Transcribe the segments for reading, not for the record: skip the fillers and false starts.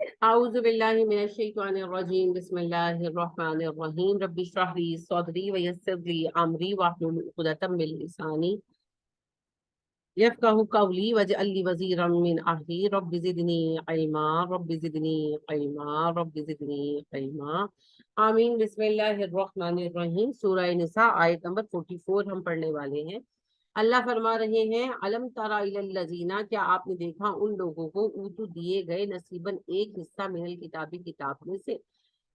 اعوذ باللہ من الشیطان الرجیم بسم اللہ الرحمن الرحیم رب اشرح لی صدری ویسر لی امری واحلل عقدۃ من لسانی یفقہوا قولی واجعل لی وزیرا من اہلی رب زدنی علما رب زدنی علما رب زدنی علما آمین۔ بسم اللہ الرحمن الرحیم، سورہ نساء آیت نمبر 44 ہم پڑھنے والے ہیں۔ اللہ فرما رہے ہیں علم تری الی الذین، کیا آپ نے دیکھا ان لوگوں کو اوتو دیے گئے نصیباً ایک حصہ من الکتابی کتاب میں سے۔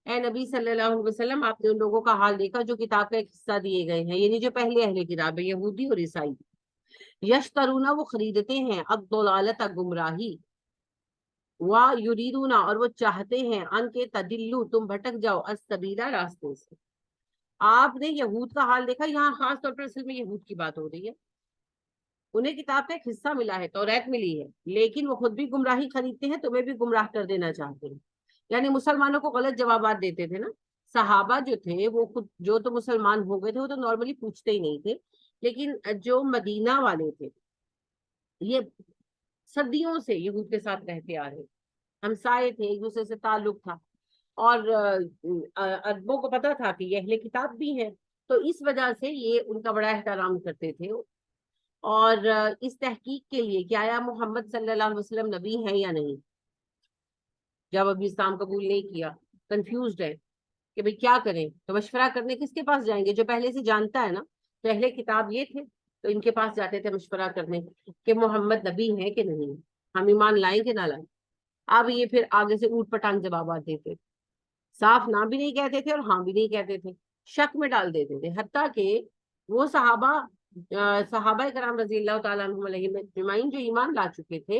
اے نبی صلی اللہ علیہ وسلم، آپ نے ان لوگوں کا حال دیکھا جو کتاب کا ایک حصہ دیے گئے ہیں، یعنی جو پہلے اہل کتاب ہے، یہودی اور عیسائی۔ یشترونا، وہ خریدتے ہیں، الضلالۃ، گمراہی، یریدون، اور وہ چاہتے ہیں، ان کے تدلو، تم بھٹک جاؤ، السبیلا، راستے سے۔ آپ نے یہود کا حال دیکھا، یہاں خاص طور پر اصل میں یہود کی بات ہو رہی ہے۔ انہیں کتاب کا ایک حصہ ملا ہے، توریت ملی ہے، لیکن وہ خود بھی گمراہی خریدتے ہیں، تمہیں بھی گمراہ کر دینا چاہتے ہیں۔ یعنی مسلمانوں کو غلط جوابات دیتے تھے نا۔ صحابہ جو تھے وہ خود جو تو مسلمان ہو گئے تھے وہ تو نارملی پوچھتے ہی نہیں تھے، لیکن جو مدینہ والے تھے یہ صدیوں سے یہود کے ساتھ رہتے آ رہے، ہمسائے تھے، ایک دوسرے سے تعلق تھا، اور عربوں کو پتا تھا کہ یہ اہل کتاب بھی ہیں، تو اس وجہ سے یہ ان کا بڑا احترام کرتے تھے۔ اور اس تحقیق کے لیے کہ آیا محمد صلی اللہ علیہ وسلم نبی ہے یا نہیں، جب ابھی اسلام قبول نہیں کیا، کنفیوزڈ ہے کہ بھئی کیا کریں، تو مشورہ کرنے کس کے پاس جائیں گے؟ جو پہلے سے جانتا ہے نا۔ تو اہل کتاب یہ تھے، تو ان کے پاس جاتے تھے مشورہ کرنے کہ محمد نبی ہے کہ نہیں، ہم ایمان لائیں کہ نہ لائیں۔ اب یہ پھر آگے سے اوٹ پٹانگ جوابات دیتے، صاف نہ بھی نہیں کہتے تھے اور ہاں بھی نہیں کہتے تھے، شک میں ڈال دیتے تھے، حتیٰ کہ وہ صحابہ کرام رضی اللہ تعالیٰ عنہم علیہم اجمعین جو ایمان لا چکے تھے،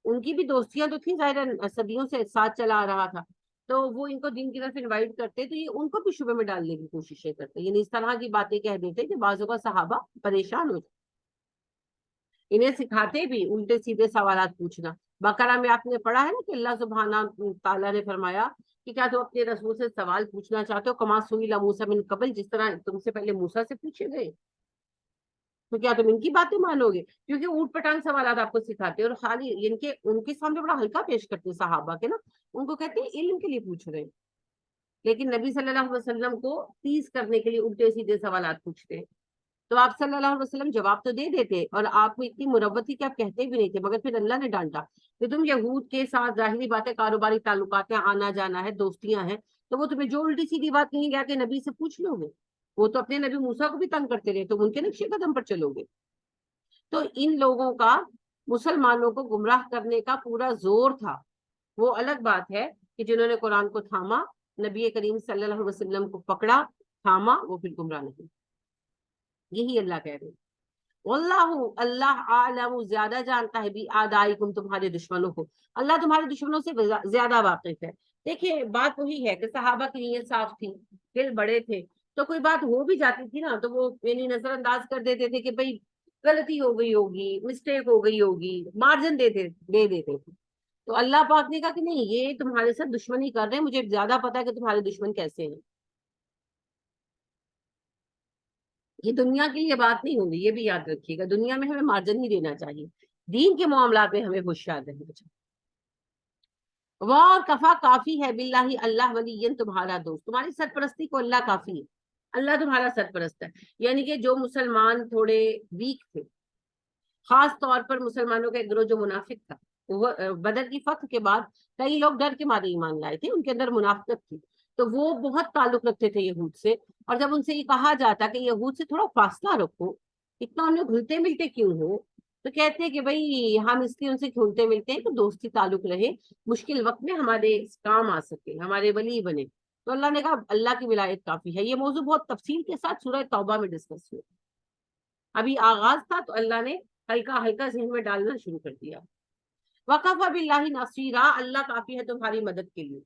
ان کی بھی دوستیاں تو تھیں، ظاہر صدیوں سے ساتھ چلا آ رہا تھا، تو وہ ان کو دین کی طرف انوائٹ کرتے، تو یہ ان کو بھی شبے میں ڈالنے کی کوششیں کرتے، یعنی اس طرح کی باتیں کہہ دیتے کہ بعضوں کا صحابہ پریشان ہو جائے۔ انہیں سکھاتے بھی الٹے سیدھے سوالات پوچھنا۔ بقرہ میں آپ نے پڑھا ہے نا کہ اللہ سبحانہ تعالیٰ نے فرمایا کہ کیا تم اپنے رسول سے سوال پوچھنا چاہتے ہو، کما سئل موسیٰ من قبل، جس طرح تم سے پہلے موسیٰ سے پوچھے گئے، تو کیا تم ان کی باتیں مانو گے؟ کیونکہ اوٹ پٹانگ سوالات آپ کو سکھاتے اور خالی ان کے سامنے بڑا ہلکا پیش کرتے صحابہ کے نا، ان کو کہتے ہیں علم کے لیے پوچھ رہے ہیں، لیکن نبی صلی اللہ علیہ وسلم کو تیز کرنے کے لیے الٹے سیدھے سوالات پوچھتے ہیں۔ تو آپ صلی اللہ علیہ وسلم جواب تو دے دیتے، اور آپ میں اتنی مروت تھی کہ آپ کہتے بھی نہیں تھے، مگر پھر اللہ نے ڈانٹا کہ تم یہود کے ساتھ ظاہری باتیں، کاروباری تعلقات ہیں، آنا جانا ہے، دوستیاں ہیں، تو وہ تمہیں جو الٹی سیدھی بات کہیں گے کہ نبی سے پوچھ لو گے؟ وہ تو اپنے نبی موسیٰ کو بھی تنگ کرتے رہے، تم ان کے نقشے قدم پر چلو گے؟ تو ان لوگوں کا مسلمانوں کو گمراہ کرنے کا پورا زور تھا۔ وہ الگ بات ہے کہ جنہوں نے قرآن کو تھاما، نبی کریم صلی اللہ علیہ وسلم کو پکڑا، تھاما، وہ پھر گمراہ نہیں۔ یہی اللہ کہہ رہے ہیں، واللہ، اللہ عالم، زیادہ جانتا ہے، بھی آدائکم، تمہارے دشمنوں کو، اللہ تمہارے دشمنوں سے زیادہ واقف ہے۔ دیکھیں بات وہی ہے کہ صحابہ کی نیت صاف تھی، دل بڑے تھے، تو کوئی بات ہو بھی جاتی تھی نا تو وہ یعنی نظر انداز کر دیتے تھے کہ بھئی غلطی ہو گئی ہوگی، مسٹیک ہو گئی ہوگی، مارجن دے دیتے تھے۔ تو اللہ پاک نے کہا کہ نہیں، یہ تمہارے ساتھ دشمنی کر رہے ہیں، مجھے زیادہ پتا ہے کہ تمہارے دشمن کیسے ہیں۔ یہ دنیا کے لیے بات نہیں ہوگی، یہ بھی یاد رکھیے گا، دنیا میں ہمیں مارجن ہی دینا چاہیے، دین کے معاملات میں ہمیں ہوشیار رہنا چاہیے۔ اور کفا، کافی ہے، باللہ، اللہ ولی، تمہارا دوست، تمہاری سرپرستی کو اللہ کافی ہے، اللہ تمہارا سرپرست ہے۔ یعنی کہ جو مسلمان تھوڑے ویک تھے، خاص طور پر مسلمانوں کا ایک گروہ جو منافق تھا، وہ بدر کی فتح کے بعد کئی لوگ ڈر کے مارے ایمان لائے تھے، ان کے اندر منافقت تھی، تو وہ بہت تعلق رکھتے تھے یہود سے، اور جب ان سے یہ کہا جاتا کہ یہود سے تھوڑا فاصلہ رکھو، اتنا انہیں گھلتے ملتے کیوں ہو، تو کہتے ہیں کہ بھئی ہم اس لیے ان سے گھلتے ملتے ہیں کہ دوستی تعلق رہے، مشکل وقت میں ہمارے کام آ سکے، ہمارے ولی بنے۔ تو اللہ نے کہا اللہ کی ولایت کافی ہے۔ یہ موضوع بہت تفصیل کے ساتھ سورہ توبہ میں ڈسکس ہوا، ابھی آغاز تھا تو اللہ نے ہلکا ہلکا ذہن میں ڈالنا شروع کر دیا۔ وَكَفَى بِاللَّهِ نَصِيرًا، اللہ کافی ہے تمہاری مدد کے لیے۔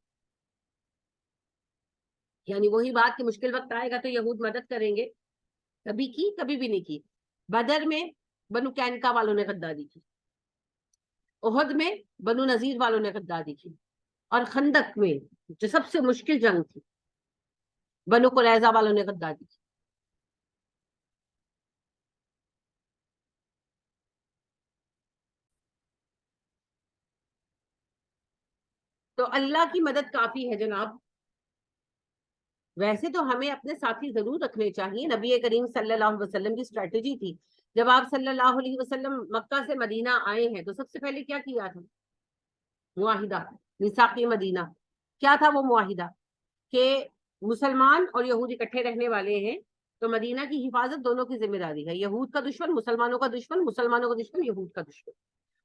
یعنی وہی بات کہ مشکل وقت آئے گا تو یہود مدد کریں گے، کبھی کی کبھی بھی نہیں کی۔ بدر میں بنو کینکا والوں نے غداری کی، احد میں بنو نذیر والوں نے غداری کی، اور خندق میں جو سب سے مشکل جنگ تھی بنو قریظہ والوں نے غداری کی۔ تو اللہ کی مدد کافی ہے جناب. ویسے تو ہمیں اپنے ساتھی ضرور رکھنے چاہیے. نبی کریم صلی اللہ علیہ وسلم کی اسٹریٹجی تھی جب آپ صلی اللہ علیہ وسلم مکہ سے مدینہ آئے ہیں تو سب سے پہلے کیا کیا تھا؟ معاہدہ میثاق مدینہ. کیا تھا وہ معاہدہ؟ کہ مسلمان اور یہود اکٹھے رہنے والے ہیں تو مدینہ کی حفاظت دونوں کی ذمہ داری ہے. یہود کا دشمن مسلمانوں کا دشمن، مسلمانوں کا دشمن یہود کا دشمن.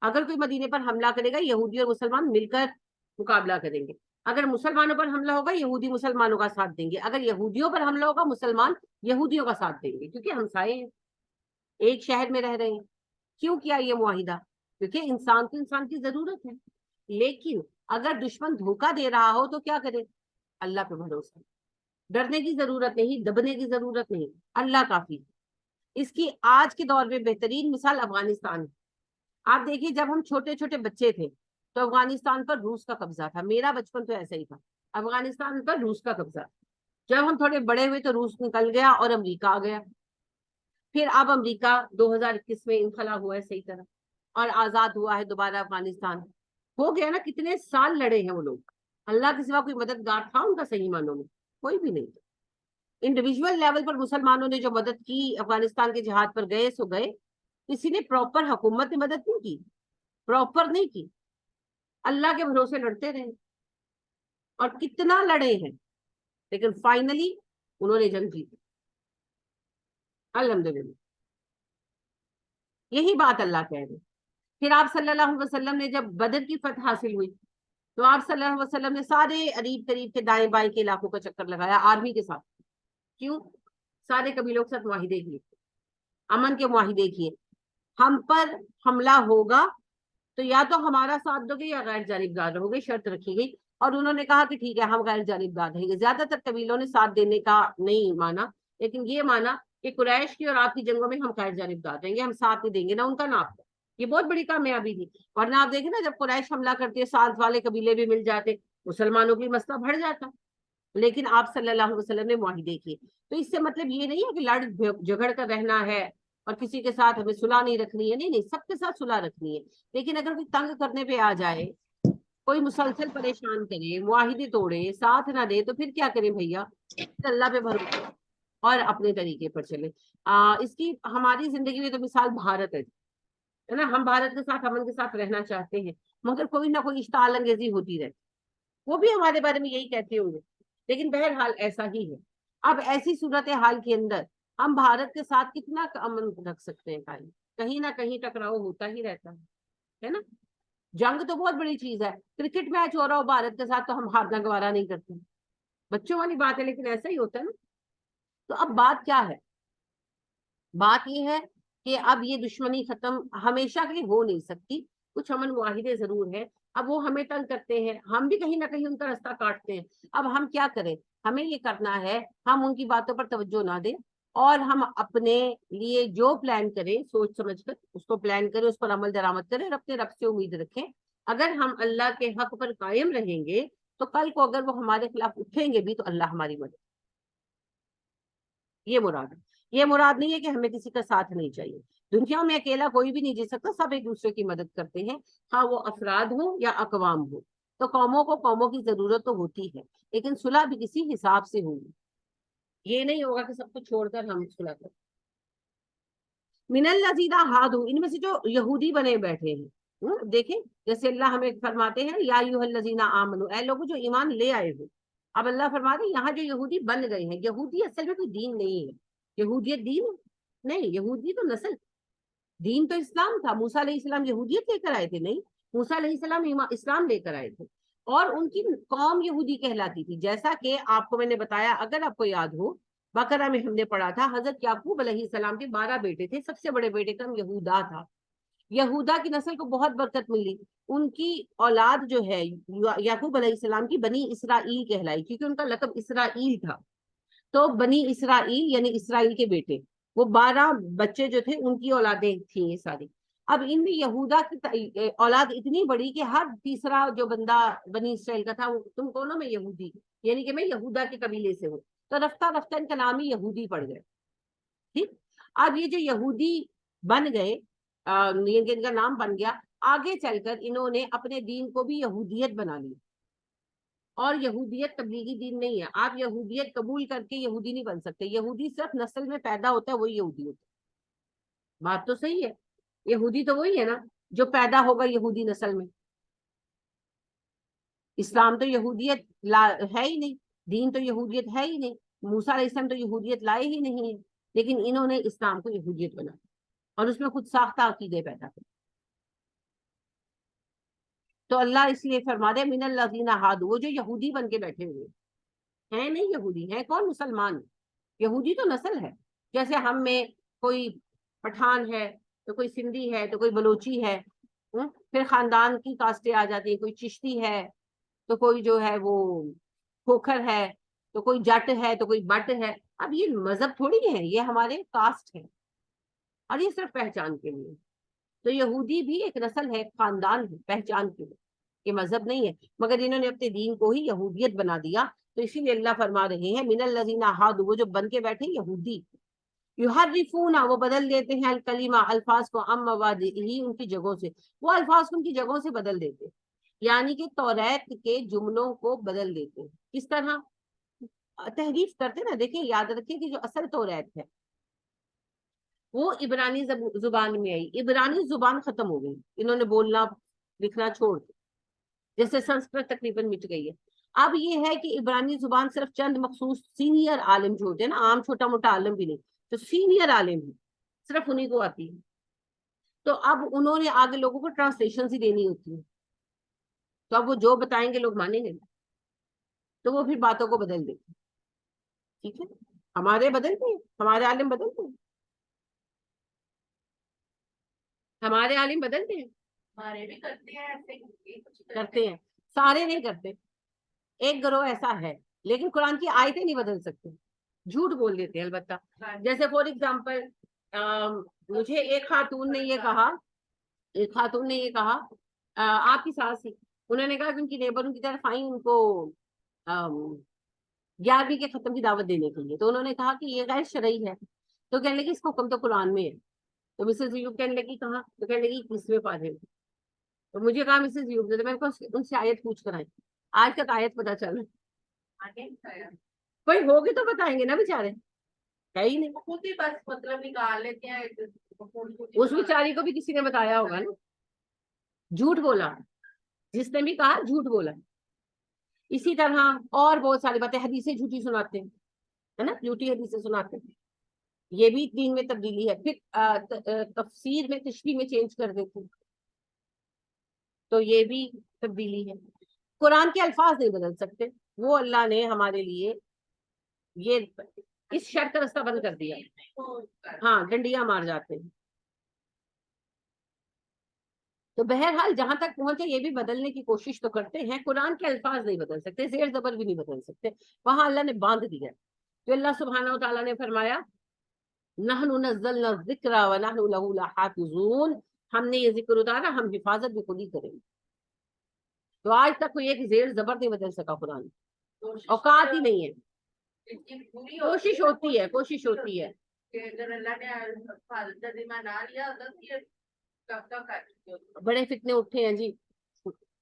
اگر کوئی مدینے پر حملہ کرے گا یہودی اور مسلمان مل کر مقابلہ کریں گے. اگر مسلمانوں پر حملہ ہوگا یہودی مسلمانوں کا ساتھ دیں گے. اگر یہودیوں پر حملہ ہوگا مسلمان یہودیوں کا ساتھ دیں گے، کیونکہ ہمسائے ہیں، ایک شہر میں رہ رہے ہیں. کیوں کیا یہ معاہدہ؟ کیونکہ انسان کو انسان کی ضرورت ہے. لیکن اگر دشمن دھوکہ دے رہا ہو تو کیا کرے؟ اللہ پہ بھروسہ. ڈرنے کی ضرورت نہیں، دبنے کی ضرورت نہیں، اللہ کافی. اس کی آج کے دور میں بہترین مثال افغانستان ہے. آپ دیکھیے جب ہم چھوٹے چھوٹے بچے تھے تو افغانستان پر روس کا قبضہ تھا. میرا بچپن تو ایسا ہی تھا، افغانستان پر روس کا قبضہ. جب ہم تھوڑے بڑے ہوئے تو روس نکل گیا اور امریکہ آ گیا. پھر اب امریکہ 2021 میں انخلا ہوا ہے صحیح طرح اور آزاد ہوا ہے دوبارہ. افغانستان ہو گیا نا. کتنے سال لڑے ہیں وہ لوگ. اللہ کے سوا کوئی مددگار تھا ان کا صحیح معنوں میں؟ کوئی بھی نہیں. انڈیویجول لیول پر مسلمانوں نے جو مدد کی افغانستان کے جہاد پر گئے سو گئے. کسی نے پراپر حکومت نے مدد نہیں کی، پراپر نہیں کی. اللہ کے بھروسے لڑتے رہے اور کتنا لڑے ہیں لیکن فائنلی انہوں نے جنگ جیتی الحمدللہ. یہی بات اللہ کہہ رہے. پھر آپ صلی اللہ علیہ وسلم نے جب بدر کی فتح حاصل ہوئی تو آپ صلی اللہ علیہ وسلم نے سارے قریب قریب کے دائیں بائیں کے علاقوں کا چکر لگایا آرمی کے ساتھ. کیوں؟ سارے قبیلوں کے ساتھ معاہدے کیے، امن کے معاہدے کیے. ہم پر حملہ ہوگا تو یا تو ہمارا ساتھ دو گے یا غیر جانبدار رہو گے، شرط رکھی گئی. اور انہوں نے کہا کہ ٹھیک ہے ہم غیر جانبدار رہیں گے. زیادہ تر قبیلوں نے ساتھ دینے کا نہیں مانا، لیکن یہ مانا کہ قریش کی اور آپ کی جنگوں میں ہم غیر جانبدار رہیں گے، ہم ساتھ نہیں دیں گے. نہ ان کا نہ آپ کا. یہ بہت بڑی کامیابی تھی. ورنہ آپ دیکھیں نا جب قریش حملہ کرتے ساتھ والے قبیلے بھی مل جاتے، مسلمانوں کی مسئلہ بڑھ جاتا. لیکن آپ صلی اللہ علیہ وسلم نے معاہدے کیے. تو اس سے مطلب یہ نہیں ہے کہ لڑ جھگڑ کر رہنا ہے اور کسی کے ساتھ ہمیں صلح نہیں رکھنی ہے. نہیں نہیں، سب کے ساتھ صلح رکھنی ہے. لیکن اگر کوئی تنگ کرنے پہ آ جائے، کوئی مسلسل پریشان کرے، معاہدے توڑے، ساتھ نہ دے، تو پھر کیا کریں بھیا؟ اللہ پہ بھروسہ اور اپنے طریقے پر چلے. اس کی ہماری زندگی میں تو مثال بھارت ہے نا. ہم بھارت کے ساتھ امن کے ساتھ رہنا چاہتے ہیں مگر کوئی نہ کوئی اشتعال انگیزی ہوتی رہتی. وہ بھی ہمارے بارے میں یہی کہتے ہوں گے، لیکن بہرحال ایسا ہی ہے. اب ایسی صورت حال کے اندر ہم بھارت کے ساتھ کتنا امن رکھ سکتے ہیں؟ کہیں نہ کہیں ٹکراؤ ہوتا ہی رہتا ہے نا. جنگ تو بہت بڑی چیز ہے. کرکٹ میچ ہو رہا ہو بھارت کے ساتھ تو ہم ہارنا گوارا نہیں کرتے. بچوں والی بات ہے لیکن ایسا ہی ہوتا ہے نا. تو اب بات کیا ہے؟ بات یہ ہے کہ اب یہ دشمنی ختم ہمیشہ کے لیے ہو نہیں سکتی. کچھ امن معاہدے ضرور ہیں. اب وہ ہمیں تنگ کرتے ہیں، ہم بھی کہیں نہ کہیں ان کا راستہ کاٹتے ہیں. اب ہم کیا کریں؟ ہمیں یہ کرنا ہے ہم ان کی باتوں پر توجہ نہ دیں اور ہم اپنے لیے جو پلان کریں سوچ سمجھ کر اس کو پلان کریں، اس پر عمل درآمد کریں اور اپنے رب سے امید رکھیں. اگر ہم اللہ کے حق پر قائم رہیں گے تو کل کو اگر وہ ہمارے خلاف اٹھیں گے بھی تو اللہ ہماری مدد. یہ مراد ہے. یہ مراد نہیں ہے کہ ہمیں کسی کا ساتھ نہیں چاہیے. دنیا میں اکیلا کوئی بھی نہیں جی سکتا، سب ایک دوسرے کی مدد کرتے ہیں، ہاں وہ افراد ہوں یا اقوام ہوں. تو قوموں کو قوموں کی ضرورت تو ہوتی ہے لیکن صلح بھی کسی حساب سے ہوگی. یہ نہیں ہوگا کہ سب کو چھوڑ کر ہم صلح کریں. من الذین ہادوا، ان میں سے جو یہودی بنے بیٹھے ہیں. دیکھیں جیسے اللہ ہمیں فرماتے ہیں یا ایھا الذین آمنوا، اے لوگوں جو ایمان لے آئے ہو. اب اللہ فرماتے ہیں یہاں جو یہودی بن گئے ہیں، یہودی اصل میں کوئی دین نہیں ہے. یہودیت دین نہیں، یہودی تو نسل. دین تو اسلام تھا. موسیٰ علیہ السلام یہودیت لے کر آئے تھے؟ نہیں، موسیٰ علیہ السلام اسلام لے کر آئے تھے اور ان کی قوم یہودی کہلاتی تھی. جیسا کہ آپ کو میں نے بتایا، اگر آپ کو یاد ہو بقرہ میں ہم نے پڑھا تھا حضرت یعقوب علیہ السلام کے 12 بیٹے تھے. سب سے بڑے بیٹے کا نام یہودا تھا. یہودا کی نسل کو بہت برکت ملی. ان کی اولاد جو ہے یعقوب علیہ السلام کی بنی اسرائیل کہلائی کیونکہ ان کا لقب اسرائیل تھا. تو بنی اسرائیل یعنی اسرائیل کے بیٹے، وہ 12 بچے جو تھے ان کی اولادیں تھیں یہ ساری. اب ان میں یہودا کی اولاد اتنی بڑی کہ ہر تیسرا جو بندہ بنی اسرائیل کا تھا وہ تم کونوں میں یہودی، یعنی کہ میں یہودا کے قبیلے سے ہوں. تو رفتہ رفتہ ان کا نام ہی یہودی پڑ گئے. ٹھیک. اب یہ جو یہودی بن گئے، ان کا نام بن گیا، آگے چل کر انہوں نے اپنے دین کو بھی یہودیت بنا لی. اور یہودیت تبلیغی دین نہیں ہے. آپ یہودیت قبول کر کے یہودی نہیں بن سکتے. یہودی صرف نسل میں پیدا ہوتا ہے وہی یہودی ہوتا ہے. بات تو صحیح ہے. یہودی تو وہی ہے نا جو پیدا ہوگا یہودی نسل میں. اسلام تو یہودیت ہے ہی نہیں, دین تو یہودیت ہے ہی نہیں. موسیٰ علیہ السلام تو یہودیت لائے ہی نہیں ہے, لیکن انہوں نے اسلام کو یہودیت بنا اور اس میں خود ساختہ عقیدے پیدا کر. تو اللہ اس لیے فرما دے من الذین ہادوا, وہ جو یہودی بن کے بیٹھے ہوئے ہیں, نہیں یہودی ہے کون, مسلمان. یہودی تو نسل ہے. جیسے ہم میں کوئی پٹھان ہے تو کوئی سندھی ہے تو کوئی بلوچی ہے, پھر خاندان کی کاسٹیں آ جاتی ہیں, کوئی چشتی ہے تو کوئی جو ہے وہ کھوکھر ہے تو کوئی جٹ ہے تو کوئی بٹ ہے. اب یہ مذہب تھوڑی ہے, یہ ہمارے کاسٹ ہے اور یہ صرف پہچان کے لیے. تو یہودی بھی ایک نسل ہے, خاندان ہے, پہچان کے لیے, یہ مذہب نہیں ہے. مگر انہوں نے اپنے دین کو ہی یہودیت بنا دیا. تو اسی لیے اللہ فرما رہے ہیں من الذین ہادوا, وہ جو بن کے بیٹھے یہودی, یحرفون, وہ بدل دیتے ہیں الکلمہ, الفاظ کو, عن مواضعہ, ان کی جگہوں سے. وہ الفاظ کو ان کی جگہوں سے بدل دیتے, یعنی کہ توریت کے جملوں کو بدل دیتے ہیں. کس طرح تحریف کرتے نا. دیکھیں یاد رکھیں کہ جو اصل توریت ہے وہ عبرانی زبان میں آئی. عبرانی زبان ختم ہو گئی, انہوں نے بولنا لکھنا چھوڑ دیا, جیسے سنسکرت تقریباً مٹ گئی ہے. اب یہ ہے کہ عبرانی زبان صرف چند مخصوص سینئر عالم جو ہوتے ہیں نا, عام چھوٹا موٹا عالم بھی نہیں, جو سینئر عالم ہے صرف انہیں کو آتی ہے. تو اب انہوں نے آگے لوگوں کو ٹرانسلیشن ہی دینی ہوتی ہے, تو اب وہ جو بتائیں گے لوگ مانیں گے, تو وہ پھر باتوں کو بدل دیتے. ٹھیک ہے, ہمارے بدلتے ہیں, ہمارے عالم بدلتے ہیں, ہمارے عالم بدلتے ہیں, ہمارے بھی کرتے ہیں ایسے کرتے ہیں, سارے نہیں کرتے. ایک گروہ ایسا ہے, لیکن قرآن کی آیتیں نہیں بدل سکتے, جھوٹ بول دیتے ہیں. البتہ جیسے فور ایگزامپل مجھے ایک خاتون نے یہ کہا آپ کی ساس ہی, انہوں نے کہا کہ ان کی نیبر ان کی طرف آئی ان کو 11ویں کے ختم کی دعوت دینے کے لیے. تو انہوں نے کہا کہ یہ غیر شرعی ہے. تو کہنے لگی اس کا حکم تو قرآن میں ہے. تو مسز ایوب کہنے لگی کہاں, تو کہنے لگی 21ویں پارے میں. تو مجھے کہا مسز ایوب نے, تو میں نے ان سے آیت پوچھ کر آئی. آج تک آیت پتا چل رہا ہے, کوئی ہوگی تو بتائیں گے نا بیچارے, ہے ہی نہیں. خود ہی بس مطلب نکال لیتے ہیں. اس بیچاری کو بھی کسی نے بتایا ہوگا نا, جھوٹ بولا, جس نے بھی کہا جھوٹ بولا. اسی طرح اور بہت ساری باتیں, حدیثیں جھوٹی سناتے ہیں, ہے نا, جھوٹی حدیثیں سناتے ہیں, یہ بھی دین میں تبدیلی ہے. پھر تفسیر میں تشریح میں چینج کر دیتے ہیں, تو یہ بھی تبدیلی ہے. قرآن کے الفاظ نہیں بدل سکتے, وہ اللہ نے ہمارے لیے یہ اس شرط کا رستہ بند کر دیا. ہاں, ڈنڈیاں مار جاتے ہیں. تو بہرحال جہاں تک پہنچے یہ بھی بدلنے کی کوشش تو کرتے ہیں. قرآن کے الفاظ نہیں بدل سکتے, زیر زبر بھی نہیں بدل سکتے, وہاں اللہ نے باندھ دیا. تو اللہ سبحانہ و تعالیٰ نے فرمایا نحن نزلنا الذکر ونحن له لحافظون, ہم نے یہ ذکر اتارا, ہم حفاظت بھی خود ہی کریں گے. تو آج تک کوئی ایک زیر زبر نہیں بدل سکا قرآن, اوقات ہی نہیں ہے. کوشش ہوتی ہے, کوشش ہوتی ہے. بڑے فتنے اٹھے ہیں جی.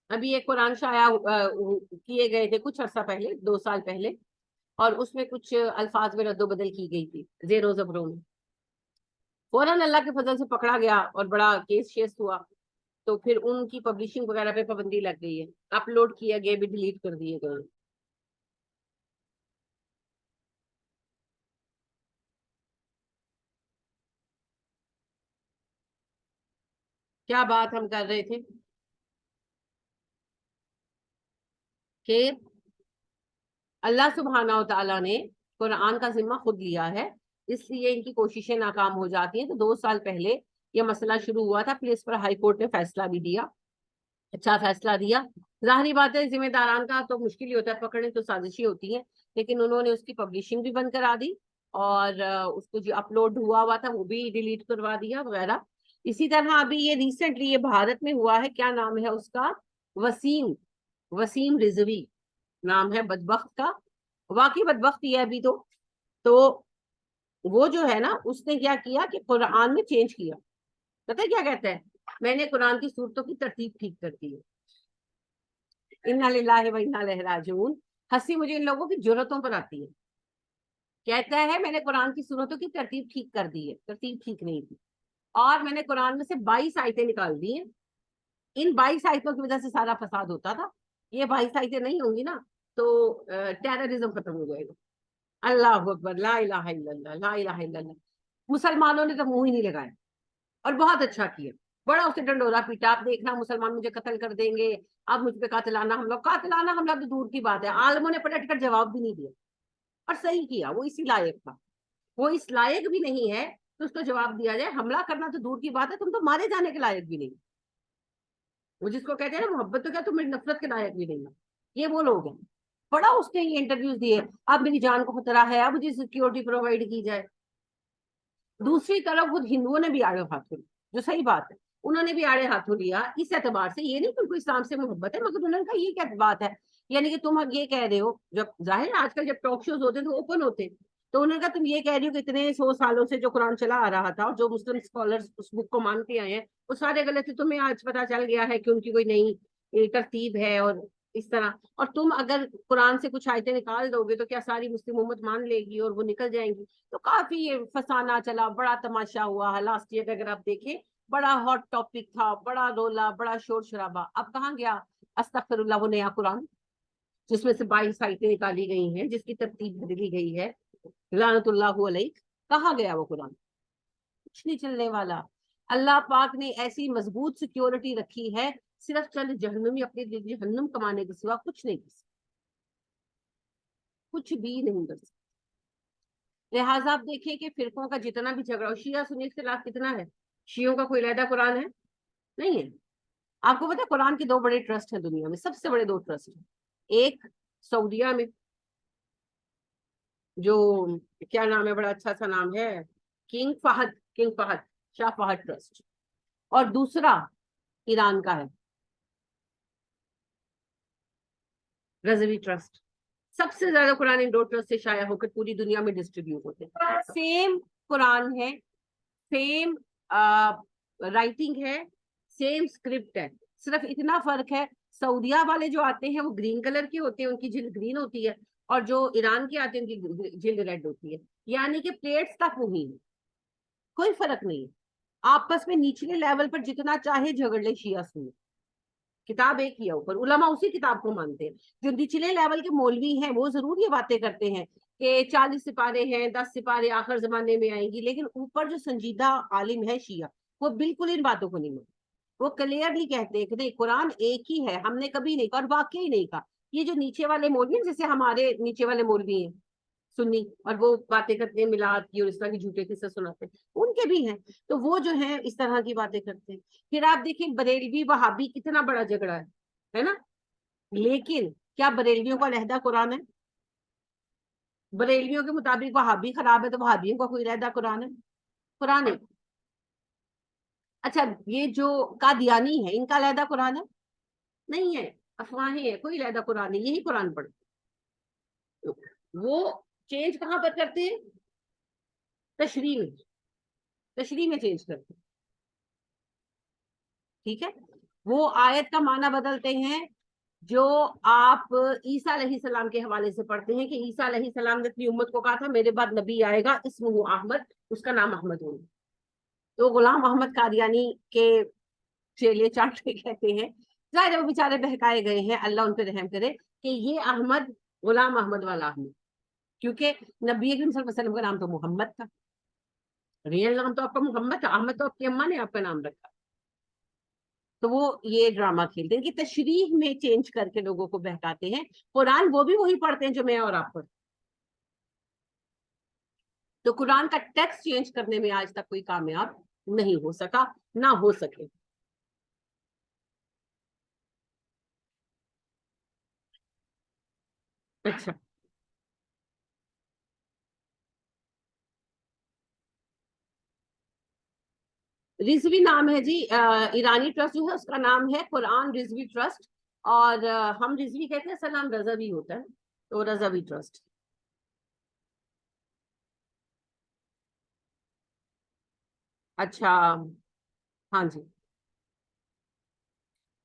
ابھی ایک قرآن شائع کیے گئے تھے کچھ عرصہ پہلے, 2 سال پہلے, اور اس میں کچھ الفاظ میں رد و بدل کی گئی تھی زیر و زبروں میں. فوراً اللہ کے فضل سے پکڑا گیا اور بڑا کیس شیس ہوا. تو پھر ان کی پبلشنگ وغیرہ پہ پابندی لگ گئی ہے, اپلوڈ کیا گیا بھی ڈیلیٹ کر دیے گئے. کیا بات ہم کر رہے تھے کہ اللہ سبحانہ و تعالیٰ نے قرآن کا ذمہ خود لیا ہے, اس لیے ان کی کوششیں ناکام ہو جاتی ہیں. تو 2 سال پہلے یہ مسئلہ شروع ہوا تھا, پھر اس پر ہائی کورٹ نے فیصلہ بھی دیا, اچھا فیصلہ دیا. ظاہری بات ہے ذمہ داران کا تو مشکل ہی ہوتا ہے پکڑنے, تو سازشی ہوتی ہے, لیکن انہوں نے اس کی پبلشنگ بھی بند کرا دی, اور اس کو جو اپلوڈ ہوا تھا وہ بھی ڈیلیٹ کروا دیا وغیرہ. اسی طرح ابھی یہ ریسنٹلی یہ بھارت میں ہوا ہے, کیا نام ہے اس کا, وسیم رضوی نام ہے بدبخت کا. واقعی بدبخت ہی ہے ابھی. تو وہ جو ہے نا, اس نے کیا کیا کہ قرآن میں چینج کیا. پتہ کیا کہتا ہے, میں نے قرآن کی صورتوں کی ترتیب ٹھیک کر دی ہے. इन्ना लिल्लाहि व इन्ना इलैहि राजिऊन। हंसी मुझे इन लोगों की जुर्रतों पर आती है। कहता है मैंने कुरान की सूरतों की तरतीब ठीक कर दी है, तरतीब ठीक नहीं थी, और मैंने कुरान में से 22 आयतें निकाल दी हैं। इन 22 आयतों की वजह से सारा फसाद होता था। ये 22 आयतें नहीं होंगी ना तो टेररिज्म खत्म हो जाएगा। अल्लाह अकबर, ला इलाहा इल्लल्लाह, ला इलाहा इल्लल्लाह। मुसलमानों ने तो मुंह ही नहीं लगाया, और बहुत अच्छा किया। बड़ा उसे डंडोरा पीटा, आप देखना मुसलमान मुझे कत्ल कर देंगे, अब मुझ पे कातिलाना हमला तो दूर की बात है, आलमों ने पलट कर जवाब भी नहीं दिया। और सही किया, वो इसी लायक था। वो इस लायक भी नहीं है तो उसको जवाब दिया जाए। हमला करना तो दूर की बात है, तुम तो मारे जाने के लायक भी नहीं। वो जिसको कहते हैं ना मोहब्बत, तो क्या तुम मेरी नफरत के लायक भी नहीं हो। ये वो लोग हैं। बड़ा उसने ये इंटरव्यूज दिए, अब मेरी जान को खतरा है, अब मुझे सिक्योरिटी प्रोवाइड की जाए। दूसरी तरफ खुद हिंदुओं ने भी आड़े हाथों लिया, जो सही बात है, उन्होंने भी आड़े हाथों लिया इस एतबार से। ये नहीं कि उनको इस्लाम से मोहब्बत है, मगर उन्होंने कहा ये क्या बात है, यानी कि तुम ये कह रहे हो, जब जाहिर है आजकल जब टॉक शोज होते हैं तो ओपन होते हैं, तो उन्होंने कहा तुम ये कह रही हो कि इतने 100 सालों से जो कुरान चला आ रहा था और जो मुस्लिम स्कॉलर्स उस बुक को मानते आए हैं वो सारे गलत है, तुम्हें आज पता चल गया है कि उनकी कोई नई तरतीब है और इस तरह, और तुम अगर कुरान से कुछ आयतें निकाल दोगे तो क्या सारी मुस्लिम उम्मत मान लेगी और वो निकल जाएंगी। तो काफी ये फसाना चला, बड़ा तमाशा हुआ। लास्ट ईयर अगर आप देखें बड़ा हॉट टॉपिक था, बड़ा रोला, बड़ा शोर शराबा। अब कहाँ गया अस्तगफिरुल्लाह वो नया कुरान, जिसमें से 22 आयतें निकाली गई हैं, जिसकी तरतीब बदली गई है, लानतुल्लाहु अलैह। कहाँ गया वो कुरान? कुछ नहीं चलने वाला। अल्लाह पाक ने ऐसी मजबूत सिक्योरिटी रखी है, सिर्फ चंद जहन्नमी अपने लिए जहन्नम कमाने के सिवा कुछ नहीं कर सकते, कुछ भी नहीं कर सकते। लिहाजा आप देखें कि फिरकों का जितना भी झगड़ा हो, शिया सुन्नी इख्तिलाफ कितना है, शियों का कोई अलहदा कुरान है? नहीं है। आपको पता है कुरान के दो बड़े ट्रस्ट हैं दुनिया में, सबसे बड़े दो ट्रस्ट हैं। एक सऊदिया में, जो क्या नाम है, बड़ा अच्छा सा नाम है, किंग फहद शाह फहद ट्रस्ट। और दूसरा ईरान का है, रजवी ट्रस्ट। सबसे ज्यादा कुरान इन दो ट्रस्ट से शाया होकर पूरी दुनिया में डिस्ट्रीब्यूट होते हैं। सेम कुरान है, सेम राइटिंग है, सेम स्क्रिप्ट है, सिर्फ इतना फर्क है सऊदिया वाले जो आते हैं वो ग्रीन कलर के होते हैं, उनकी जिल्द ग्रीन होती है, और जो ईरान के आते हैं उनकी जिल्द रेड होती है। यानी कि प्लेट्स तक वही है, कोई फर्क नहीं है। आपस में निचले लेवल पर जितना चाहे झगड़ ले शिया सुन्नी, किताब एक ही है ऊपर, उलमा उसी किताब को मानते हैं। जो निचले लेवल के मौलवी हैं वो जरूर ये बातें करते हैं कि 40 सिपारे हैं, 10 सिपारे आखिर जमाने में आएंगी, लेकिन ऊपर जो संजीदा आलिम है शिया, वो बिल्कुल इन बातों को नहीं मानते। वो क्लियरली कहते हैं कि नहीं, कुरान एक ही है, हमने कभी नहीं कहा, और वाकई नहीं कहा। ये जो नीचे वाले मौलवी हैं, जैसे हमारे नीचे वाले मौलवी हैं सुन्नी, और वो बातें करते हैं मिलाद की और इस तरह की झूठे किस्से सुनाते हैं, उनके भी हैं, तो वो जो है इस तरह की बातें करते हैं। फिर आप देखिए बरेलवी वहाबी कितना बड़ा झगड़ा है ना? लेकिन क्या बरेलवियों का अलहदा कुरान है? बरेलवियों के मुताबिक वहाबी खराब है तो वहाबियों का कोई अलहदा कुरान है? कुरान है। अच्छा, ये जो कादियानी है इनका अलहदा कुरान है? नहीं है, अफवाहें है, कोई अलहदा कुरान नहीं, यही कुरान पढ़। वो चेंज कहाँ पर करते हैं? तशरीह में, तशरीह में चेंज करते हैं। ठीक है, वो आयत का माना बदलते हैं जो आप ईसा अलैहिस्सलाम के हवाले से पढ़ते हैं कि ईसा अलैहिस्सलाम ने अपनी उम्मत को कहा था मेरे बाद नबी आएगा, इसमें अहमद, उसका नाम अहमद होगा। तो गुलाम अहमद कादियानी के चेले चाटे कहते हैं, जाहिर है वो बेचारे बहकाए गए हैं, अल्लाह उन पर रहम करे, कि ये अहमद गुलाम अहमद वाला अहमद, क्योंकि नबी करीम सल्लल्लाहु अलैहि वसल्लम का नाम तो मोहम्मद था, रियल नाम तो आपका मोहम्मद था, अहमद तो आपकी अम्मा ने आपका नाम रखा। तो वो ये ड्रामा खेलते हैं कि तशरीह में चेंज करके लोगों को बहकाते हैं। कुरान वो भी वही पढ़ते हैं जो मैं और आप पढ़ते। तो कुरान का टेक्स्ट चेंज करने में आज तक कोई कामयाब नहीं हो सका, ना हो सके। अच्छा, रिजवी नाम है जी, ईरानी ट्रस्ट जो है उसका नाम है कुरान रिजवी ट्रस्ट। और हम रिजवी कहते हैं, सलाम रजवी होता है, तो रजवी ट्रस्ट। अच्छा, हाँ जी।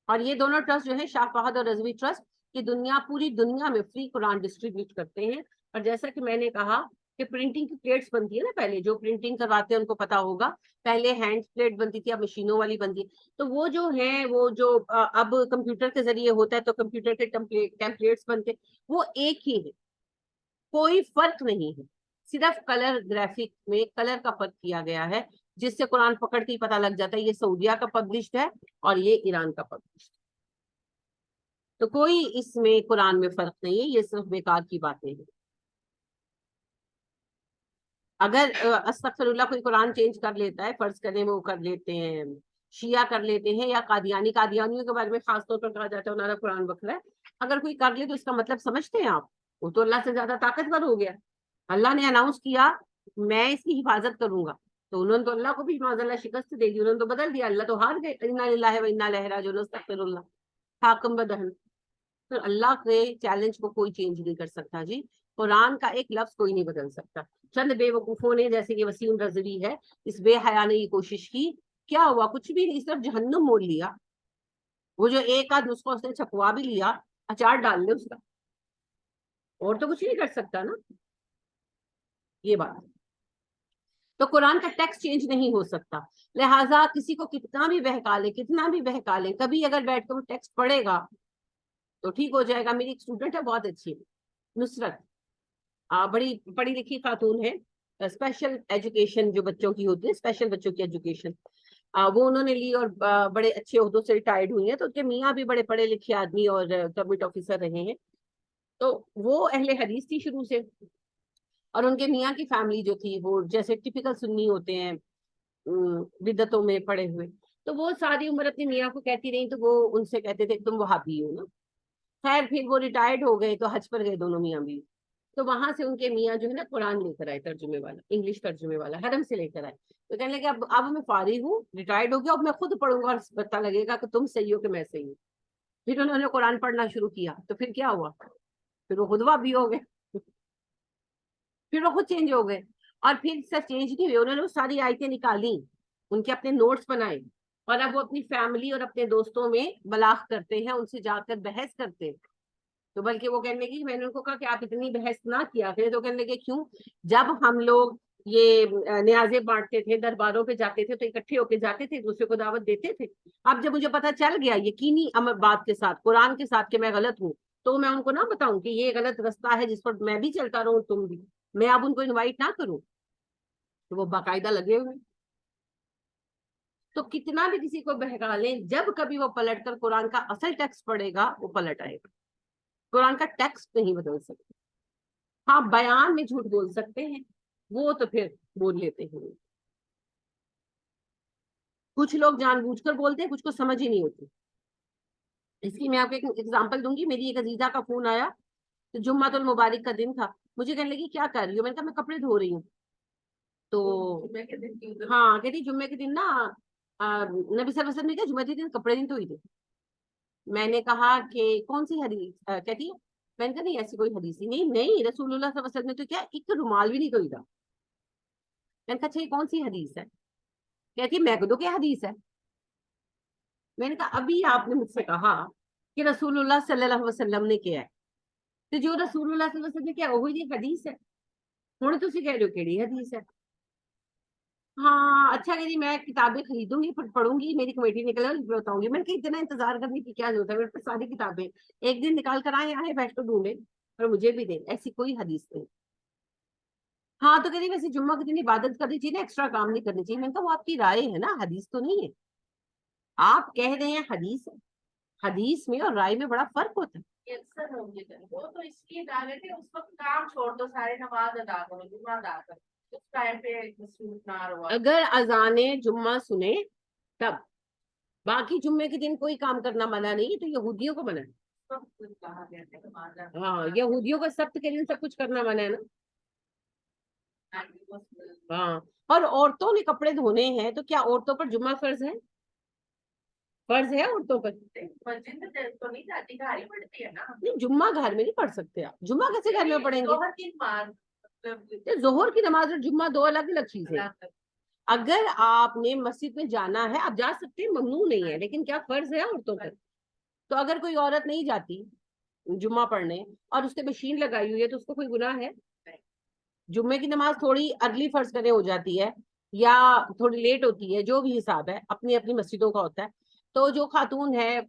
اور یہ دونوں ٹرسٹ جو ہے شاہ فہد اور رضوی ٹرسٹ کی پوری دنیا میں فری قرآن ڈسٹریبیوٹ کرتے ہیں. اور جیسا کہ میں نے کہا کہ پرنٹنگ کی پلیٹس بنتی ہے نا, پہلے جو پرنٹنگ کرواتے ہیں ان کو پتا ہوگا, پہلے ہینڈ پلیٹ بنتی تھی, اب مشینوں والی بنتی ہے. تو وہ جو ہیں, وہ جو اب کمپیوٹر کے ذریعے ہوتا ہے تو کمپیوٹر کے ٹیمپلیٹس بنتے, وہ ایک ہی ہے, کوئی فرق نہیں ہے, صرف کلر گرافک میں کلر کا فرق کیا گیا ہے, جس سے قرآن پکڑ کے ہی پتا لگ جاتا ہے یہ سعودیہ کا پبلشڈ ہے اور یہ ایران کا پبلشڈ. تو کوئی اس میں قرآن میں فرق نہیں ہے, یہ صرف بیکار کی باتیں ہیں. اگر استغفر اللہ کوئی قرآن چینج کر لیتا ہے, فرض کریں وہ کر لیتے ہیں, شیعہ کر لیتے ہیں, یا قادیانیوں کے بارے میں خاص طور پر کہا جاتا ہے انہوں نے قرآن بکھرا ہے, اگر کوئی کر لے تو اس کا مطلب سمجھتے ہیں آپ, وہ تو اللہ سے زیادہ طاقتور ہو گیا. اللہ نے اناؤنس کیا میں اس کی حفاظت کروں گا, تو انہوں نے تو اللہ کو بھی معاذ اللہ شکست دے دی, انہوں نے تو بدل دیا, اللہ تو ہار گئے. انا للہ و انا الیہ راجعون, استغفر اللہ, حاکم بدہن. تو اللہ کے چیلنج کو کوئی چینج نہیں کر سکتا جی, قرآن کا ایک لفظ کوئی نہیں بدل سکتا. چند بے وقوفوں نے, جیسے کہ وسیم رضوی ہے, اس بے حیا نے یہ کوشش کی, کیا ہوا, کچھ بھی نہیں, صرف جہنم مول لیا. وہ جو ایک آدھ نسخہ اس نے چھپوا بھی لیا, اچار ڈال لے اس کا, اور تو کچھ نہیں کر سکتا نا. یہ بات, تو قرآن کا ٹیکسٹ چینج نہیں ہو سکتا, لہٰذا کسی کو کتنا بھی بہکا لے, کتنا بھی بہکا لے, کبھی اگر بیٹھ کر وہ ٹیکسٹ پڑھے گا تو ٹھیک ہو جائے گا. میری ایک اسٹوڈنٹ ہے بہت اچھی, نصرت, بڑی پڑھی لکھی خاتون ہے, اسپیشل ایجوکیشن جو بچوں کی ہوتی ہے, اسپیشل بچوں کی ایجوکیشن وہ انہوں نے لی, اور بڑے اچھے عہدوں سے ریٹائرڈ ہوئی ہیں. تو ان کے میاں بھی بڑے پڑھے لکھے آدمی اور گورنمنٹ آفیسر رہے ہیں, تو وہ اہل حدیث تھی شروع سے, اور ان کے میاں کی فیملی جو تھی وہ جیسے ٹپیکل سنی ہوتے ہیں, بدعتوں میں پڑے ہوئے, تو وہ ساری عمر اپنی میاں کو کہتی رہی, تو وہ ان سے کہتے تھے تم وہابی ہو نا. خیر پھر وہ ریٹائرڈ ہو گئے تو حج پر گئے دونوں میاں بھی, تو وہاں سے ان کے میاں جو ہے نا قرآن لے کر آئے, ترجمے والا, انگلش ترجمے والا, حرم سے لے کر آئے. تو کہنے لگے اب میں فارغ ہوں, ریٹائرڈ ہو گیا, اب میں خود پڑھوں گا اور پتہ لگے گا کہ تم صحیح ہو کہ میں صحیح ہوں. پھر انہوں نے قرآن پڑھنا شروع کیا, تو پھر کیا ہوا, پھر وہ خود وہابی ہو گئے, پھر وہ خود چینج ہو گئے. اور پھر سے چینج نہیں ہوئے, انہوں نے وہ ساری آیتیں نکالی, ان کے اپنے نوٹس بنائے, اور اب وہ اپنی فیملی اور اپنے دوستوں میں بلاغ کرتے ہیں, ان سے جا کر بحث کرتے ہیں. تو بلکہ وہ کہنے لگی, میں نے ان کو کہا کہ آپ اتنی بحث نہ کیا کریں, تو کہنے لگے کیوں, جب ہم لوگ یہ نیازیں بانٹتے تھے, درباروں پہ جاتے تھے, تو اکٹھے ہو کے جاتے تھے, دوسرے کو دعوت دیتے تھے. اب جب مجھے پتا چل گیا یقینی بات کے ساتھ, قرآن کے ساتھ, کہ میں غلط ہوں, تو میں ان کو نہ بتاؤں کہ یہ غلط رستہ ہے جس پر میں بھی چلتا رہوں, تم بھی, میں اب ان کو انوائٹ نہ کروں. تو وہ باقاعدہ لگے ہوئے. تو کتنا بھی کسی کو بہکا لیں, جب کبھی وہ پلٹ کر قرآن کا اصل ٹیکسٹ پڑھے گا, وہ پلٹ آئے گا. قرآن کا ٹیکسٹ نہیں بدل سکتے. ہاں بیان میں جھوٹ بول سکتے ہیں, وہ تو پھر بول لیتے ہیں. کچھ لوگ جان بوجھ کر بولتے ہیں, کچھ کو سمجھ ہی نہیں ہوتی. اس کی میں آپ کو ایک ایگزامپل دوں گی. میری ایک عزیزہ کا فون آیا, تو جمعہ المبارک کا دن تھا, مجھے کہنے لگی کیا کر رہی ہو, میں نے کہا میں کپڑے دھو رہی ہوں. تو ہاں کہتی جمعے کے دن نا نبی صلی اللہ علیہ وسلم نے کہا جمعہ کے دن کپڑے نہیں دھوئی تھے. میں نے کہا کہ کون سی حدیث, کہتی ہے میں نے کہا نہیں ایسی کوئی حدیث نہیں, نہیں رسول اللہ صلی اللہ علیہ وسلم نے تو کیا ایک رومال بھی نہیں دھوئی تھا. میں نے کہا اچھا یہ کون سی حدیث ہے, کہتی ہے میکدو کی حدیث ہے. میں نے کہا ابھی آپ نے مجھ سے کہا کہ رسول اللہ صلی اللہ علیہ وسلم نے کیا ہے, تو جو رسول اللہ صلی اللہ علیہ وسلم نے کیا وہی حدیث ہے. ہوں تسی کہہ رہے ہو کیڑی حدیث ہے. ہاں اچھا کہ میں کتابیں خریدوں گی, پڑھوں گی, میری کمیٹی نکلے گی, بتاؤں گی. میں نے کہا اتنا انتظار کرنے کی کیا ضرورت ہے, میرے پاس ساری کتابیں, ایک دن نکال کر آئے بیٹھ کر ڈھونڈے اور مجھے بھی دیں, ایسی کوئی حدیث نہیں. ہاں تو کہتی ویسے جمعہ کے دن عبادت کرنی چاہیے نا, ایکسٹرا کام نہیں کرنی چاہیے. میں نے کہا وہ آپ کی رائے ہے نا, حدیث تو نہیں ہے. آپ کہہ رہے ہیں حدیث ہے, حدیث میں اور رائے میں بڑا فرق ہوتا ہے. اکثر ہوں گے, وہ تو اس لیے ڈالے تھے, اس وقت کام چھوڑ دو, سارے نماز ادا کرو, جمعہ ادا کرو, اس ٹائم پہ مصروف نہ رہو. اگر اذان جمعہ سنے تب, باقی جمعے کے دن کوئی کام کرنا منع نہیں, تو یہودیوں کو منع ہے. کہا گیا تھا نماز ادا ہاں یہودیوں کا سبت کے دن سب کچھ کرنا منع ہے نا. ہاں, اور عورتوں نے کپڑے دھونے ہیں, تو کیا عورتوں پر جمعہ فرض ہے, فرض ہے عورتوں پر. مسجد میں تو نہیں جاتی, گھر ہی پڑتی ہے نا. نہیں جمعہ گھر میں نہیں پڑھ سکتے آپ, جمعہ کیسے گھر میں پڑھیں گے, ظہر کی نماز, ظہر کی نماز اور جمعہ دو الگ الگ چیزیں. اگر آپ نے مسجد میں جانا ہے آپ جا سکتے ہیں, ممنوع نہیں ہے, لیکن کیا فرض ہے عورتوں پر, تو اگر کوئی عورت نہیں جاتی جمعہ پڑھنے اور اس نے مشین لگائی ہوئی ہے تو اس کو کوئی گناہ ہے؟ جمعے کی نماز تھوڑی ارلی فرض کرے ہو جاتی ہے یا تھوڑی لیٹ ہوتی ہے، جو بھی حساب ہے اپنی اپنی مسجدوں کا ہوتا ہے، تو جو خاتون ہے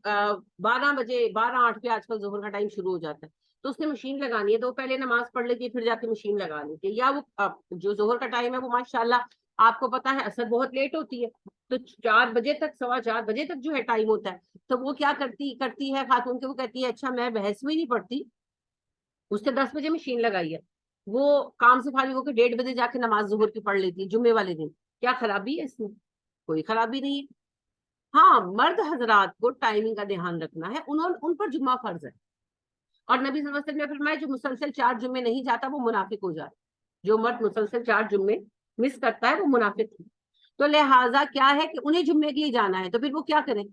12 بجے 12 8 پہ آج کل ظہر کا ٹائم شروع ہو جاتا ہے، تو اس نے مشین لگانی ہے تو وہ پہلے نماز پڑھ لیتی ہے پھر جا کے مشین لگا لیتی ہے، یا وہ جو ظہر کا ٹائم ہے وہ ماشاءاللہ آپ کو پتا ہے اثر بہت لیٹ ہوتی ہے، تو 4 بجے تک 4:15 بجے تک جو ہے ٹائم ہوتا ہے، تو وہ کیا کرتی ہے خاتون کے، وہ کہتی ہے اچھا میں بحث میں نہیں پڑھتی، اس نے 10 بجے مشین لگائی ہے، وہ کام سے فارغ ہو کے 1:30 بجے جا کے نماز ظہر کی پڑھ لیتی ہے جمعے والے دن، کیا خرابی ہے اس میں؟ کوئی خرابی نہیں ہے۔ ہاں مرد حضرات کو ٹائمنگ کا دھیان رکھنا ہے، ان پر جمعہ فرض ہے، اور نبی صلی اللہ علیہ وسلم نے فرمایا جو مسلسل 4 جمعے نہیں جاتا وہ منافق ہو جاتا، جو مرد مسلسل 4 جمعے مس کرتا ہے وہ منافق ہے۔ تو لہٰذا کیا ہے کہ انہیں جمعے کے لیے جانا ہے تو پھر وہ کیا کریں،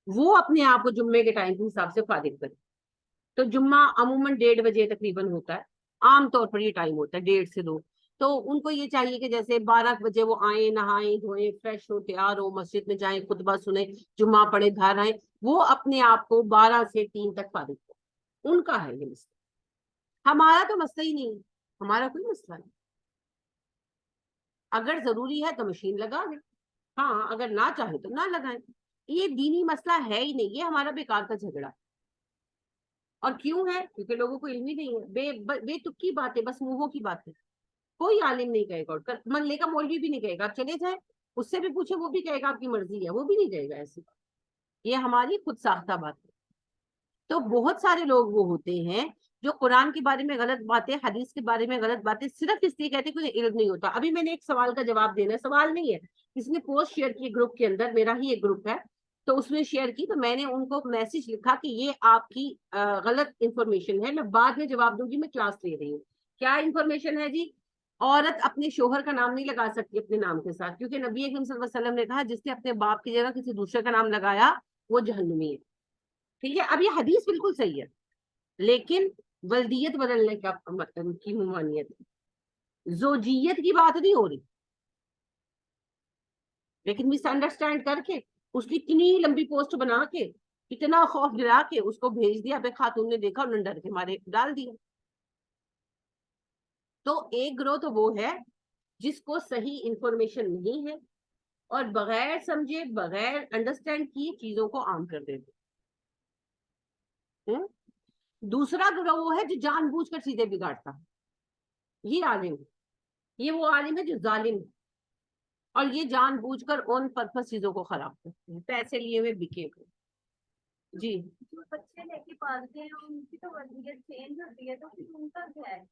وہ اپنے آپ کو جمعے کے ٹائم کے حساب سے فارغ کریں۔ تو جمعہ عموماً 1:30 بجے تقریباً ہوتا ہے، عام طور پر یہ ٹائم ہوتا ہے 1:30 سے 2، تو ان کو یہ چاہیے کہ جیسے 12 بجے وہ آئیں نہائیں دھوئیں فریش ہو تیار ہو مسجد میں جائیں خطبہ سنیں جمعہ پڑھے گھر آئیں، وہ اپنے آپ کو 12 سے 3 تک فارغ کریں، ان کا ہے یہ مسئلہ، ہمارا تو مسئلہ ہی نہیں ہے، ہمارا کوئی مسئلہ نہیں، اگر ضروری ہے تو مشین لگا دیں، ہاں اگر نہ چاہے تو نہ لگائیں، یہ دینی مسئلہ ہے ہی نہیں، یہ ہمارا بیکار کا جھگڑا ہے۔ اور کیوں ہے؟ کیونکہ لوگوں کو علم ہی نہیں ہے، بے تک کی باتیں، بس منہوں کی باتیں، کوئی عالم نہیں کہے گا، محلے کا مولوی بھی نہیں کہے گا، آپ چلے جائیں اس سے بھی پوچھے وہ بھی کہے گا آپ کی مرضی ہے، وہ بھی نہیں کہے گا ایسی بات، یہ ہماری خود ساختہ بات ہے۔ تو بہت سارے لوگ وہ ہوتے ہیں جو قرآن کے بارے میں غلط باتیں، حدیث کے بارے میں غلط باتیں صرف اس لیے کہتے ہیں کہ انہیں علم نہیں ہوتا۔ ابھی میں نے ایک سوال کا جواب دینا ہے، سوال نہیں ہے، کسی نے پوسٹ شیئر کی گروپ کے اندر، میرا ہی ایک گروپ ہے، تو اس میں شیئر کی، تو میں نے ان کو میسج لکھا کہ یہ آپ کی غلط انفارمیشن ہے، میں بعد میں جواب دوں گی، میں کلاس لے رہی ہوں۔ کیا انفارمیشن ہے جی؟ عورت اپنے شوہر کا نام نہیں لگا سکتی اپنے نام کے ساتھ، کیونکہ نبی اکرم صلی اللہ علیہ وسلم نے کہا جس نے اپنے باپ کی جگہ کسی دوسرے کا نام لگایا وہ جہنمی ہے، ٹھیک ہے؟ اب یہ حدیث بالکل صحیح ہے، لیکن ولدیت بدلنے کا کی ممانعت، زوجیت کی بات نہیں ہو رہی، لیکن مس انڈرسٹینڈ کر کے اس کی اتنی لمبی پوسٹ بنا کے اتنا خوف دلا کے اس کو بھیج دیا، خاتون نے دیکھا انہوں نے ڈر کے مارے ڈال دیا۔ تو ایک گروہ تو وہ ہے جس کو صحیح انفارمیشن نہیں ہے اور بغیر سمجھے بغیر انڈرسٹینڈ کیے چیزوں کو عام کر دیتے۔ دوسرا گروہ وہ ہے جو جان بوجھ کر چیزیں بگاڑتا، یہ عالم ہے، یہ وہ عالم ہے جو ظالم ہے اور یہ جان بوجھ کر اون پرپس چیزوں کو خراب کرتے ہیں، پیسے لیے ہوئے بکے ہوئے۔ جی جو بچے لے کے پالتے ہیں ان کی تو وضعیت چینج ہوتی ہے، تو پھر ان کا کیا ہے؟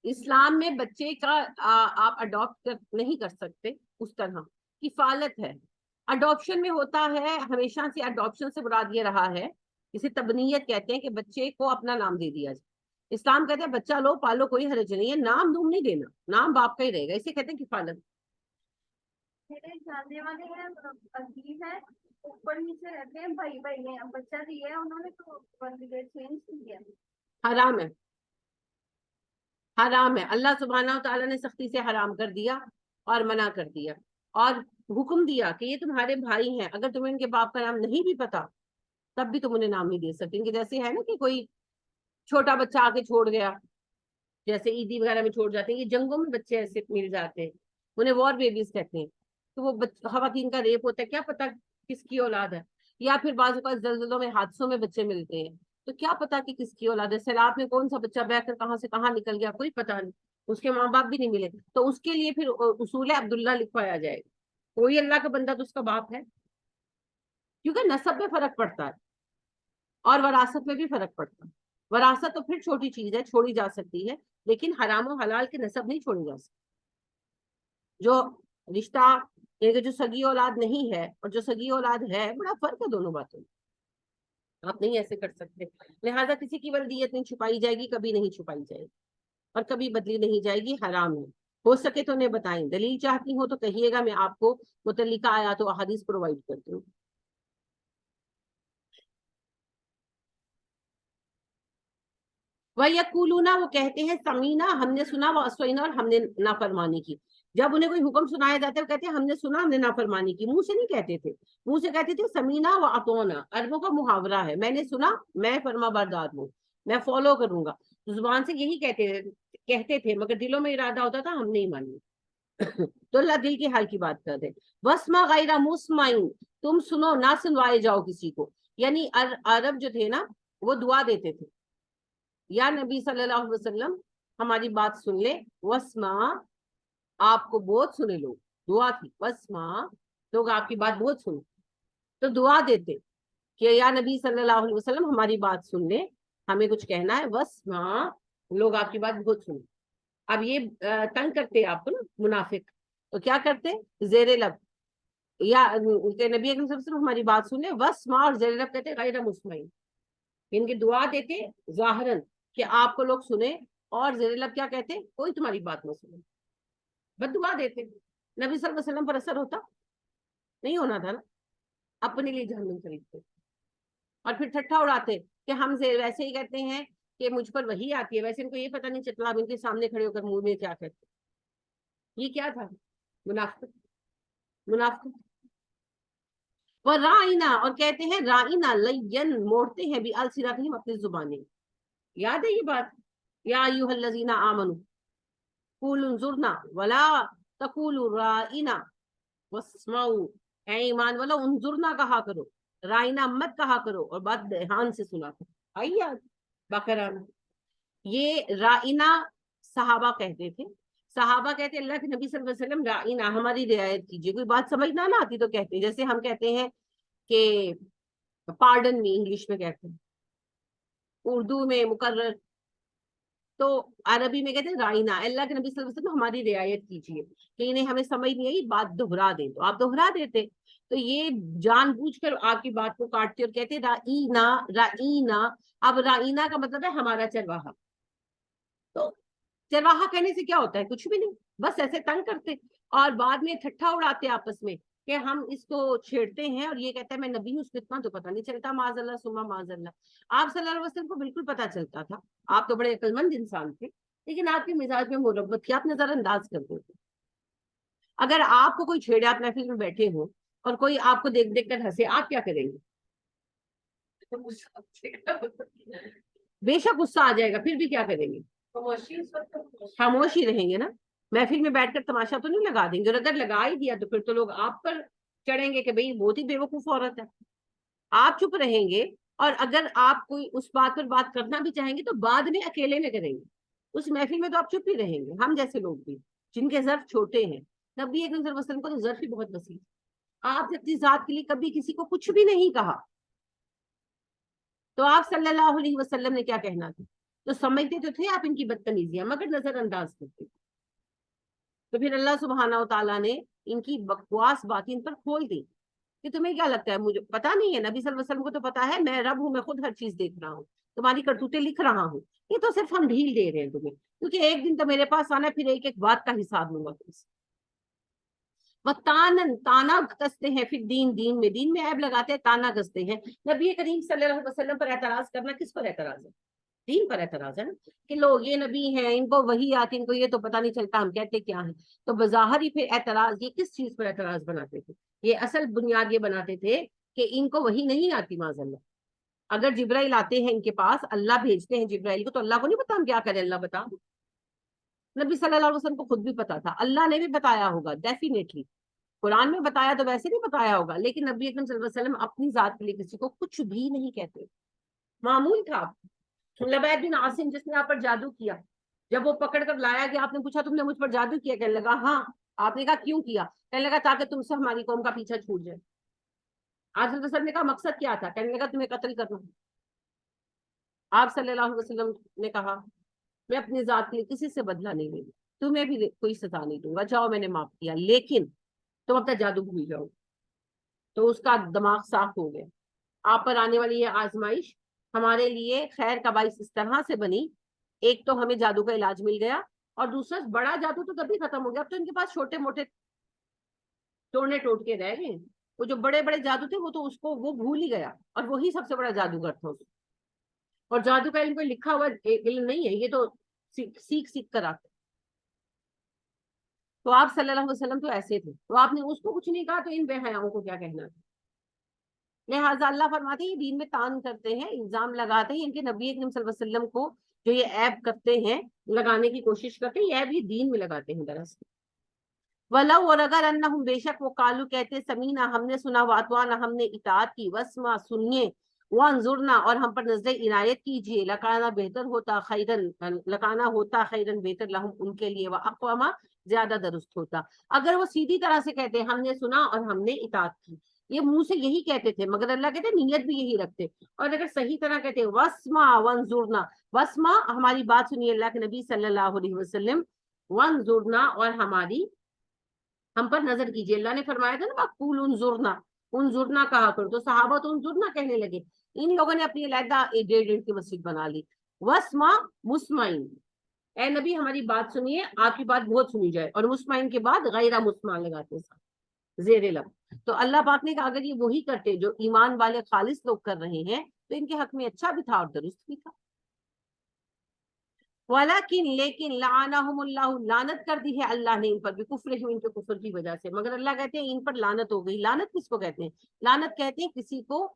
اسلام میں بچے کا آپ اڈاپٹ نہیں کر سکتے اس طرح، کفالت ہے، اڈاپشن میں ہوتا ہے ہمیشہ سے، اڈاپشن سے مراد یہ رہا ہے جسے تبنیت کہتے ہیں کہ بچے کو اپنا نام دے دیا جائے، اسلام کہتے ہیں بچہ لو پالو کوئی حرج نہیں ہے، نام دوم نہیں دینا، نام باپ کا ہی رہے گا، اسے کہتے ہیں کفالت۔ میرے جاننے والے ہیں عزیز ہیں، اوپر نیچے رہتے ہیں، بھائی بھائی ہیں، بچہ دیا ہے انہوں نے تو وضعیت چینج کی ہے۔ حرام ہے، حرام ہے، اللہ سبحانہ و تعالیٰ نے سختی سے حرام کر دیا اور منع کر دیا اور حکم دیا کہ یہ تمہارے بھائی ہیں، اگر تمہیں ان کے باپ کا نام نہیں بھی پتا تب بھی تم انہیں نام نہیں دے سکتے، کہ جیسے ہے نا کہ کوئی چھوٹا بچہ آ کے چھوڑ گیا، جیسے عیدی وغیرہ میں چھوڑ جاتے ہیں، یہ جنگوں میں بچے ایسے مل جاتے ہیں، انہیں وار بیبیز کہتے ہیں، تو وہ خواتین کا ریپ ہوتا ہے، کیا پتا کس کی اولاد ہے، یا پھر بعض اوقات زلزلوں میں حادثوں میں بچے ملتے ہیں، تو کیا پتا کہ کس کی اولاد ہے، سیلاب میں کون سا بچہ بہ کر کہاں سے کہاں نکل گیا کوئی پتا نہیں، اس کے ماں باپ بھی نہیں ملے، تو اس کے لیے پھر اصول عبداللہ لکھوایا جائے گا، کوئی اللہ کا بندہ تو اس کا باپ ہے، کیونکہ نسب میں فرق پڑتا ہے اور وراثت میں بھی فرق پڑتا ہے، وراثت تو پھر چھوٹی چیز ہے چھوڑی جا سکتی ہے، لیکن حرام و حلال کے نسب نہیں چھوڑی جا سکتی، جو رشتہ کہ جو سگی اولاد نہیں ہے اور جو سگی اولاد ہے بڑا فرق ہے دونوں باتوں میں، آپ نہیں ایسے کر سکتے، لہٰذا کسی کی ولدیت نہیں چھپائی جائے گی، کبھی نہیں چھپائی جائے گی اور کبھی بدلی نہیں جائے گی، حرام ہے، ہو سکے تو انہیں بتائیں، دلیل چاہتی ہوں تو کہیے گا، میں آپ کو متعلقہ آیات و احادیث پرووائڈ کرتی ہوں۔ وَيَقُولُونَ وہ کہتے ہیں سمینا ہم نے سنا، وَعَصَيْنَا اور ہم نے نافرمانی کی، जब उन्हें कोई हुक्म सुनाया जाता है वो कहते हैं हमने सुना, हमने नाफरमानी की। मुंह से नहीं कहते थे, मुंह से कहते थे समीना व अतोना। अरबों का मुहावरा है, मैंने सुना, मैं फर्मा बरदार हूँ, मैं फॉलो करूंगा। तो जुबान से यही कहते थे, मगर दिलों में इरादा होता था हम नहीं मानी। तो अल्लाह दिल के हाल की बात कर दे। वस्मा गैरा मुस्माइन, तुम सुनो ना सुनवाए जाओ किसी को। यानी अरब जो थे ना, वो दुआ देते थे, या नबी सल्लल्लाहु अलैहि वसल्लम हमारी बात सुन ले, वस्मा, आपको बहुत सुने लोग, दुआ थी, वस्मा, लोग आपकी बात बहुत सुने। तो दुआ देते कि या नबी सल्लल्लाहु अलैहि वसल्लम हमारी बात सुन ले, हमें कुछ कहना है, वस्मा, लोग आपकी बात बहुत सुने। अब ये तंग करते आपको ना मुनाफिक, तो क्या करते, जेरे लब, या नबी अकरम सल्लल्लाहु अलैहि वसल्लम हमारी बात सुन ले, वस्मा, और जेरे लब कहते गैर मुस्माइन, इनकी दुआ देते जाहरन कि आपको लोग सुने, और जेरे लब क्या कहते, कोई तुम्हारी बात ना सुने, बस दुआ देते। नबी सल्लल्लाहु अलैहि वसल्लम पर असर होता नहीं, होना था ना, अपने लिए जहन्नुम खरीदते। और फिर ठट्ठा उड़ाते कि हम वैसे ही कहते हैं कि मुझ पर वही आती है, वैसे इनको ये पता नहीं चलता, अब इनके सामने खड़े होकर मुंह में क्या कहते। ये क्या था, मुनाफिक, मुनाफिक। और राइना, और कहते हैं राइना लय्यन, मोड़ते हैं भी अलसिनतहिम, अपनी जुबानें। याद है ये बात, या अय्युहल्लज़ीना आमनू कुलू उन्जुरना वला तकुलू राइना वस्माऊ, ऐ ईमान वालो उन्जुरना कहा करो, राइना मत कहा करो, और बात ध्यान से सुना करो। आई याद बकरा में, ये राइना सहाबा कहते थे। सहाबा कहते अल्लाह के नबी सल्लल्लाहु अलैहि वसल्लम राइना, हमारी रियायत कीजिए। कोई बात समझ ना आती तो कहते हैं, जैसे हम कहते हैं कि पार्डन में, इंग्लिश में कहते हैं, उर्दू में मुकर्रर, तो अरबी में कहते हैं राइना, अल्लाह के नबी सल्लल्लाहु अलैहि वसल्लम हमारी रियायत कीजिए, कि इन्हें हमें समझ नहीं आई, बात दोहरा दें, तो आप दोहरा देते। तो ये जानबूझकर आपकी बात को काटते और कहते राइना, राइना। अब राइना का मतलब है हमारा चरवाहा। तो चरवाहा कहने से क्या होता है, कुछ भी नहीं, बस ऐसे तंग करते, और बाद में ठट्ठा उड़ाते आपस में कि हम इसको छेड़ते हैं, और ये कहता है मैं नबी हूँ, उसको इतना तो पता नहीं चलता, माजल्ला सुमा माजल्ला। आप सल्लल्लाहु अलैहि वसल्लम को बिल्कुल पता चलता था, आप तो बड़े अक्लमंद इंसान थे, लेकिन आपके मिजाज में मुरब्बत थी, आप नजरअंदाज करते थे। अगर आपको कोई छेड़े, आप महफिल में बैठे हो और कोई आपको देख देख कर हंसे, आप क्या करेंगे? बेशक गुस्सा आ जाएगा, फिर भी क्या करेंगे? खामोशी रहेंगे ना। महफिल में बैठकर तमाशा तो नहीं लगा देंगे, और अगर लगा ही दिया तो फिर तो लोग आप पर चढ़ेंगे कि भाई बहुत ही बेवकूफ औरत है। आप चुप रहेंगे, और अगर आप कोई उस बात पर बात करना भी चाहेंगे तो बाद में अकेले में करेंगे, उस महफिल में तो आप चुप ही रहेंगे। हम जैसे लोग भी जिनके ज़र्फ छोटे हैं, नबी अकरम सल्लल्लाहु अलैहि वसल्लम को तो ज़र्फ ही बहुत वसी। आपने अपनी जात के लिए कभी किसी को कुछ भी नहीं कहा, तो आप सल्लल्लाहु अलैहि वसल्लम ने क्या कहना था? तो समझते तो थे आप इनकी बदतमीजियां, मगर नजरअंदाज करते। तो फिर अल्लाह सुब्हाना तआला ने इनकी बकवास बातें इन पर खोल दी कि तुम्हें क्या लगता है, मुझे पता नहीं है? नबी सल्लल्लाहु अलैहि वसल्लम को तो पता है, मैं रब हूँ, मैं खुद हर चीज देख रहा हूँ, तुम्हारी करतूतें लिख रहा हूँ, ये तो सिर्फ हम ढील दे रहे हैं तुम्हें, क्योंकि एक दिन तो मेरे पास आना, फिर एक एक बात का हिसाब लूंगा तुमसे। वह तानन, ताना कसते हैं, फिर दीन में ऐब लगाते हैं, ताना कसते हैं। नबी करीम सल्लल्लाहु अलैहि वसल्लम पर एतराज करना, किस पर एतराज है? दीन पर एतराज है ना, कि लोग ये नबी हैं, इनको वही आती, इनको ये तो पता नहीं चलता हम कहते क्या है। तो बज़ाहिर ही फिर एतराज, ये किस चीज पर एतराज बनाते थे? ये असल बुनियाद ये बनाते थे कि इनको वही नहीं आती माज़अल्लाह। अगर जिब्राइल आते हैं इनके पास, अल्लाह भेजते हैं जिब्राइल को, तो अल्लाह को नहीं पता हम क्या करें, अल्लाह बता। नबी सल्लल्लाहु अलैहि वसल्लम को खुद भी पता था, अल्लाह ने भी बताया होगा डेफिनेटली, कुरान में बताया तो वैसे नहीं बताया होगा, लेकिन नबी अकरम सल्लल्लाहु अलैहि वसल्लम अपनी जात के लिए किसी को कुछ भी नहीं कहते। मामूल था। लबैद बिन आसिम जिसने आप पर जादू किया, जब वो पकड़ कर लाया गया, आपने पूछा तुमने मुझ पर जादू किया? कहने लगा हाँ। आपने कहा क्यों किया? कहने लगा ताकि तुमसे हमारी कौम का पीछा छूट जाए। आप सल्लल्लाहु ने कहा मकसद क्या था? कहने लगा तुम्हें कत्ल करना। आप सल्लल्लाहु अलैहि वसल्लम ने कहा मैं अपनी जात के लिए किसी से बदला नहीं लूंगी, तुम्हें भी कोई सजा नहीं दूंगा, जाओ मैंने माफ किया, लेकिन तुम अपना जादू भूल जाओ। तो उसका दिमाग साफ हो गया। आप पर आने वाली ये आजमाइश हमारे लिए खैर का बाइस इस तरह से बनी, एक तो हमें जादू का इलाज मिल गया, और दूसरा बड़ा जादू तो तभी खत्म हो गया, अब तो इनके पास छोटे मोटे तोड़ने टोटके रह गए। वो जो बड़े बड़े जादू थे वो तो उसको वो भूल ही गया, और वही सबसे बड़ा जादूगर था उसको। और जादू का इल्म कोई लिखा हुआ इल्म नहीं है, ये तो सीख सीख कर आते। تو آپ صلی اللہ علیہ وسلم تو ایسے تھے, تو آپ نے اس کو کچھ نہیں کہا, تو ان بے حیاؤں کو کیا کہنا تھا. لہٰذا اللہ فرماتے ہیں یہ دین میں تان کرتے ہیں, الزام لگاتے ہیں ان کے نبی کریم صلی اللہ علیہ وسلم کو, جو یہ عیب کرتے ہیں, لگانے کی کوشش کرتے ہیں, یہ عیب ہی دین میں لگاتے ہیں دراصل. ولو, اور اگر انہم, بے شک وہ قالو کہتے, سمینا ہم نے سنا, واتوانا ہم نے اطاعت کی, واسمع سنیے, وانظرنا اور ہم پر نظر عنایت کیجیے, لکانا بہتر ہوتا, خیرن لکانا ہوتا, خیرن بہتر, لہم ان کے لیے, واقواما زیادہ درست ہوتا. اگر وہ سیدھی طرح سے کہتے ہم نے سنا اور ہم نے اطاعت کی, یہ منہ سے یہی کہتے تھے, مگر اللہ کہتے نیت بھی یہی رکھتے. اور اگر صحیح طرح کہتے واسمع وانظرنا, واسمع ہماری بات سنیے اللہ کے نبی صلی اللہ علیہ وسلم, وانظرنا اور ہم پر نظر کیجیے. اللہ نے فرمایا تھا نا قول انظرنا, انظرنا کہا کرو, تو صحابہ تو انظرنا کہنے لگے. ان لوگوں نے اپنی علیحدہ 1.5 کی مسجد بنا لی. واسمع مسمعین, اے نبی ہماری بات سنیے, آپ کی بات بہت سنی جائے, اور مسمعین کے بعد غیر مسمع لگاتے ہیں زیر لب. تو اللہ پاک نے کہا اگر یہ وہی کرتے جو ایمان والے خالص لوگ کر رہے ہیں, تو ان کے حق میں اچھا بھی تھا اور درست بھی تھا. ولیکن, لیکن, لعنہم اللہ, لعنت کر دی ہے اللہ نے ان پر, بکفرہم, ان کے کفر کی وجہ سے. مگر اللہ کہتے ہیں ان پر لعنت ہو گئی. لعنت کس کو کہتے ہیں؟ لعنت کہتے ہیں کسی کو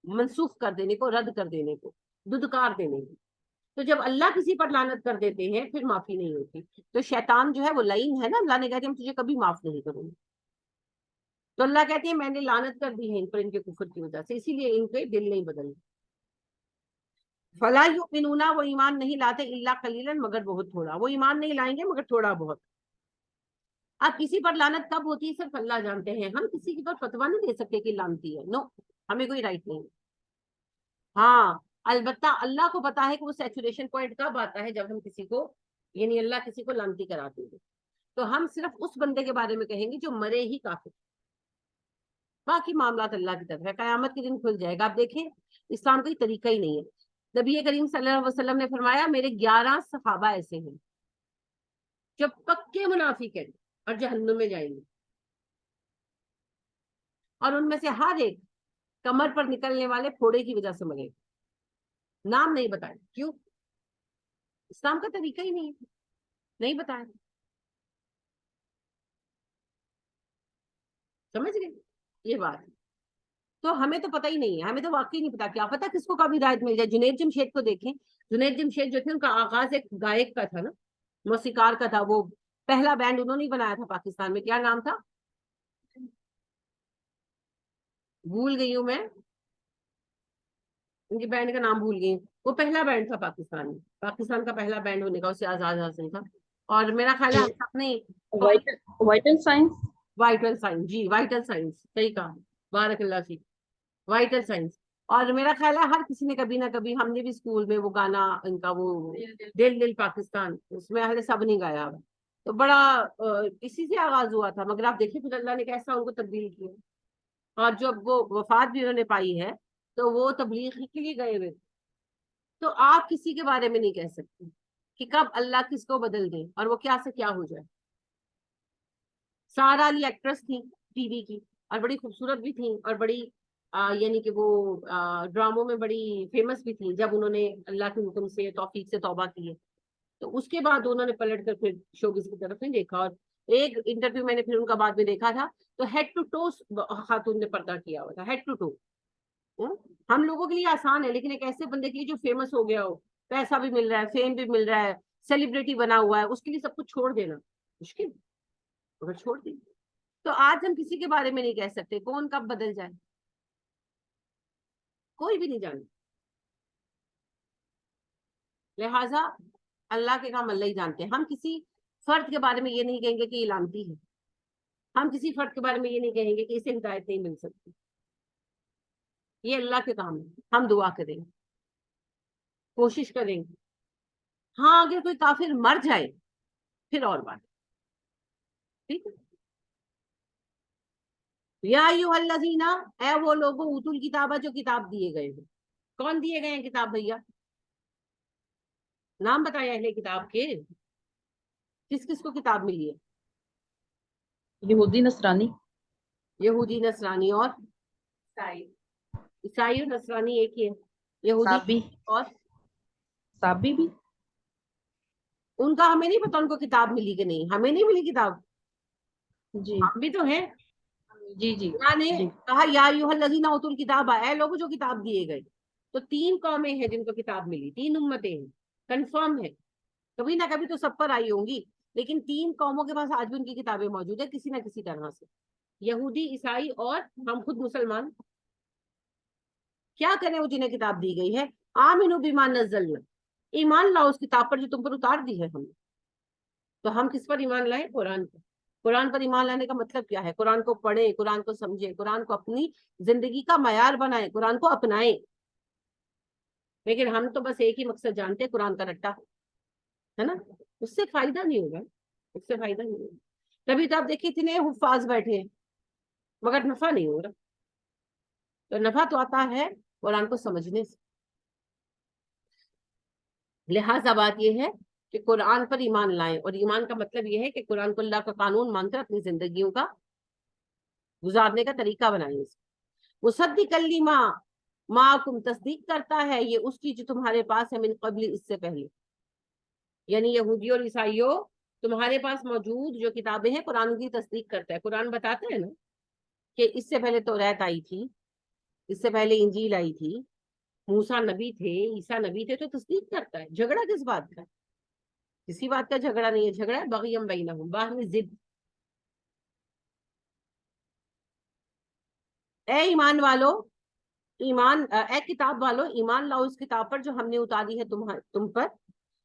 منسوخ کر دینے کو, رد کر دینے کو, ددکار دینے کو. تو جب اللہ کسی پر لعنت کر دیتے ہیں پھر معافی نہیں ہوتی. تو شیطان جو ہے وہ لعین ہے نا, اللہ نے کہتے ہیں ہم تجھے کبھی معاف نہیں کروں گے. تو اللہ کہتے ہیں میں نے لعنت کر دی ہے ان پر ان کے کفر کی وجہ سے, اسی لیے ان کے دل نہیں بدلے. فلا یؤمنون, وہ ایمان نہیں لاتے, الا قلیلا, مگر بہت تھوڑا. وہ ایمان نہیں لائیں گے مگر تھوڑا بہت. اب کسی پر لعنت کب ہوتی ہے صرف اللہ جانتے ہیں, ہم کسی کے پر فتویٰ نہیں دے سکتے کہ لعنتی ہے, نو, ہمیں کوئی رائٹ نہیں. ہاں البتہ اللہ کو پتا ہے کہ وہ سیچوریشن پوائنٹ کب آتا ہے, جب ہم کسی کو, یعنی اللہ کسی کو لعنتی کراتے ہیں. تو ہم صرف اس بندے کے بارے میں کہیں گے جو مرے ہی کافر, باقی معاملات اللہ کی طرف ہے. قیامت کے دن کھل جائے گا. آپ دیکھیں اسلام کا یہ طریقہ ہی نہیں ہے. نبی کریم صلی اللہ علیہ وسلم نے فرمایا میرے 11 صحابہ ایسے ہیں جو پکے منافق ہیں اور جہنم میں جائیں گے, اور ان میں سے ہر ایک کمر پر نکلنے والے پھوڑے کی وجہ سے مرے. نام نہیں بتائے, کیوں؟ اسلام کا طریقہ ہی نہیں ہے, نہیں بتایا. سمجھ گئے یہ بات؟ تو ہمیں تو پتہ ہی نہیں ہے, ہمیں تو واقعی نہیں پتا, کیا پتا کس کو کبھی ہدایت مل جائے. جنید جمشید کو دیکھیں, جنید جمشید جو تھے ان کا آغاز ایک گائک کا تھا نا, موسیقار کا تھا. وہ پہلا بینڈ انہوں نے بنایا تھا پاکستان میں, کیا نام تھا بھول گئی ہوں میں, ان کے بینڈ کا نام بھول گئی ہوں. وہ پہلا بینڈ تھا پاکستان میں, پاکستان کا پہلا بینڈ ہونے کا, اسے آزاد حاصل تھا. اور میرا خیال ہے ہم سب نے وائٹل سائنس, وائٹل سائنس, جی وائٹل سائنس, صحیح کہا, بارک اللہ فیک, وائٹل سائنس. اور میرا خیال ہے ہر کسی نے کبھی نہ کبھی, ہم نے بھی اسکول میں وہ گانا ان کا, وہ دل دل پاکستان, اس میں اہل سب نہیں گایا. تو بڑا اسی سے آغاز ہوا تھا. مگر آپ دیکھیں پھر اللہ نے کیسا ان کو تبدیل کیا, اور جب وہ وفات بھی انہوں نے پائی ہے تو وہ تبلیغ کے لیے گئے ہوئے. تو آپ کسی کے بارے میں نہیں کہہ سکتے کہ کب اللہ کس کو بدل دے اور وہ کیا سے کیا ہو جائے. سارا علی ایکٹریس تھی ٹی وی کی, اور بڑی خوبصورت بھی تھیں, اور بڑی یعنی کہ وہ ڈراموں میں بڑی فیمس بھی تھی. جب انہوں نے اللہ کے حکم سے, توفیق سے توبہ کی ہے, تو اس کے بعد انہوں نے پلٹ کر پھر شوبز کی طرف نہیں دیکھا. اور ایک انٹرویو میں نے پھر ان کا بعد میں دیکھا تھا, تو ہیڈ ٹو ٹو خاتون نے پردہ کیا ہوا تھا, ہیڈ ٹو ٹو. ہم لوگوں کے لیے آسان ہے, لیکن ایک ایسے بندے کے لیے جو فیمس ہو گیا ہو, پیسہ بھی مل رہا ہے, فیم بھی مل رہا ہے, سیلیبریٹی بنا ہوا ہے, اس کے لیے سب کچھ چھوڑ دینا مشکل. اگر چھوڑ دیں تو آج ہم کسی کے بارے میں نہیں کہہ سکتے کون کب بدل جائے, کوئی بھی نہیں جانتا. لہٰذا اللہ کے کام اللہ ہی جانتے ہیں. ہم کسی فرد کے بارے میں یہ نہیں کہیں گے کہ یہ لعنتی ہے, ہم کسی فرد کے بارے میں یہ نہیں کہیں گے کہ اسے ہدایت نہیں مل سکتی. یہ اللہ کے کام ہے. ہم دعا کریں گے, کوشش کریں گے. ہاں اگر کوئی کافر مر جائے پھر اور بات, ٹھیک ہے. یا ایھا الذین, اے وہ لوگوں, اوتوا الکتاب, جو کتاب دیے گئے ہیں. کون دیے گئے ہیں کتاب بھیا؟ نام بتایا اہل کتاب کے, کس کس کو کتاب ملی ہے؟ یہودی نصرانی, یہودی نصرانی اور عیسائی اور نصرانی ایک ہی ہے. یہودی صابی, اور صابی بھی, ان کا ہمیں نہیں پتا ان کو کتاب ملی کہ نہیں, ہمیں نہیں ملی کتاب. جی ہم بھی تو ہیں. جی جی اللہ نے جی کہا یا ایھا الذین اوتوا الکتاب، اے لوگوں جو کتاب دیے گئے. تو 3 قومیں ہیں جن کو کتاب ملی، 3 امتیں ہیں، کنفرم ہے. کبھی نہ کبھی تو سب پر آئی ہوں گی، لیکن 3 قوموں کے پاس آج بھی ان کی کتابیں موجود ہیں کسی نہ کسی طرح سے. یہودی، عیسائی اور ہم خود مسلمان. کیا کریں وہ جنہیں کتاب دی گئی ہے؟ آمنوا بما نزلنا، ایمان لاؤ اس کتاب پر جو تم پر اتار دی ہے ہم نے. تو ہم کس پر ایمان لائیں؟ قرآن پر. قرآن پر ایمان لانے کا مطلب کیا ہے؟ قرآن کو پڑھیں، قرآن کو سمجھیں، قرآن کو اپنی زندگی کا معیار بنائیں، قرآن کو اپنائیں. لیکن ہم تو بس ایک ہی مقصد جانتے ہیں، قرآن کا رٹا ہے نا. اس سے فائدہ نہیں ہوگا، اس سے فائدہ نہیں ہوگا. تبھی تو آپ دیکھیے اتنے حفاظ بیٹھے ہیں مگر نفع نہیں ہو رہا. تو نفع تو آتا ہے قرآن کو سمجھنے سے. لہٰذا بات یہ ہے کہ قرآن پر ایمان لائیں، اور ایمان کا مطلب یہ ہے کہ قرآن کو اللہ کا قانون مان کر اپنی زندگیوں کا گزارنے کا طریقہ بنائیں. مصدقا لما معکم، تصدیق کرتا ہے یہ اس کی جو تمہارے پاس ہے، من قبل، اس سے پہلے. یعنی یہودیوں اور عیسائیوں، تمہارے پاس موجود جو کتابیں ہیں قرآن کی تصدیق کرتا ہے. قرآن بتاتا ہے نا کہ اس سے پہلے توریت آئی تھی، اس سے پہلے انجیل آئی تھی، موسیٰ نبی تھے، عیسیٰ نبی تھے. تو تصدیق کرتا ہے. جھگڑا کس بات کا؟ کسی بات کا جھگڑا نہیں ہے. جھگڑا ہے بغیم بینہم، باہمی ضد. اے ایمان والو، اے کتاب والو، ایمان لاؤ اس کتاب پر جو ہم نے اتاری ہے تم پر،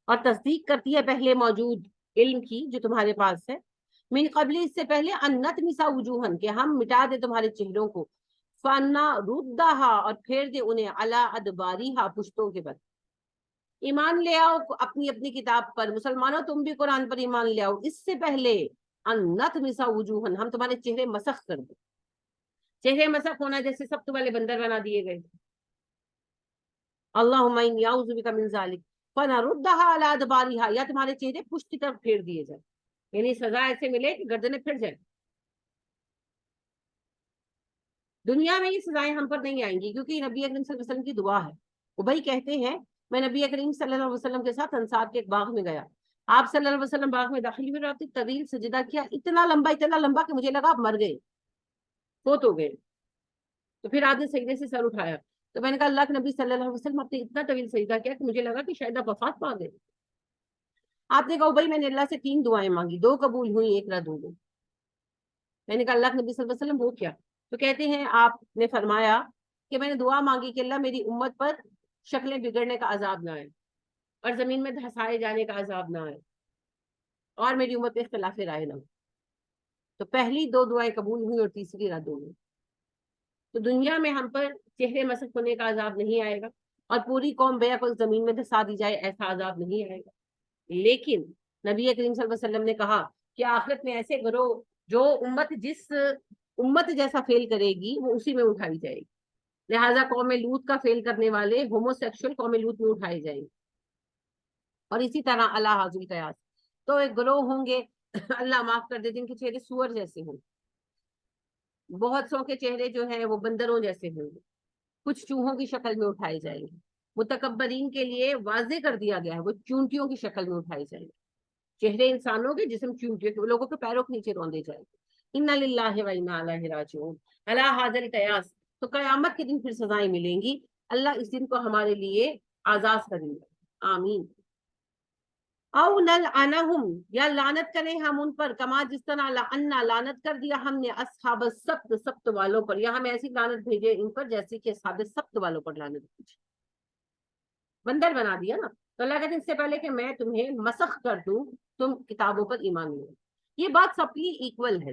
اور تصدیق کرتی ہے پہلے موجود علم کی جو تمہارے پاس ہے. من قبل، اس سے پہلے، ان نطمس وجوہن، کہ ہم مٹا دے تمہارے چہروں کو، فنا ردہا، اور پھیر دے انہیں، علی ادباریہا، پشتوں کے بل. ایمان لے آؤ اپنی اپنی کتاب پر. مسلمانوں تم بھی قرآن پر ایمان لے آؤ اس سے پہلے، ان نطمس وجوہن، ہم تمہارے چہرے مسخ کر دیں. چہرے مسخ ہونا جیسے سب والے بندر بنا دیے گئے. اللہم انی اعوذ بک من ذلک فنردھا علی ادبارہا، یا تمہارے چہرے پشت کی طرف پھیر دیے جائیں. یعنی سزا ایسے ملے کہ گردنیں پھر جائیں. دنیا میں یہ سزائیں ہم پر نہیں آئیں گی، کیونکہ نبی اکرم صلی اللہ علیہ وسلم کی دعا ہے. ابئی کہتے ہیں میں نبی اکریم صلی اللہ علیہ وسلم کے ساتھ انصار کے ایک باغ میں گیا. آپ صلی اللہ علیہ وسلم باغ میں داخل ہوئے، رات طویل سجدہ کیا، اتنا لمبا کہ مجھے لگا آپ مر گئے، فوت ہو گئے. تو پھر آپ نے سجدے سے سر اٹھایا. تو میں نے کہا اللہ کے نبی صلی اللہ علیہ وسلم آپ نے اتنا طویل سجدہ کیا کہ مجھے لگا کہ شاید آپ وفات پا گئے. آپ نے کہا بھائی میں نے اللہ سے 3 دعائیں مانگی، 2 قبول ہوئی، 1 رد ہو گئی. میں نے کہا اللہ کے نبی صلی اللہ علیہ وسلم وہ کیا؟ تو کہتے ہیں آپ نے فرمایا کہ میں نے دعا مانگی کہ اللہ میری امت پر شکلیں بگڑنے کا عذاب نہ آئے، اور زمین میں دھسائے جانے کا عذاب نہ آئے، اور میری امت پہ اختلاف رائے نہ ہو. تو پہلی 2 دعائیں قبول ہوئی اور تیسری رد ہو گئی. تو دنیا میں ہم پر چہرے مسخ ہونے کا عذاب نہیں آئے گا، اور پوری قوم بیک وقت زمین میں دھسا دی جائے ایسا عذاب نہیں آئے گا. لیکن نبی کریم صلی اللہ علیہ وسلم نے کہا کہ آخرت میں ایسے گروہ جو امت جس امت جیسا فیل کرے گی وہ اسی میں اٹھائی جائے گی. لہٰذا قوم لوط کا فیل کرنے والے ہومو سیکشل قوم لوط میں اٹھائے جائیں گے. اور اسی طرح اللہ حاضر قیاس. تو ایک گروہ ہوں گے اللہ معاف کر دے جن کے چہرے سور جیسے ہوں. بہت سو کے چہرے جو ہیں وہ بندروں جیسے ہوں گے، کچھ چوہوں کی شکل میں اٹھائے جائیں گے. متکبرین کے لیے واضح کر دیا گیا ہے وہ چونٹیوں کی شکل میں اٹھائے جائیں گے. چہرے انسانوں کے، جسم چونٹیوں کے، لوگوں کے پیروں کے نیچے روندے جائیں گے. انا للہ و انا الیہ راجعون. اللہ حاضر قیاس. تو قیامت کے دن پھر سزائیں ملیں گی. اللہ اس دن کو ہمارے لیے آزاد کریں گے. آمین. او نلعنہم، یا لعنت کریں ہم ان پر، کما جس طرح لعنا، لعنت کر دیا ہم نے، اصحاب السبت، سبت والوں پر، یا ہم ایسی لعنت بھیجے ان پر جیسے کہ اصحاب السبت والوں پر لعنت بھیجی. بندر بنا دیا نا. تو اللہ کہتے ہیں اس سے پہلے کہ میں تمہیں مسخ کر دوں تم کتابوں پر ایمان لو. یہ بات سب کے لیے ایکول ہے.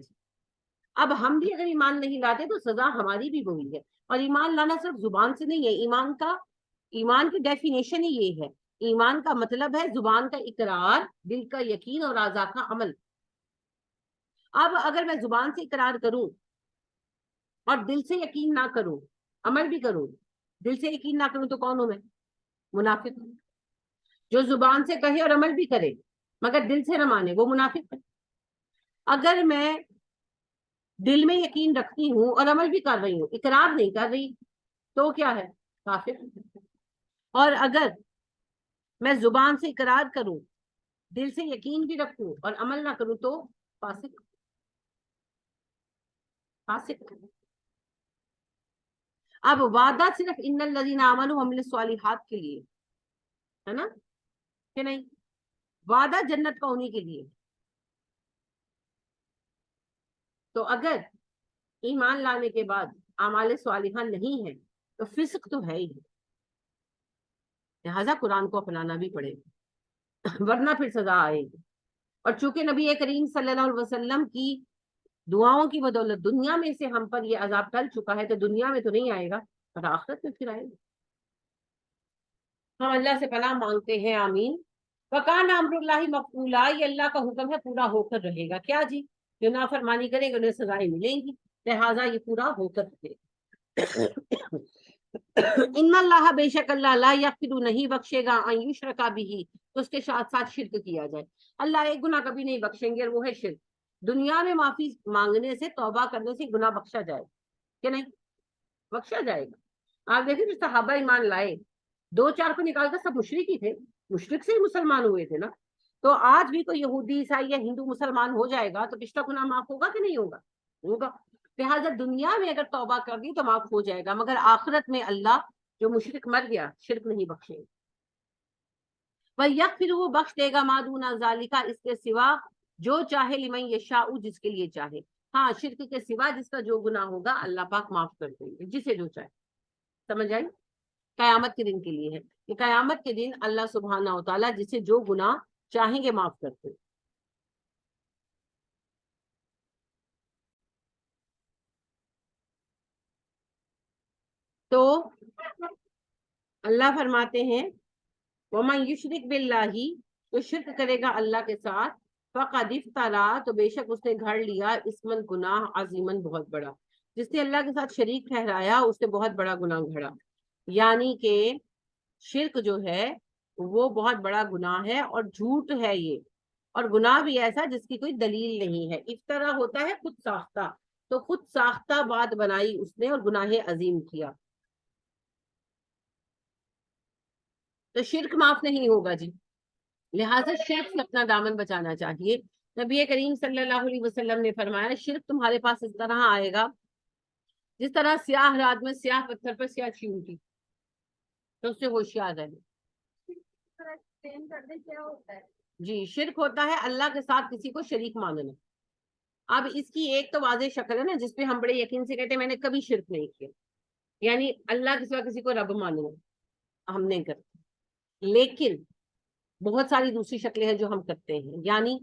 اب ہم بھی اگر ایمان نہیں لاتے تو سزا ہماری بھی وہی ہے. اور ایمان لانا صرف زبان سے نہیں ہے. ایمان کی ڈیفینیشن ہی یہ ہے. ایمان کا مطلب ہے زبان کا اقرار، دل کا یقین اور اعضاء کا عمل. اب اگر میں زبان سے اقرار کروں اور دل سے یقین نہ کروں، عمل بھی کروں، دل سے یقین نہ کروں، تو کون ہوں میں؟ منافق. جو زبان سے کہے اور عمل بھی کرے مگر دل سے نہ مانے وہ منافق ہے. اگر میں دل میں یقین رکھتی ہوں اور عمل بھی کر رہی ہوں، اقرار نہیں کر رہی، تو کیا ہے؟ کافر. اور اگر میں زبان سے اقرار کروں، دل سے یقین بھی رکھوں اور عمل نہ کروں، تو فاسق. फासिक। अब वादा सिर्फ इन्नल लज़ीना आमनू व अमिलुस स्वालिहात के लिए है ना, कि नहीं? वादा जन्नत का उन्हीं के लिए। तो अगर ईमान लाने के बाद आमाल स्वालिहा नहीं है तो फिस्क तो है ही, लिहाजा कुरान को अपनाना भी पड़ेगा वरना फिर सजा आएगी। और चूंकि नबी करीम सल्लल्लाहु अलैहि वसल्लम की दुआओं की बदौलत दुनिया में से हम पर ये अजाब टल चुका है, तो दुनिया में तो नहीं आएगा पर आखिरत में फिर आएगा। हम अल्लाह से पनाह मांगते हैं, आमीन। वकान अमरुल्लाहि मफऊला, ये अल्लाह का हुक्म है, पूरा होकर रहेगा। क्या जी? जो नाफरमानी करेंगे उन्हें सजाएं मिलेंगी, लिहाजा ये पूरा होकर रहेगा। इन्नल्लाह, बेशक अल्लाह, ला यगफिरु, नहीं बख्शेगा, अन युश्रका बिही, उसके साथ साथ शिर्क किया जाए। अल्लाह एक गुनाह कभी नहीं बख्शेंगे और वो है शिर्क। दुनिया में माफी मांगने से, तौबा करने से गुनाह बख्शा जाएगा कि नहीं? बख्शा जाएगा। आप देखिए जो सहाबा ईमान लाए, 2-4 को निकालकर सब मुशरिक ही थे, मुशरिक से ही मुसलमान हुए थे ना। तो आज भी कोई यहूदी ईसाई या हिंदू मुसलमान हो जाएगा तो पिछला गुनाह माफ होगा कि नहीं होगा? होगा। लिहाजा दुनिया में अगर तौबा कर दी तो माफ हो जाएगा, मगर आखिरत में अल्लाह जो मुशरिक मर गया शिर्क नहीं बख्शेगा। वह यक, फिर वो बख्श देगा, मादूना जालिका, इसके सिवा, जो चाहे, लिमन यशाउ, जिसके लिए चाहे। हाँ, शिर्क के सिवा जिसका जो गुनाह होगा अल्लाह पाक माफ कर देंगे, जिसे जो चाहे। समझ आई? कयामत के दिन के लिए है कि कयामत के दिन अल्लाह सुब्हाना व तआला जिसे जो गुनाह चाहेंगे माफ करते हैं। तो अल्लाह फरमाते हैं, वमन युशरिक बिल्लाही, तो शिर्क करेगा अल्लाह के साथ, फक़द इफ्तरा, तो बेशक उसने घड़ लिया, इस्मन, गुनाह, अजीमन, बहुत बड़ा। जिसने अल्लाह के साथ शरीक ठहराया उसने बहुत बड़ा गुनाह घड़ा। यानी कि शिर्क जो है वो बहुत बड़ा गुनाह है और झूठ है ये, और गुनाह भी ऐसा जिसकी कोई दलील नहीं है। इफ्तरा होता है खुद साख्ता, तो खुद साख्ता बात बनाई उसने और गुनाह अजीम किया, तो शिर्क माफ नहीं होगा जी। लिहाजा शिर्क से अपना दामन बचाना चाहिए। नबी करीम सल्लल्लाहु अलैहि वसल्लम ने फरमाया, शिर्क तुम्हारे पास इस तरह आएगा जिस तरह स्याह रात में स्याह पत्थर पर स्याह चींटी, तो उससे होशियार रहना। एक्सप्लेन कर दे क्या होता है। जी, शिर्क होता है अल्लाह के साथ किसी को शरीक मानना। अब इसकी एक तो वाज़ेह शक्ल है ना जिसपे हम बड़े यकीन से कहते हैं मैंने कभी शिर्क नहीं किया, यानी अल्लाह के सिवा किसी को रब मानना, हम नहीं करते। लेकिन बहुत सारी दूसरी शक्लें हैं जो हम करते हैं, यानी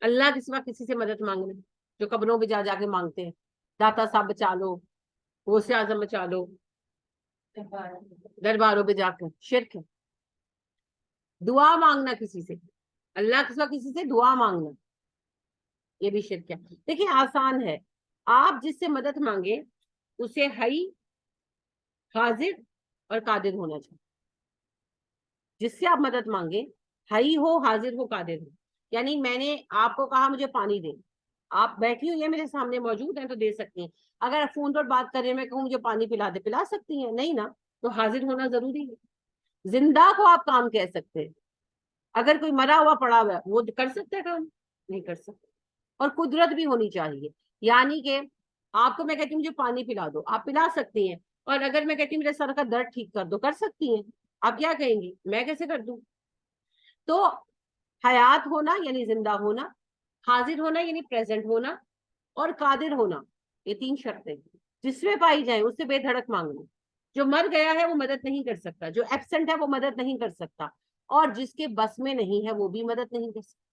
अल्लाह के सिवा किसी से मदद मांगना, जो कब्रों पे जा जाके मांगते हैं, दाता साहब बचा लो, गौसे आजम बचा लो, दरबारों पे जाकर, शिर्क है। दुआ मांगना किसी से, अल्लाह के सिवा किसी से दुआ मांगना, ये भी शिर्क है। देखिए आसान है, आप जिससे मदद मांगे उसे हई, हाजिर और कादिर होना चाहिए। जिससे आप मदद मांगे हई हो, हाजिर हो, कादिर हो। यानी मैंने आपको कहा मुझे पानी दे, आप बैठी हुई है मेरे सामने मौजूद हैं तो दे सकती हैं। अगर फोन पर बात कर रहे हैं, मैं कहूँ मुझे पानी पिला दे, पिला सकती हैं? नहीं ना, तो हाजिर होना जरूरी है। जिंदा को आप काम कह सकते हैं, अगर कोई मरा हुआ पड़ा हुआ है वो कर सकता है काम? नहीं कर सकता। और कुदरत भी होनी चाहिए, यानी कि आपको मैं कहती हूँ मुझे पानी पिला दो, आप पिला सकती हैं, और अगर मैं कहती हूँ मेरे सर का दर्द ठीक कर दो, कर सकती हैं। आप क्या कहेंगी, मैं कैसे कर दूं? तो हयात होना यानी जिंदा होना, हाजिर होना यानी प्रेजेंट होना, और कादिर होना, ये 3 शर्तें जिसमें पाई जाए उससे बेधड़क मांगना। जो मर गया है वो मदद नहीं कर सकता, जो एब्सेंट है वो मदद नहीं कर सकता, और जिसके बस में नहीं है वो भी मदद नहीं कर सकता।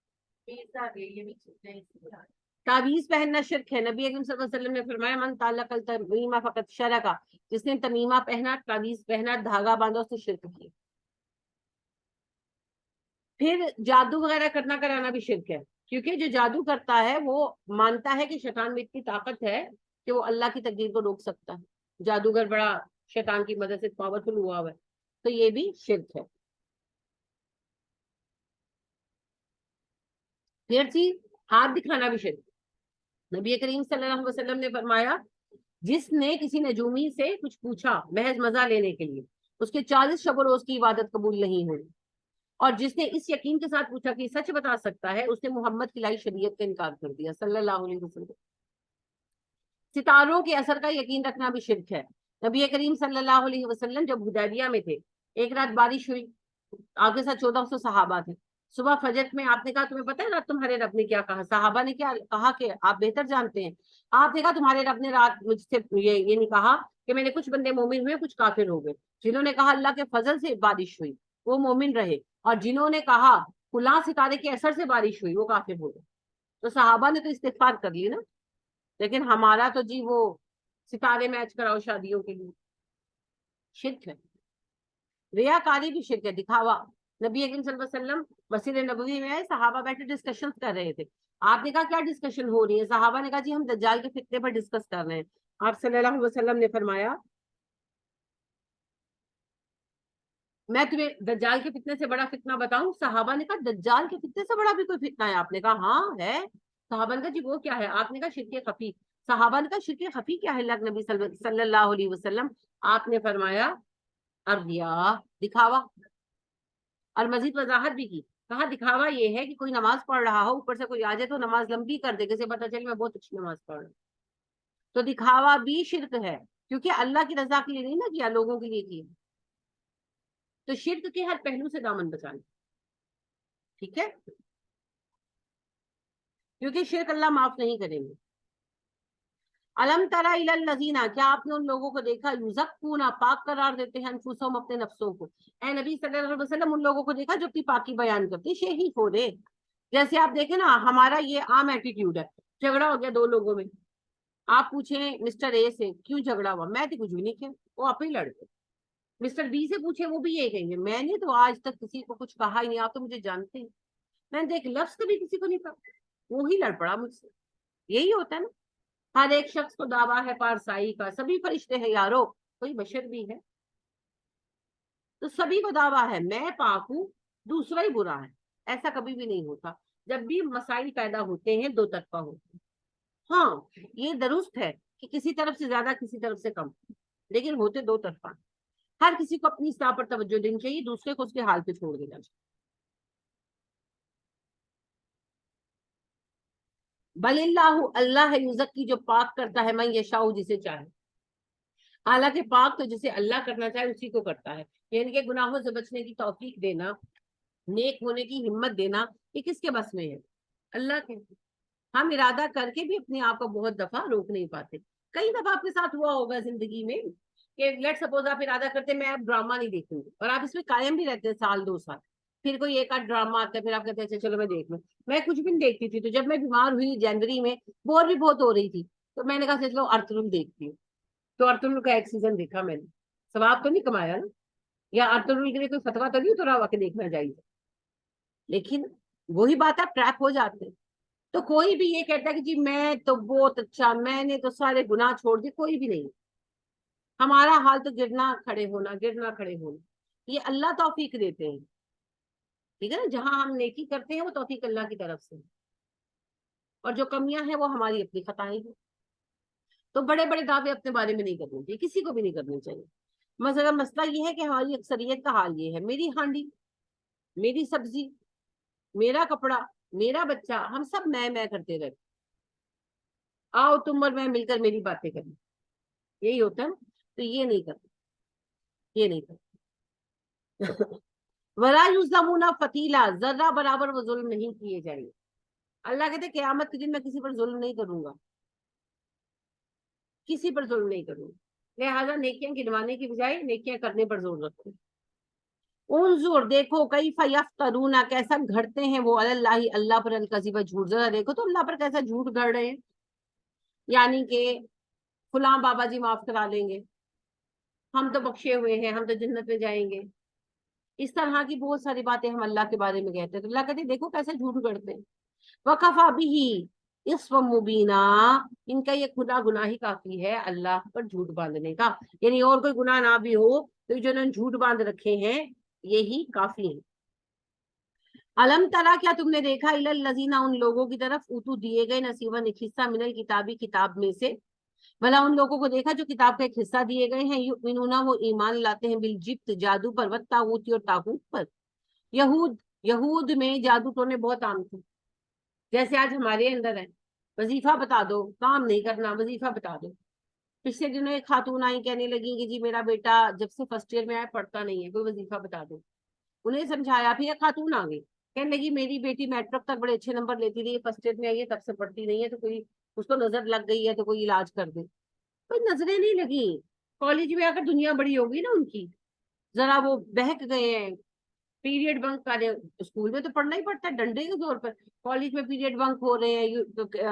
ताबीज पहनना शिर्क है। नबी अकरम सल्लल्लाहु अलैहि वसल्लम ने फरमाया, मन ताल्लक़ल तमीमा फ़क़द शरका, जिसने तमीमा पहना, ताबीज पहना, धागा बांधा, उसने शिर्क किया। फिर जादू वगैरह करना कराना भी शिर्क है, क्योंकि जो जादू करता है वो मानता है कि शैतान में इतनी ताकत है कि वो अल्लाह की तकदीर को रोक सकता है। जादूगर बड़ा शैतान की मदद से पावरफुल हुआ है, तो ये भी शिर्क है। फिर चीज, हाथ दिखाना भी शिर्क। नबी करीम सल्लल्लाहु अलैहि वसल्लम ने फरमाया, जिसने किसी नजूमी से कुछ पूछा महज मजा लेने के लिए, उसके 40 शब रोज की इबादत कबूल नहीं हुई। और जिसने इस यकीन के साथ पूछा कि सच बता सकता है, उसने मोहम्मद की लाई शरीयत का इनकार कर दिया सल्लल्लाहु अलैहि वसल्लम। सितारों के असर का यकीन रखना भी शिर्क है। नबी करीम सल्लल्लाहु अलैहि वसल्लम जब हुदैबिया में थे, एक रात बारिश हुई, आपके साथ 1400 सहाबा थे। सुबह फजर में आपने कहा तुम्हें पता है रात तुम्हारे रब ने क्या कहा? सहाबा ने क्या कहा कि आप बेहतर जानते हैं। आपने कहा तुम्हारे रब ने रात मुझसे ये नहीं कहा कि मैंने कुछ बंदे मोमिन हुए कुछ काफिर हो गए। जिन्होंने कहा अल्लाह के फजल से बारिश हुई वो मोमिन रहे, और जिन्होंने कहा खुला सितारे के असर से बारिश हुई वो काफिर हो गए। तो सहाबा ने तो इस्तिगफार कर ली ना, लेकिन हमारा तो जी वो सितारे मैच कराओ शादियों के लिए, शिर्क है। रियाकारी भी शिर्क है, दिखावा। नबी करीम सल्लल्लाहु अलैहि वसल्लम मस्जिद नबवी में आए, सहाबा बैठे डिस्कशन कर रहे थे। आपने कहा क्या डिस्कशन हो रही है? सहाबा ने कहा जी हम दज्जाल के फितने पर डिस्कस कर रहे हैं। आप सल्लल्लाहु अलैहि वसल्लम ने फरमाया मैं तुम्हें दज्जाल के फितने से बड़ा फितना बताऊं? सहाबा ने कहा दज्जाल के फितने से बड़ा भी कोई फितना है? आपने कहा हाँ है। सहाबा ने कहा जी वो क्या है? आपने कहा शिर्के खफी। सहाबा ने कहा शिर्के खफी क्या है अल्लाह के नबी सल्लल्लाहु अलैहि वसल्लम? आपने फरमाया अर्दिया, दिखावा। और मजीद वजाहत भी की, कहा दिखावा ये है कि कोई नमाज पढ़ रहा हो, ऊपर से कोई आ जाए तो नमाज लंबी कर दे, किसे पता चले मैं बहुत अच्छी नमाज पढ़ रहा हूँ। तो दिखावा भी शिर्क है, क्योंकि अल्लाह की रजा के लिए नहीं ना किया, लोगों के लिए किया। तो शिर्क के हर पहलू से दामन बचाना, ठीक है, क्योंकि शिर्क अल्लाह माफ नहीं करेंगे। अलम तरा इलल लजीना, क्या आपने उन लोगों को देखा युज़क्कूना, पाक करार देते हैं अनफुसहुम, अपने नफ्सों को। ए नबी सल्लल्लाहु अलैहि वसल्लम, उन लोगों को देखा जो अपनी पाकी बयान करते हैं, शेही हो दे। जैसे आप देखें ना, हमारा ये आम एटीट्यूड है, झगड़ा हो गया दो लोगों में, आप पूछें मिस्टर ए से क्यों झगड़ा हुआ, मैं तो कुछ भी नहीं किया, वो आप ही लड़ गए। मिस्टर बी से पूछे, वो भी यही कहेंगे मैंने तो आज तक किसी को कुछ कहा ही नहीं, आप तो मुझे जानते हैं, मैंने देख लफ्ज कभी किसी को नहीं कहा, वो ही लड़ पड़ा मुझसे। यही होता है ना, हर एक शख्स को दावा है पारसाई का, सभी फरिश्ते हैं यारो, कोई बशर भी है, तो सभी को दावा है मैं पाक हूँ दूसरा ही बुरा है। ऐसा कभी भी नहीं होता। जब भी मसाइल पैदा होते हैं दो तरफा होते हैं। हाँ ये दुरुस्त है कि किसी तरफ से ज्यादा किसी तरफ से कम, लेकिन होते दो तरफा। हर किसी को अपनी इस्लाह पर तवज्जो देनी चाहिए, दूसरे को उसके हाल पे छोड़ देना चाहिए। बलिल्लाहु, अल्लाह है युज़क्की, जो पाक करता है मैं यशाउ, जिसे चाहे। हालांकि पाक तो जिसे अल्लाह करना चाहे उसी को करता है, यानी कि गुनाहों से बचने की तौफीक देना, नेक होने की हिम्मत देना, ये किसके बस में है? अल्लाह के। हम इरादा करके भी अपने आप को बहुत दफा रोक नहीं पाते। कई दफा आपके साथ हुआ होगा जिंदगी में कि लेट सपोज आप इरादा करते मैं अब ड्रामा नहीं देखूंगी, और आप इसमें कायम भी रहते हैं साल दो साल, फिर कोई एक आध ड्रामा आता है, फिर आप कहते हैं अच्छा चलो मैं देख लूं। मैं कुछ भी नहीं देखती थी, तो जब मैं बीमार हुई जनवरी में, बोर भी बहुत हो रही थी, तो मैंने कहा चलो अर्थुल देखती हूँ। तो अर्थुल का एक सीजन देखा मैंने, सवाब तो नहीं कमाया ना, या अर्थुल के लिए कोई फतवा तो नहीं उतरा हुआ कि देखना चाहिए, लेकिन वही बात है ट्रैप हो जाते हैं। तो कोई भी ये कहता है कि जी मैं तो बहुत अच्छा, मैंने तो सारे गुनाह छोड़ दिए, कोई भी नहीं। हमारा हाल तो गिरना खड़े होना, गिरना खड़े होना, ये अल्लाह तौफीक देते हैं, ठीक है ना। जहां हम नेकी करते हैं वो तौफीक अल्लाह की तरफ से, और जो कमियां हैं वो हमारी अपनी खताएं हैं। तो बड़े बड़े दावे अपने बारे में नहीं करने चाहिए, किसी को भी नहीं करने चाहिए। मसला ये है कि हमारी अक्सरियत का हाल ये है, मेरी हांडी, मेरी सब्जी, मेरा कपड़ा, मेरा बच्चा, हम सब मैं करते रहते। आओ तुम और मैं मिलकर मेरी बातें करें, यही होता है। तो ये नहीं करते, ये नहीं करते। वला युज़लमूना फतीला, जर्रा बराबर वो जुल्म नहीं किए जाएंगे। अल्लाह कहते क़यामत के दिन मैं किसी पर जुल्म नहीं करूंगा, किसी पर जुल्म नहीं करूंगा। लिहाजा नेकियां गिनवाने की बजाय नेकियां करने पर जोर रखो। उनजुर, देखो कई यफ्तरूना, कैसा घड़ते हैं वो अलल्लाहि, अल्लाह पर, अलकज़िब, झूठ। जरा देखो तो अल्लाह पर कैसा झूठ गढ़ रहे हैं, यानी कि फुलां बाबा जी माफ करा लेंगे, हम तो बख्शे हुए हैं, हम तो जन्नत में जाएंगे। इस तरह की बहुत सारी बातें हम अल्लाह के बारे में कहते हैं, तो अल्लाह कहते हैं देखो कैसे झूठ गढ़ते हैं। वकफा बिही इस्म मुबीना, इनका ये खुदा गुनाह ही काफी है अल्लाह पर झूठ बांधने का, यानी और कोई गुनाह ना भी हो तो जो इन्होंने झूठ बांध रखे हैं यही काफी है। अलम तरा, क्या तुमने देखा इलल लजीना, उन लोगों की तरफ, उतु दिए गए नसीबन, एक हिस्सा, मिनल किताबी, किताब में से। भला उन लोगों को देखा जो किताब का एक हिस्सा दिए गए हैं, युमिनूना, वो ईमान लाते हैं, बिल जिब्त, जादू पर, वत तागूती, और तागूत पर। यहूद, यहूद में जादू टोने बहुत आम थे, जैसे आज हमारे अंदर है। वजीफा बता दो, काम नहीं करना, वजीफा बता दो। पिछले दिनों एक खातून आई, कहने लगी कि जी मेरा बेटा जब से फर्स्ट ईयर में आया पढ़ता नहीं है, कोई वजीफा बता दो। उन्हें समझाया, फिर एक खातून आ गई, कहने लगी मेरी बेटी मैट्रिक तक बड़े अच्छे नंबर लेती रही है, फर्स्ट ईयर में आई है तब से पढ़ती नहीं है, तो कोई उसको नजर लग गई है तो कोई इलाज कर दे। कोई नजरें नहीं लगी, कॉलेज में आकर दुनिया बड़ी होगी ना उनकी, जरा वो बहक गए हैं, पीरियड बंक कर रहे हैं। स्कूल में तो पढ़ना ही पड़ता है डंडे के जोर पर, कॉलेज में पीरियड बंक हो रहे हैं,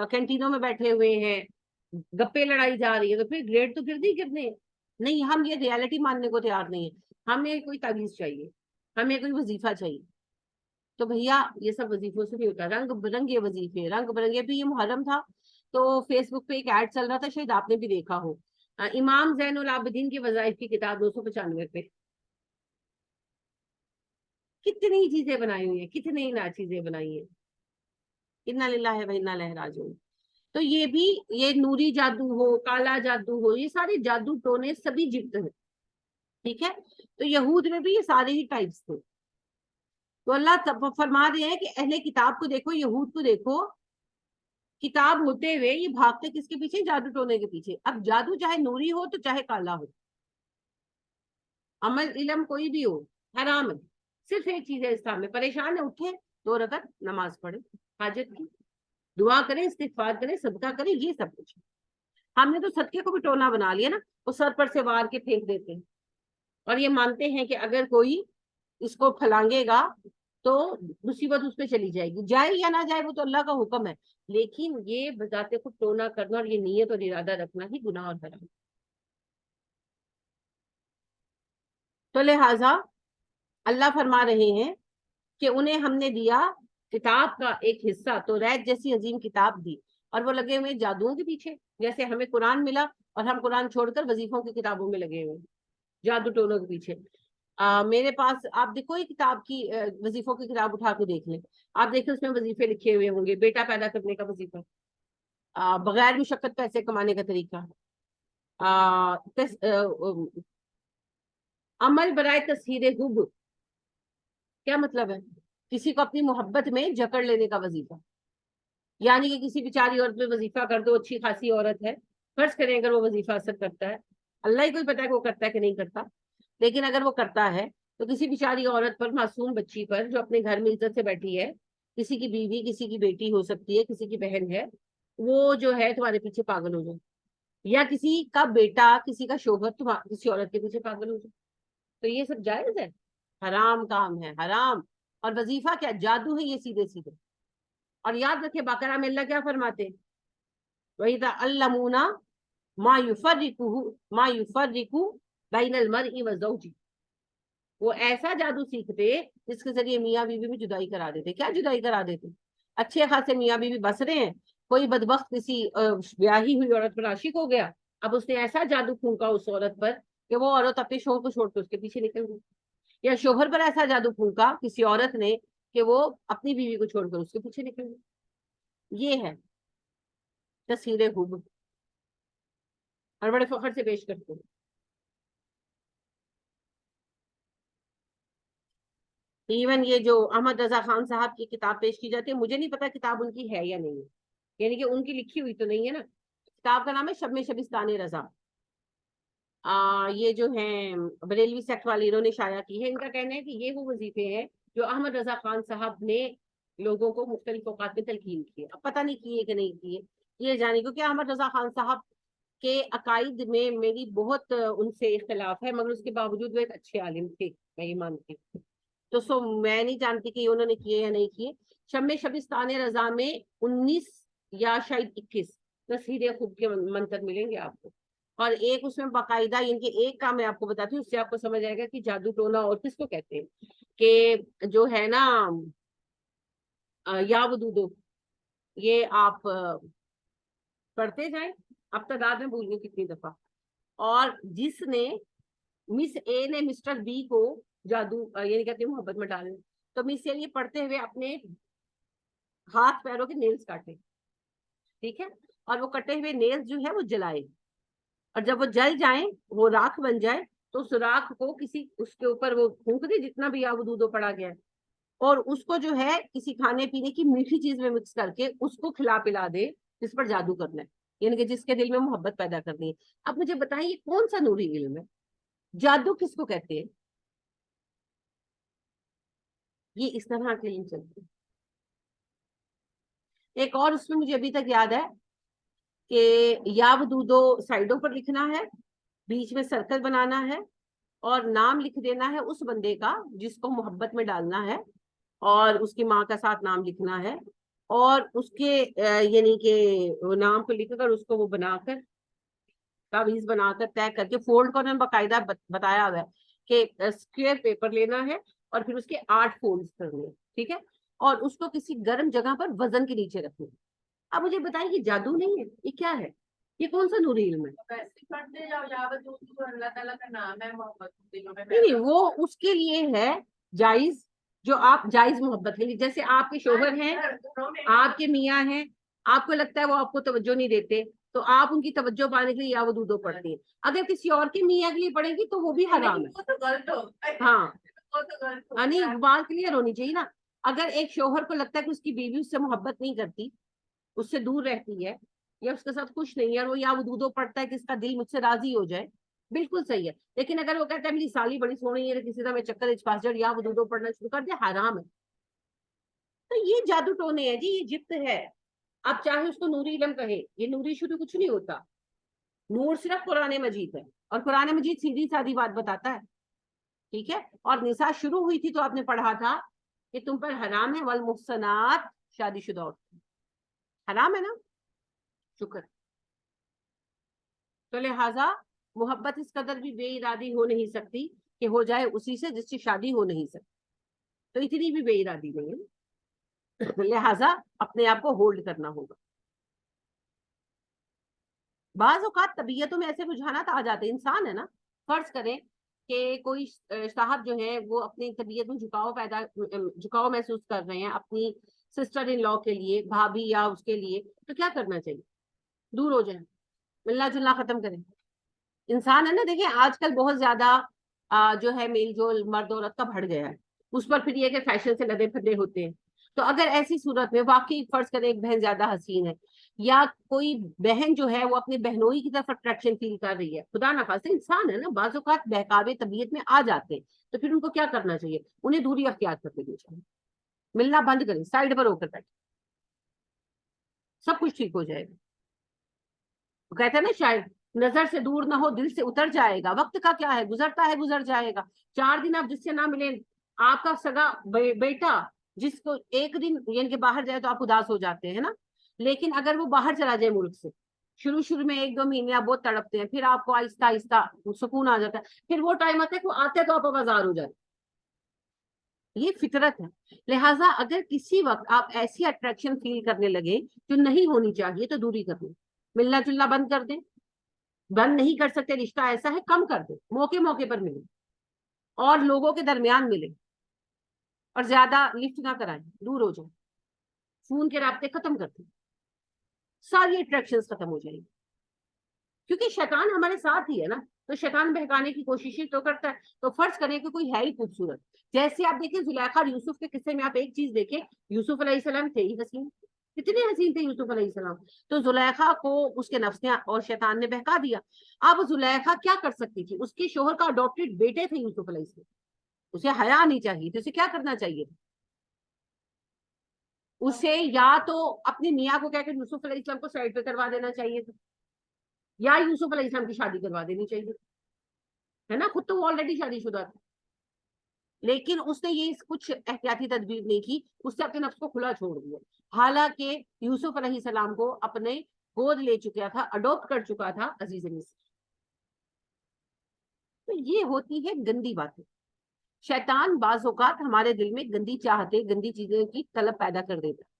कैंटीनों में बैठे हुए हैं, गप्पे लड़ाई जा रही है, तो फिर ग्रेड तो गिरने ही गिरने हैं। नहीं, हम ये रियलिटी मानने को तैयार नहीं है, हमें कोई तावीज चाहिए, हमें कोई वजीफा चाहिए। तो भैया ये सब वजीफों से नहीं होता, रंग बिरंगे वजीफे, रंग बिरंगे। अभी ये मुहर्रम था तो फेसबुक पे एक ऐड चल रहा था, शायद आपने भी देखा हो, इमाम जैनुल आबिदीन की वज़ाइफ की किताब 295 पे कितनी चीजें बनाई हुई है, कितनी ना चीजें बनाई है। इन्ना लिल्लाहि व इन्ना इलैहि राजिऊन। तो ये भी, ये नूरी जादू हो, काला जादू हो, ये सारे जादू टोने सभी जिप्त हैं, ठीक है। तो यहूद में भी ये सारे ही टाइप्स थे। तो अल्लाह फरमा रहे हैं कि अहले किताब को देखो, यहूद को देखो, किताब होते हुए ये भागते किसके पीछे? जादू टोने के पीछे। अब जादू चाहे नूरी हो तो चाहे काला हो, अमल इलम कोई भी हो, हराम है। सिर्फ एक चीज है इस्लाम में, परेशान है उठे 2 रकात नमाज पढ़े, हाजत की दुआ करें, इस्तिगफार करें, सदका करें, ये सब कुछ। हमने तो सदके को भी टोना बना लिया ना, वो सर पर से वार के फेंक देते हैं और ये मानते हैं कि अगर कोई इसको फलांगेगा तो मुसीबत उस पर चली जाएगी। जाए या ना जाए वो तो अल्लाह का हुक्म है, लेकिन ये बजाते खुद टोना करना और ये नीयत और इरादा रखना ही गुनाह और हराम। तो लिहाजा अल्लाह फरमा रहे हैं कि उन्हें हमने दिया किताब का एक हिस्सा, तो रैत जैसी अजीम किताब दी, और वो लगे हुए जादुओं के पीछे। जैसे हमें कुरान मिला और हम कुरान छोड़कर वजीफों की किताबों में लगे हुए, जादू टोनों के पीछे। मेरे पास आप देखो एक किताब की, वजीफों की किताब उठा के देख लें, आप देखिए उसमें वजीफे लिखे हुए होंगे, बेटा पैदा करने का वजीफा, बगैर मुशक्कत पैसे कमाने का तरीका, अमल बराए तस्हीर हुब, क्या मतलब है? किसी को अपनी मोहब्बत में जकड़ लेने का वजीफा, यानी कि किसी बेचारी औरत में वजीफा कर दो, अच्छी खासी औरत है, फर्ज करें अगर वो वजीफा असर करता है, अल्लाह ही कोई पता है कि वो करता है कि नहीं करता, लेकिन अगर वो करता है तो किसी बेचारी औरत पर, मासूम बच्ची पर जो अपने घर में इज्जत से बैठी है, किसी की बीवी, किसी की बेटी हो सकती है, किसी की बहन है, वो जो है तुम्हारे पीछे पागल हो जाए, या किसी का बेटा, किसी का शोहर किसी औरत के पीछे पागल हो जाए, तो ये सब जायज है? हराम काम है, हराम। और वजीफा क्या? जादू है ये, सीधे सीधे। और याद रखे बकरा में अल्लाह क्या फरमाते? वही था अल्लमूना मा युफर्रिकु बैनल मरई व ज़ौजी। वो ऐसा जादू सीखते जिसके जरिए मियाँ बीवी में जुदाई करा देते। क्या जुदाई करा देते? अच्छे खासे मियाँ बीवी बस रहे हैं, कोई बदबख्त किसी ब्याही हुई औरत पर आशिक हो गया, अब उसने ऐसा जादू फूंका उस औरत पर कि वो औरत अपने शोहर को छोड़ के उसके पीछे निकल गई, या शोहर पर ऐसा जादू फूंका किसी औरत ने कि वो अपनी बीवी को छोड़कर उसके पीछे निकल गई। ये है तस्वीरें खूब, और बड़े फख्र से पेश करते हैं। इवन ये जो अहमद रजा खान साहब की किताब पेश की जाती है, मुझे नहीं पता किताब उनकी है या नहीं है, यानी कि उनकी लिखी हुई तो नहीं है ना। किताब का नाम है शब में शबिस्तान रजा। ये जो है बरेलवी सेक्ट वाले, इन्होंने शाया की है। इनका कहना है कि ये वो वजीफे हैं जो अहमद रजा खान साहब ने लोगों को मुख्तलिफ औकात में तलकीन किए। अब पता नहीं किए कि नहीं किए, ये जाने, क्योंकि अहमद रजा खान साहब के अकाइद में मेरी बहुत उनसे इख्तलाफ है, मगर उसके बावजूद वो एक अच्छे आलिम थे, मैं ये मानती हूँ। तो मैं नहीं जानती कि उन्होंने किए या नहीं किए। शम्मे शबिस्तान रजा में 19 या शायद 21 तस्वीरें खूब के मंतर मिलेंगे आपको, और एक उसमें बाकायदा, इनके एक का मैं आपको बताती हूँ, उससे आपको समझ आएगा कि जादू टोना और किसको कहते हैं। कि जो है ना या वदूदो, ये आप पढ़ते जाए, अब तादाद में भूल गई कितनी दफा। और जिसने मिस ए ने मिस्टर बी को जादू ये नहीं कहती मोहब्बत में डालने, तो मिस ए ये पढ़ते हुए अपने हाथ पैरों के नेल्स काटे, ठीक है, और वो कटे हुए नेल्स जो है वो जलाए, और जब वो जल जाए, वो राख बन जाए, तो उस राख को किसी उसके ऊपर वो फूंक दे जितना भी या वो दूधो पड़ा गया है, और उसको जो है किसी खाने पीने की मीठी चीज में मिक्स करके उसको खिला पिला दे, जिस पर जादू करना है, यानी कि जिसके दिल में मोहब्बत पैदा करनी है। अब मुझे बताइए ये कौन सा नूरी इल्म है? जादू किसको कहते हैं? ये इस तरह के इल्म चलते हैं। एक और उसमें मुझे अभी तक याद है कि या वदूदो साइडों पर लिखना है, बीच में सर्कल बनाना है और नाम लिख देना है उस बंदे का जिसको मोहब्बत में डालना है, और उसकी माँ का साथ नाम लिखना है, और उसके यानी कि नाम को लिखकर उसको वो बनाकर तावीज बनाकर तय करके फोल्ड करना, बाकायदा बताया हुआ है कि स्क्वायर पेपर लेना है और फिर उसके 8 फोल्ड करने हैं, ठीक है, और उसको किसी गर्म जगह पर वजन के नीचे रखना है। अब मुझे बताइए ये जादू नहीं है, ये क्या है? ये कौन सा नूरी इल्म है? वैसे पढ़ते जाओ, यावत जो अल्लाह ताला का नाम है, मोहब्बत दिलों में नहीं, वो उसके लिए है जायज, जो आप जायज मोहब्बत के लिए, जैसे आपके शोहर हैं, आपके मियाँ हैं, आपको लगता है वो आपको तवज्जो नहीं देते, तो आप उनकी तवज्जो पाने के लिए या वदूदो पढ़ती हैं। अगर किसी और के मियाँ के लिए पढ़ेंगी तो वो भी हराम है। वो तो गलत हो, हाँ, वो तो गलत हो यानी बात क्लियर होनी चाहिए ना। अगर एक शोहर को लगता है कि उसकी बीवी उससे मोहब्बत नहीं करती, उससे दूर रहती है, या उसके साथ खुश नहीं है, और वो या वदूदो पढ़ता है कि इसका दिल मुझसे राजी हो जाए, बिल्कुल सही है। लेकिन अगर वो कहता है मेरी साली बड़ी सोहनी है, किसी तरह में चक्कर इच पास जाए, या वदूदो पढ़ना शुरू कर दे, हराम है। तो ये जादू टोने है जी, ये जिप्त है। आप चाहे उसको नूरी इल्म कहे, ये नूरी शुरू कुछ नहीं होता। नूर सिर्फ कुरान मजीद है, और कुरान मजीद सीधी सादी बात बताता है, ठीक है। और निसा शुरू हुई थी तो आपने पढ़ा था कि तुम पर हराम है वल मुहसनात, शादीशुदा औरतें हराम है ना, शुक्र। तो लिहाजा मोहब्बत इस कदर भी बेइरादी हो नहीं सकती कि हो जाए उसी से जिससे शादी हो नहीं सकती, तो इतनी भी बेइरादी नहीं है। लिहाजा अपने आप को होल्ड करना होगा। बाज औकात तबीयतों में ऐसे रुझानात आ जाते हैं, इंसान है ना, फर्ज करें कि कोई साहब जो है वो अपनी तबीयत में झुकाव महसूस कर रहे हैं अपनी सिस्टर इन लॉ के लिए, भाभी या उसके लिए, तो क्या करना चाहिए? दूर हो जाए, मिलना जुलना खत्म करें। इंसान है ना, देखिए आजकल बहुत ज्यादा जो है मेल जोल मर्द औरत का बढ़ गया है, उस पर फिर ये कि फैशन से लदे फदे होते हैं। तो अगर ऐसी सूरत में वाकई फर्ज करें एक बहन ज्यादा हसीन है, या कोई बहन जो है वो अपनी बहनोई की तरफ अट्रैक्शन फील कर रही है, खुदा ना खास्ते इंसान है ना, बाज़ औक़ात बहकावे तबीयत में आ जाते हैं, तो फिर उनको क्या करना चाहिए? उन्हें दूरी अख्तियार करके देनी चाहिए, मिलना बंद करें, साइड पर होकर बैठे, सब कुछ ठीक हो जाएगा। वो कहते हैं ना शायद, नजर से दूर ना हो दिल से उतर जाएगा, वक्त का क्या है, गुजरता है गुजर जाएगा। 4 दिन आप जिससे ना मिले, आपका सगा बेटा जिसको एक दिन यानी कि बाहर जाए तो आप उदास हो जाते हैं ना, लेकिन अगर वो बाहर चला जाए मुल्क से, शुरू शुरू में 1-2 महीने आप बहुत तड़पते हैं, फिर आपको आहिस्ता आहिस्ता सुकून आ जाता है, फिर वो टाइम आता है कि वो आते हैं तो आप आबाजार हो जाते, ये फितरत है। लिहाजा अगर किसी वक्त आप ऐसी अट्रैक्शन फील करने लगे जो नहीं होनी चाहिए तो दूरी कर दें, मिलना जुलना बंद कर दें। बंद नहीं कर सकते, रिश्ता ऐसा है, कम कर दे, मौके मौके पर मिले और लोगों के दरमियान मिले, और ज्यादा लिफ्ट ना कराएं, दूर हो जाए, फोन के रास्ते खत्म कर दें, सारी अट्रैक्शंस खत्म हो जाएंगी। क्योंकि शैतान हमारे साथ ही है ना, तो शैतान बहकाने की कोशिश तो करता है। तो फर्ज करें कि कोई है ही खूबसूरत, जैसे आप देखिए जुलेखा और यूसुफ के किस्से में आप एक चीज देखें, यूसुफ अलैहिस्सलाम थे ही हसीन, कितने हसीन थे यूसुफ अलैहिस्सलाम, तो जुलेखा को उसके नफ्स ने और शैतान ने बहका दिया। अब जुलेखा क्या कर सकती थी? उसके शोहर का अडॉप्टेड बेटे थे यूसुफ अलैहिस्सलाम, उसे हया आनी चाहिए थी, उसे क्या करना चाहिए था? उसे या तो अपनी मियाँ को कहकर यूसुफ अलैहिस्सलाम को साइड पे करवा देना चाहिए था, या यूसुफ अलैहिस्सलाम की शादी करवा देनी चाहिए, है ना, खुद तो वो ऑलरेडी शादीशुदा था। लेकिन उसने ये कुछ एहतियाती तदबीर नहीं की, उसने अपने नफ्स को खुला छोड़ दिया। हालांकि यूसुफ अलैहिस्सलाम को अपने गोद ले चुका था, अडॉप्ट कर चुका था अजीज मिस्र। तो ये होती है गंदी बातें। शैतान बाज़ औक़ात हमारे दिल में गंदी चाहते, गंदी चीजें की तलब पैदा कर देता है।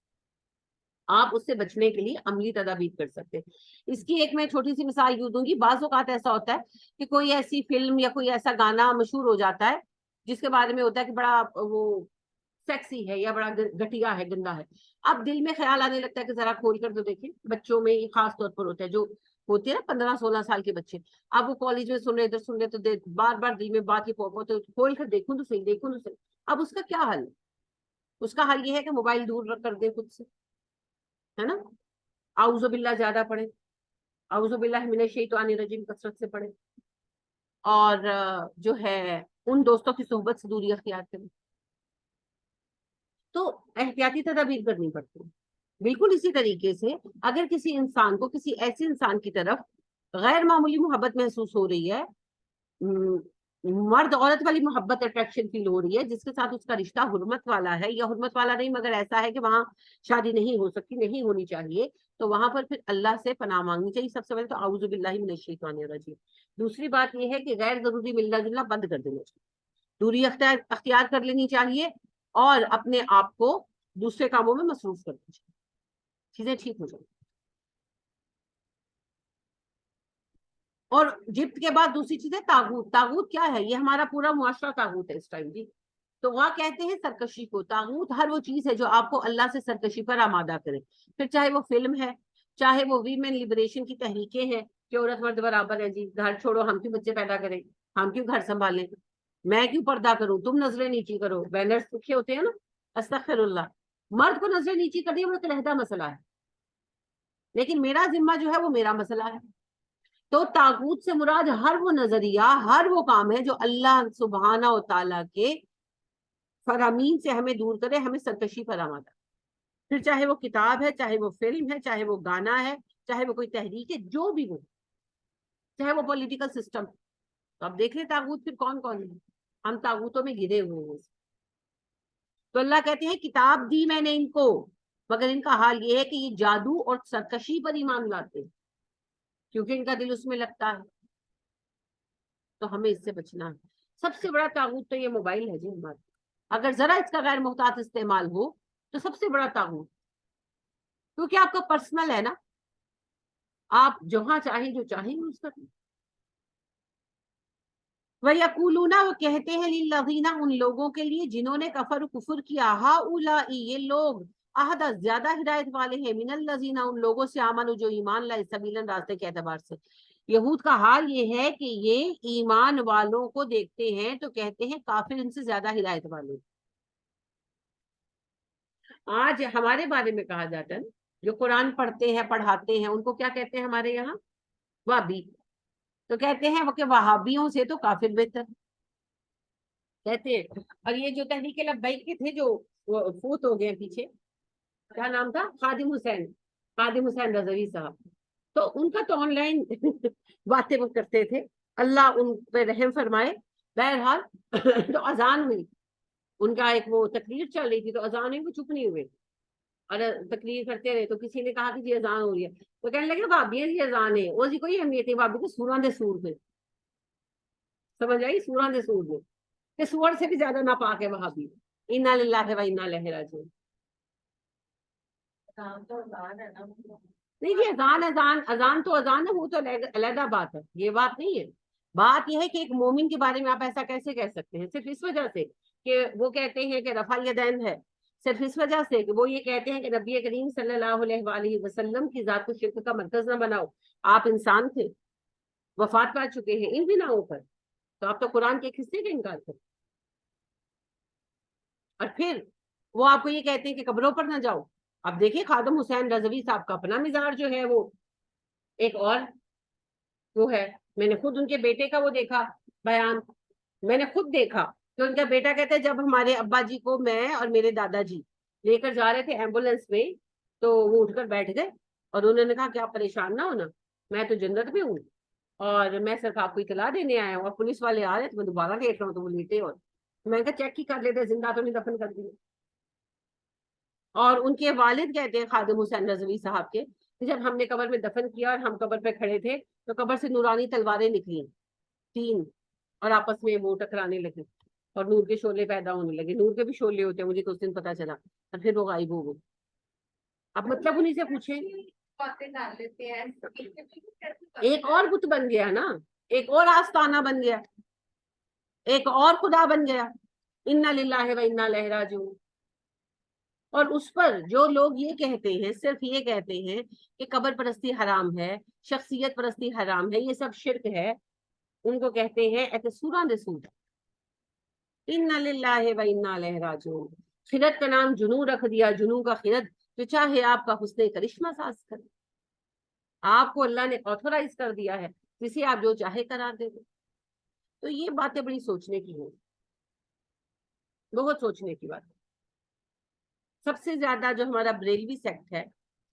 आप उससे बचने के लिए अमली तदाबीर कर सकते हैं। इसकी एक मैं छोटी सी मिसाल यूं दूंगी, बाज़ औक़ात ऐसा होता है कि कोई ऐसी फिल्म या कोई ऐसा गाना मशहूर हो जाता है जिसके बारे में होता है कि बड़ा वो सेक्सी है या बड़ा घटिया है, गंदा है। अब दिल में ख्याल आने लगता है कि जरा खोल कर तो देखें, बच्चों में ये खास तौर पर होता है, जो होते हैं ना 15-16 साल के बच्चे, अब वो कॉलेज में सुन रहे, इधर सुन रहे, तो बार बार दिल में बात ही पॉप, तो खोल कर देखूं तो सही, देखूं तो सही। अब उसका क्या हल? उसका हल ये है कि मोबाइल दूर कर दे खुद से, है ना, आऊज़ु बिल्लाह ज्यादा पढ़े, आऊज़ु बिल्लाहि मिनश शैतानिर रजीम कसरत से पढ़े, और जो है उन दोस्तों की सोहबत से दूरी अख्तियार करें। तो एहतियाती तदाबीर करनी पड़ती है। बिल्कुल इसी तरीके से अगर किसी इंसान को किसी ऐसे इंसान की तरफ गैर मामूली मोहब्बत महसूस हो रही है, मर्द औरत वाली मोहब्बत अट्रैक्शन फील हो रही है, जिसके साथ उसका रिश्ता हुर्मत वाला है, या हुर्मत वाला नहीं मगर ऐसा है कि वहां शादी नहीं हो सकती, नहीं होनी चाहिए, तो वहां पर फिर अल्लाह से पनाह मांगनी चाहिए। सबसे पहले तो आऊज़ु बिल्लाहि मिनश शैतानिर रजीम। दूसरी बात यह है कि गैर जरूरी मिलना जुलना बंद कर देना चाहिए, दूरी अख्तियार कर लेनी चाहिए, और अपने आप को दूसरे कामों में मसरूफ करना चाहिए, चीजें ठीक हो जाए। और जिब्त के बाद दूसरी चीज है तागूत। तागूत क्या है? ये हमारा पूरा मुआशरा तागूत है इस टाइम जी। तो वहाँ कहते हैं सरकशी को। तागूत हर वो चीज है जो आपको अल्लाह से सरकशी पर आमादा करे, फिर चाहे वो फिल्म है, चाहे वो वीमेन लिबरेशन की तहरीकें हैं कि औरत मर्द बराबर है जी, घर छोड़ो, हम क्यों बच्चे पैदा करें, हम क्यों घर संभालें, मैं क्यों पर्दा करूं, तुम नजरें नीची करो, बैनर्स लिखे होते हैं ना, अस्तगफिरुल्लाह। मर्द को नजरें नीची करनी वो एक अलहदा मसला है, लेकिन मेरा जिम्मा जो है वो मेरा मसला है। तो तागूत से मुराद हर वो नजरिया, हर वो काम है जो अल्लाह सुब्हाना व तआला के फरामीन से हमें दूर करे, हमें सरकशी पर आमादा। फिर चाहे वो किताब है, चाहे वो फिल्म है, चाहे वो गाना है, चाहे वो कोई तहरीक है, जो भी हो, चाहे वो पॉलिटिकल सिस्टम। तो अब देख ले तागूत फिर कौन कौन है, हम तागूतों में घिरे हुए हैं। तो अल्लाह कहते हैं किताब दी मैंने इनको, मगर इनका हाल ये है कि ये जादू और सरकशी पर ईमान लाते हैं, क्योंकि इनका दिल उसमें लगता है। तो हमें इससे बचना है। सबसे बड़ा तागूत तो ये मोबाइल है जी हमारा, अगर जरा इसका गैर मुहतात इस्तेमाल हो तो सबसे बड़ा तागूत, क्योंकि आपका पर्सनल है ना, आप जहां चाहे जो चाहे यूज करें। वयकूलूना, वो कहते हैं, लिल्लज़ीना, उन लोगों के लिए जिन्होंने कफर कुफर किया, हाउलाई, ये लोग, अहदा, ज्यादा हिदायत वाले हैं, मिनल लज़ीना, उन लोगों से, आमनु, जो ईमान लाए, सबीलन, रास्ते के एतबार से। यहूद का हाल ये है कि ये ईमान वालों को देखते हैं तो कहते हैं काफिर इनसे ज्यादा हिदायत वाले। आज हमारे बारे में कहा जाता है, जो कुरान पढ़ते हैं पढ़ाते हैं उनको क्या कहते हैं हमारे यहाँ? वाबी। तो कहते हैं वो कि वहाबियों से तो काफिर बेहतर कहते हैं। और ये जो तहरीक लब्बैक के थे जो फूत हो गए पीछे, क्या नाम था? खादिम हुसैन, खादिम हुसैन रजवी साहब, तो उनका तो ऑनलाइन बातें वो करते थे, अल्लाह उन पे रहम फरमाए। बहरहाल तो अजान हुई, उनका एक वो तकरीर चल रही थी, तो अजान हुई, वो चुप नहीं हुए और तकरीर करते रहे। तो किसी ने कहा कि जी अजान हो रही है, तो कहने लगे भाभी जी अजान है, वो जी कोई अहमियत है, भाभी को सूरा दे सूर में, समझ आई, सूरा दे सूर में, कि सूअर से भी ज्यादा नापाक है वहाबी। इन्ना लिल्लाहि व इन्ना इलैहि राजिऊन। काम तो आसान है ना। नहीं जी, अजान अजान अजान तो अजान है, वो तो अलहदा बात है, ये बात नहीं है। बात यह है कि एक मोमिन के बारे में आप ऐसा कैसे कह सकते हैं, सिर्फ इस वजह से कि वो कहते हैं कि रफा यदैन है, सिर्फ इस वजह से कि वो ये कहते हैं कि नबी करीम सल्लल्लाहु अलैहि वसल्लम की जात को शिर्क का मरकज न बनाओ। आप इंसान थे, वफात पा चुके हैं, इन बिनाओं पर तो आप तो कुरान के एक हिस्से का इनकार करते। और फिर वो आपको ये कहते हैं कि कब्रों पर ना जाओ। अब देखिए खादिम हुसैन रजवी साहब का अपना मिजाज जो है वो एक और वो है। मैंने खुद उनके बेटे का वो देखा बयान, मैंने खुद देखा कि उनका बेटा कहता है जब हमारे अब्बा जी को मैं और मेरे दादाजी लेकर जा रहे थे एम्बुलेंस में, तो वो उठकर बैठ गए और उन्होंने कहा कि आप परेशान ना होना, मैं तो जन्नत में हूँ और मैं सिर्फ आपको इतला देने आया हूँ, और पुलिस वाले आ रहे तो मैं दोबारा देख रहा हूँ, तो वो लेटे, और मैं कहा चेक ही कर लेते, जिंदा तो नहीं दफन कर दिया। और उनके वालिद कहते हैं खादिम हुसैन रजवी साहब के, जब हमने कब्र में दफन किया और हम कब्र पे खड़े थे तो कब्र से नूरानी तलवारें निकली 3, और आपस में वो टकराने लगे और नूर के शोले पैदा होने लगे। नूर के भी शोले होते हैं, मुझे तो उस दिन पता चला, और फिर वो गायब हो गए। अब मतलब उन्हीं से पूछे, बातें डाल लेते हैं। एक और बुत बन गया ना, एक और आस्ताना बन गया, एक और खुदा बन गया। इन्ना लिल्लाहि व इन्ना इलैहि राजिऊन। और उस पर जो लोग ये कहते हैं, सिर्फ ये कहते हैं कि कब्र परस्ती हराम है, शख्सियत परस्ती हराम है, ये सब शिर्क है, उनको कहते हैं ऐसे सूरा दे सूर। इन्ना लिल्लाहि व इन्ना इलैहि राजिऊन। खिरत का नाम जुनू रख दिया, जुनू का खिरत, जो चाहे आपका हुस्ने करिश्मा साज करे। آپ کو اللہ نے آتھورائز کر دیا ہے، کسی آپ جو چاہے قرار دے دو. تو یہ باتیں بڑی سوچنے کی ہیں، بہت سوچنے کی بات ہے. سب سے زیادہ جو ہمارا بریلوی سیکٹ ہے،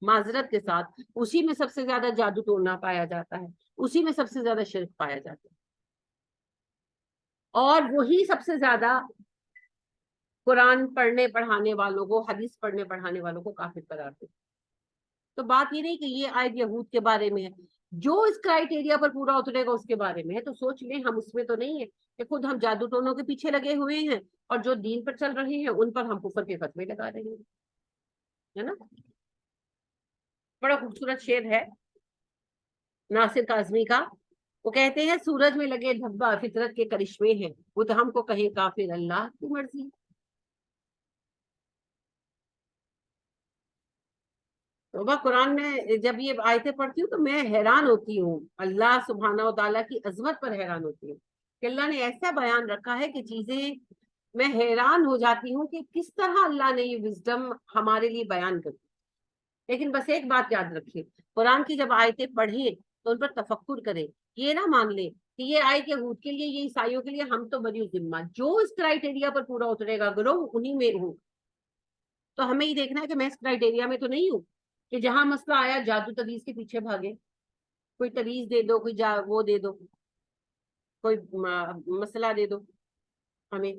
معذرت کے ساتھ، اسی میں سب سے زیادہ جادو ٹونا پایا جاتا ہے، اسی میں سب سے زیادہ شرک پایا جاتا ہے، اور وہی سب سے زیادہ قرآن پڑھنے پڑھانے والوں کو، حدیث پڑھنے پڑھانے والوں کو کافر قرار دیتے. تو بات یہ نہیں کہ یہ آیت یہود کے بارے میں ہے، جو اس کرائٹیریا پر پورا اترے گا اس کے بارے میں ہے. تو سوچ لیں، ہم اس میں تو نہیں ہے کہ خود ہم جادو ٹونوں کے پیچھے لگے ہوئے ہیں اور جو دین پر چل رہے ہیں ان پر ہم کفر کے فتوے لگا رہے ہیں، ہے نا. بڑا خوبصورت شعر ہے ناصر کاظمی کا، وہ کہتے ہیں سورج میں لگے دھبا فطرت کے کرشمے ہیں، وہ تو ہم کو کہیں کافر اللہ کی مرضی. توبہ قرآن میں جب یہ آیتیں پڑھتی ہوں تو میں حیران ہوتی ہوں، اللہ سبحانہ و تعالیٰ کی عظمت پر حیران ہوتی ہوں کہ اللہ نے ایسا بیان رکھا ہے کہ چیزیں میں حیران ہو جاتی ہوں کہ کس طرح اللہ نے یہ وزڈم ہمارے لیے بیان کر دی. لیکن بس ایک بات یاد رکھیں، قرآن کی جب آیتیں پڑھیں تو ان پر تفکر کریں، یہ نہ مان لیں کہ یہ آیت یہود کے لیے، یہ عیسائیوں کے لیے، ہم تو بری ذمہ، جو اس کرائٹیریا پر پورا اترے گا گروہ انہی میں ہوں. تو ہمیں یہ دیکھنا ہے کہ میں اس کرائٹیریا میں تو نہیں ہوں کہ جہاں مسئلہ آیا جادو تویز کے پیچھے بھاگے، کوئی تویز دے دو، کوئی وہ دے دو، کوئی مسئلہ دے دو. ہمیں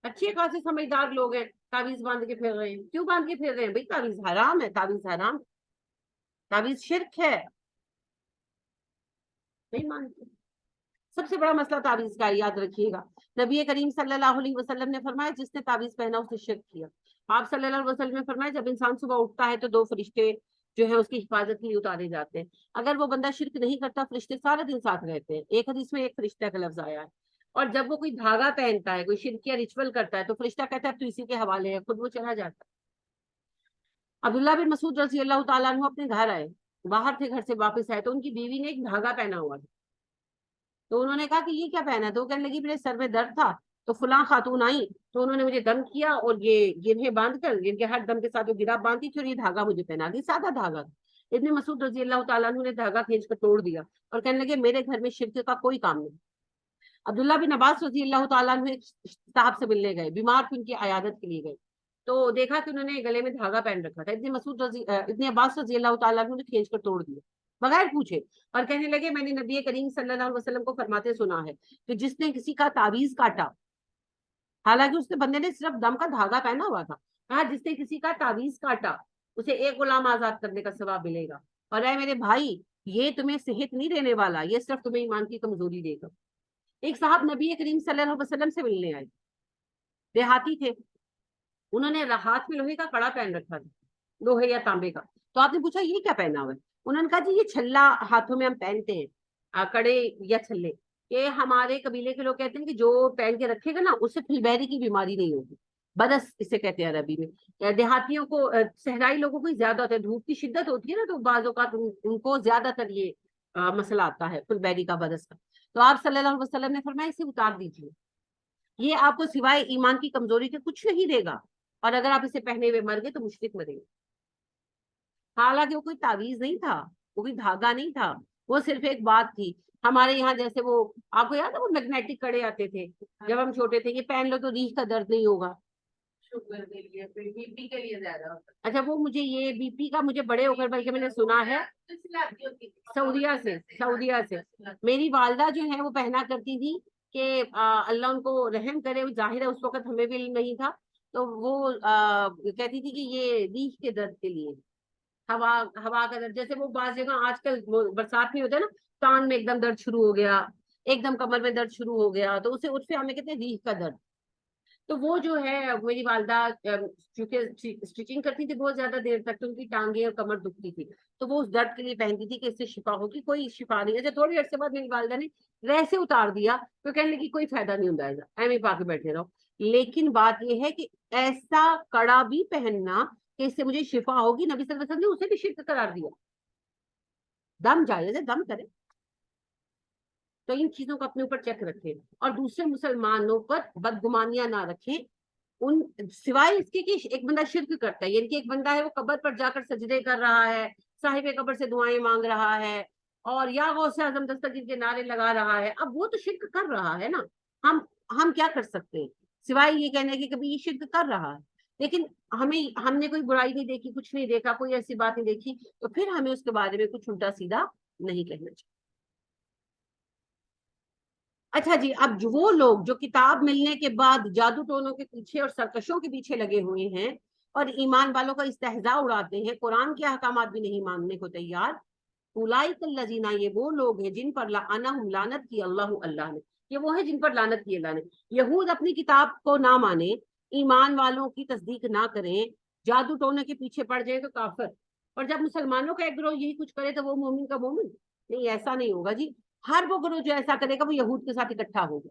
اچھے خاصے سمجھدار لوگ ہیں، تعویذ باندھ کے پھر رہے ہیں. کیوں باندھ کے پھر رہے ہیں بھائی؟ تعویذ حرام ہے، تعویذ حرام، تعویذ شرک ہے، نہیں مانتے. سب سے بڑا مسئلہ تعویذ کا یاد رکھیے گا، نبی کریم صلی اللہ علیہ وسلم نے فرمایا جس نے تعویذ پہنا اس نے شرک کیا. آپ صلی اللہ علیہ وسلم نے فرمایا جب انسان صبح اٹھتا ہے تو 2 فرشتے جو ہے اس کی حفاظت کے لیے اتارے جاتے ہیں. اگر وہ بندہ شرک نہیں کرتا فرشتے سارا دن ساتھ رہتے ہیں. ایک حدیث میں ایک فرشتہ کا لفظ آیا ہے. اور جب وہ کوئی دھاگا پہنتا ہے، کوئی شرک یا ریچول کرتا ہے تو فرشتہ کہتا ہے تو اسی کے حوالے ہے، خود وہ چلا جاتا ہے. عبداللہ بن مسعود رضی اللہ تعالیٰ عنہ اپنے گھر آئے، باہر تھے، گھر سے واپس آئے تو ان کی بیوی نے ایک دھاگا پہنا ہوا تھا. تو انہوں نے کہا کہ یہ کیا پہنا ہے؟ تو وہ کہنے لگی میرے سر میں درد تھا تو فلاں خاتون آئی تو انہوں نے مجھے دم کیا اور یہ گرہیں باندھ کر، ان کے ہر دم کے ساتھ جو گرا باندھی تھی اور یہ دھاگا مجھے پہنا دی، سادہ دھاگا. ابن مسعود رضی اللہ تعالیٰ عنہ نے دھاگا کھینچ کر توڑ دیا اور کہنے لگے میرے گھر میں شرک کا کوئی کام نہیں. عبداللہ بن عباس رضی اللہ تعالیٰ عنہ ایک صاحب سے ملنے گئے، بیمار تھے، ان کی عیادت کے لیے گئے تو دیکھا کہ انہوں نے گلے میں دھاگا پہن رکھا تھا. ابن عباس رضی اللہ تعالیٰ عنہ نے کھینچ کر توڑ دیا بغیر پوچھے اور کہنے لگے میں نے نبی کریم صلی اللہ علیہ وسلم کو فرماتے سنا ہے کہ جس نے کسی کا تعویذ کاٹا، حالانکہ اس نے بندے نے صرف دم کا دھاگا پہنا ہوا تھا، کہا جس نے کسی کا تعویذ کاٹا اسے ایک غلام آزاد کرنے کا ثواب ملے گا. اور اے میرے بھائی، یہ تمہیں صحت نہیں دینے والا، یہ صرف تمہیں ایمان کی کمزوری دے گا. ایک صاحب نبی کریم صلی اللہ علیہ وسلم سے ملنے آئے، دیہاتی تھے، انہوں نے ہاتھ میں لوہے کا کڑا پہن رکھا تھا، لوہے یا تانبے کا. تو آپ نے پوچھا یہ کیا پہنا ہوا ہے؟ انہوں نے کہا جی یہ چھلا ہاتھوں میں ہم پہنتے ہیں، کڑے یا چھلے. یہ ہمارے قبیلے کے لوگ کہتے ہیں کہ جو پہن کے رکھے گا نا اسے فلبیری کی بیماری نہیں ہوگی. بدس اسے کہتے ہیں عربی میں. دیہاتیوں کو، صحرائی لوگوں کو زیادہ ہوتا ہے، دھوپ کی شدت ہوتی ہے نا تو بعض اوقات ان کو زیادہ تر یہ مسئلہ آتا ہے فلبیری کا، بدس کا. تو آپ صلی اللہ علیہ وسلم نے فرمایا اسے اتار دیجیے، یہ آپ کو سوائے ایمان کی کمزوری کے کچھ نہیں دے گا، اور اگر آپ اسے پہنے ہوئے مر گئے تو مشرک مرے گا. حالانکہ وہ کوئی تعویذ نہیں تھا، وہ کوئی دھاگا نہیں تھا، وہ صرف ایک بات تھی. ہمارے یہاں جیسے وہ آپ کو یاد ہے وہ میگنیٹک کڑے آتے تھے جب ہم چھوٹے تھے، یہ پہن لو تو ریڑھ کا درد نہیں ہوگا. شوگر کے لیے، پھر بی پی کے لیے زیادہ ہوتا ہے. اچھا وہ مجھے یہ بی پی کا مجھے بڑے ہو کر بلکہ میں نے سنا ہے سعودیہ سے میری والدہ جو ہے وہ پہنا کرتی تھی کہ اللہ ان کو رحم کرے. ظاہر ہے اس وقت ہمیں بھی علم نہیں تھا تو وہ کہتی تھی کہ یہ ریڑھ کے درد کے لیے، ہوا کا درد. جیسے وہ بعض جگہ آج کل برسات میں ہوتا ہے نا، کان میں ایک دم درد شروع ہو گیا، ایک دم کمر میں درد شروع ہو گیا تو اسے عرف ہمیں کہتے ہیں ریڑھ کا درد. تو وہ جو ہے میری والدہ چونکہ اسٹیچنگ کرتی تھی بہت زیادہ دیر تک تو ان کی ٹانگیں اور کمر دکھتی تھی تو وہ اس درد کے لیے پہنتی تھی کہ اس سے شفا ہوگی. کوئی شفا نہیں. اچھا تھوڑی عرصے بعد میری والدہ نے ویسے اتار دیا تو کہنے لگی کوئی فائدہ نہیں ہوتا ہے، ایویں پا کے بیٹھے رہو. لیکن بات یہ ہے کہ ایسا کڑا بھی پہننا کہ اس سے مجھے شفا ہوگی، نبی صلی اللہ علیہ وسلم نے اسے بھی شرک قرار دیا. دم جائز ہے، دم کرے. تو ان چیزوں کو اپنے اوپر چیک رکھیں اور دوسرے مسلمانوں پر بدگمانیاں نہ رکھیں، سوائے اس کے کہ ایک بندہ شرک کرتا ہے، یعنی کہ ایک بندہ ہے وہ قبر پر جا کر سجدے کر رہا ہے، साहिब कब्र से दुआएं मांग रहा है और या गौसे आजम दस्तगीर के नारे लगा रहा है, अब वो तो शिर्क कर रहा है ना। हम क्या कर सकते हैं सिवाय ये कहने के कभी ये शिर्क कर रहा है, लेकिन हमने कोई बुराई नहीं देखी, कुछ नहीं देखा, कोई ऐसी बात नहीं देखी, तो फिर हमें उसके बारे में कुछ उल्टा सीधा नहीं कहना चाहिए। अच्छा जी, अब जो वो लोग जो किताब मिलने के बाद जादू टोनों के पीछे और सरकशों के पीछे लगे हुए हैं और ईमान वालों का इस्तेहजा उड़ाते हैं, कुरान के अहकामात भी नहीं मानने को तैयार, उलाइकल्लज़ीना, ये वो लोग हैं जिन पर लानत की अल्लाह ने, ये वो है जिन पर लानत की अल्लाह ने। यहूद अपनी किताब को ना माने, ईमान वालों की तस्दीक ना करें, जादू टोने के पीछे पड़ जाए तो काफिर, और जब मुसलमानों का एक गिरोह यही कुछ करे तो वो मोमिन का मोमिन। नहीं, ऐसा नहीं होगा जी। हर वो गिरोह जो ऐसा करेगा वो यहूद के साथ इकट्ठा होगा।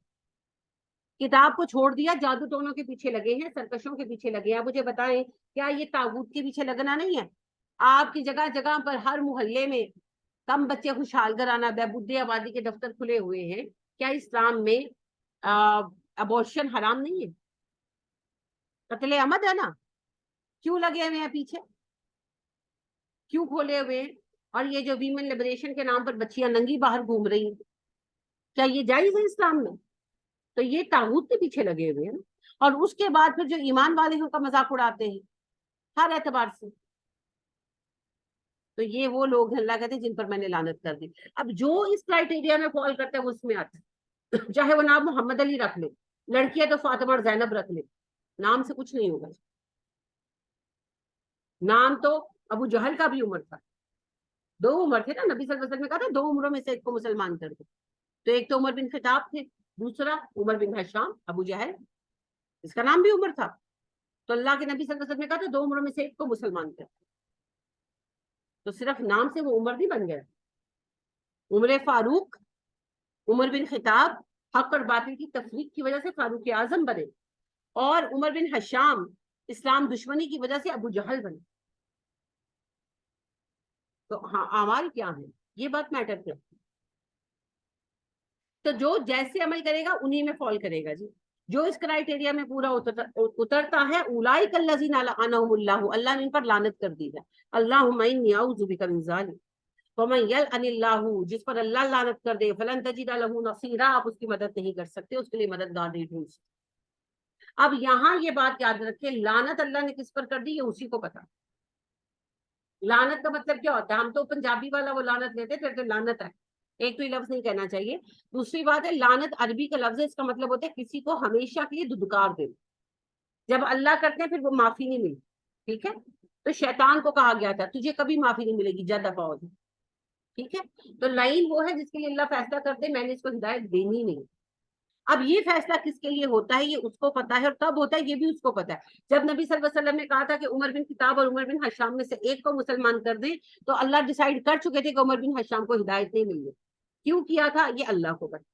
किताब को छोड़ दिया, जादू टोनों के पीछे लगे हैं, सरकशों के पीछे लगे हैं। मुझे बताएं, क्या ये तागूत के पीछे लगना नहीं है? आपकी जगह जगह पर हर मोहल्ले में कम बच्चे खुशहाल घराना बहबूदे आबादी के दफ्तर खुले हुए हैं। क्या इस्लाम में अबॉर्शन हराम नहीं है? कत्ले अमद है ना, क्यों लगे हुए हैं पीछे, क्यों खोले हुए हैं? और ये जो वीमेन लिबरेशन के नाम पर बच्चियां नंगी बाहर घूम रही हैं, क्या ये जायज है इस्लाम में? तो ये तागूत के पीछे लगे हुए हैं। और उसके बाद फिर जो ईमान वाले हैं उनका मजाक उड़ाते हैं हर एतबार से। तो ये वो लोग अल्लाह कहते हैं जिन पर मैंने लानत कर दी। अब जो इस क्राइटेरिया में फॉल करते हैं वो उसमें आता है, चाहे वो नाम मोहम्मद अली रख ले, लड़की है तो फातिमा और जैनब रख ले, नाम से कुछ नहीं होगा। नाम तो अबू जहल का भी उम्र था, 2 उम्र थे ना, नबी सल्लल्लाहु अलैहि वसल्लम ने कहा था 2 उम्रों में से एक को मुसलमान कर दो। तो एक तो उमर बिन खिताब थे, दूसरा उमर बिन हशाम अबू जहल, इसका नाम भी उमर था। तो अल्लाह के नबी सल्लल्लाहु अलैहि वसल्लम ने कहा था 2 उम्रों में से एक को मुसलमान कर। तो सिर्फ नाम से वो उमर नहीं बन गया। उमर फारूक, उमर बिन खिताब हक और बातिल की तफरीक की वजह से फारूक आजम बने, और उमर बिन हशाम इस्लाम दुश्मनी की वजह से अबू जहल बने। तो हाँ, अमाल क्या है ये बात मैटर करती है। तो जो जैसे अमल करेगा उन्हीं में फॉल करेगा जी। जो इस क्राइटेरिया में पूरा उतरता है, उलाइकल्लज़ीना लअनहुमुल्लाहु, अल्लाह ने इन पर लानत कर दी है। अल्लाहुम्मा इन्नी अऊज़ु बिका मिन ज़ालिक वमन यलअनिल्लाहु, जिस पर अल्लाह लानत कर दे, फलन तजिदा लहू नसीरा, आप उसकी मदद नहीं कर सकते, उसके लिए मददगार नहीं ढूंढ सकते। अब यहाँ ये बात याद रखें, लानत अल्लाह ने किस पर कर दी ये उसी को पता। लानत का मतलब क्या होता है? हम तो पंजाबी वाला वो लानत लेते थे, तो लानत है, एक तो ये लफ्ज नहीं कहना चाहिए। दूसरी बात है, लानत अरबी का लफ्ज है, इसका मतलब होता है किसी को हमेशा के लिए धुतकार देना। जब अल्लाह करते हैं फिर वो माफी नहीं मिलती, ठीक है? तो शैतान को कहा गया था तुझे कभी माफी नहीं मिलेगी, जा दफा हो जा, ठीक है? तो लाइन वो है जिसके लिए अल्लाह फैसला करते मैंने इसको हिदायत देनी नहीं। अब ये फैसला किसके लिए होता है ये उसको पता है, और कब होता है ये भी उसको पता है। जब नबी सल्लल्लाहु अलैहि वसल्लम ने कहा था कि उमर बिन खिताब और उमर बिन हशाम में से एक को मुसलमान कर दें, तो अल्लाह डिसाइड कर चुके थे कि उमर बिन हशाम को हिदायत नहीं मिलेगी। क्यों किया था ये अल्लाह को पता,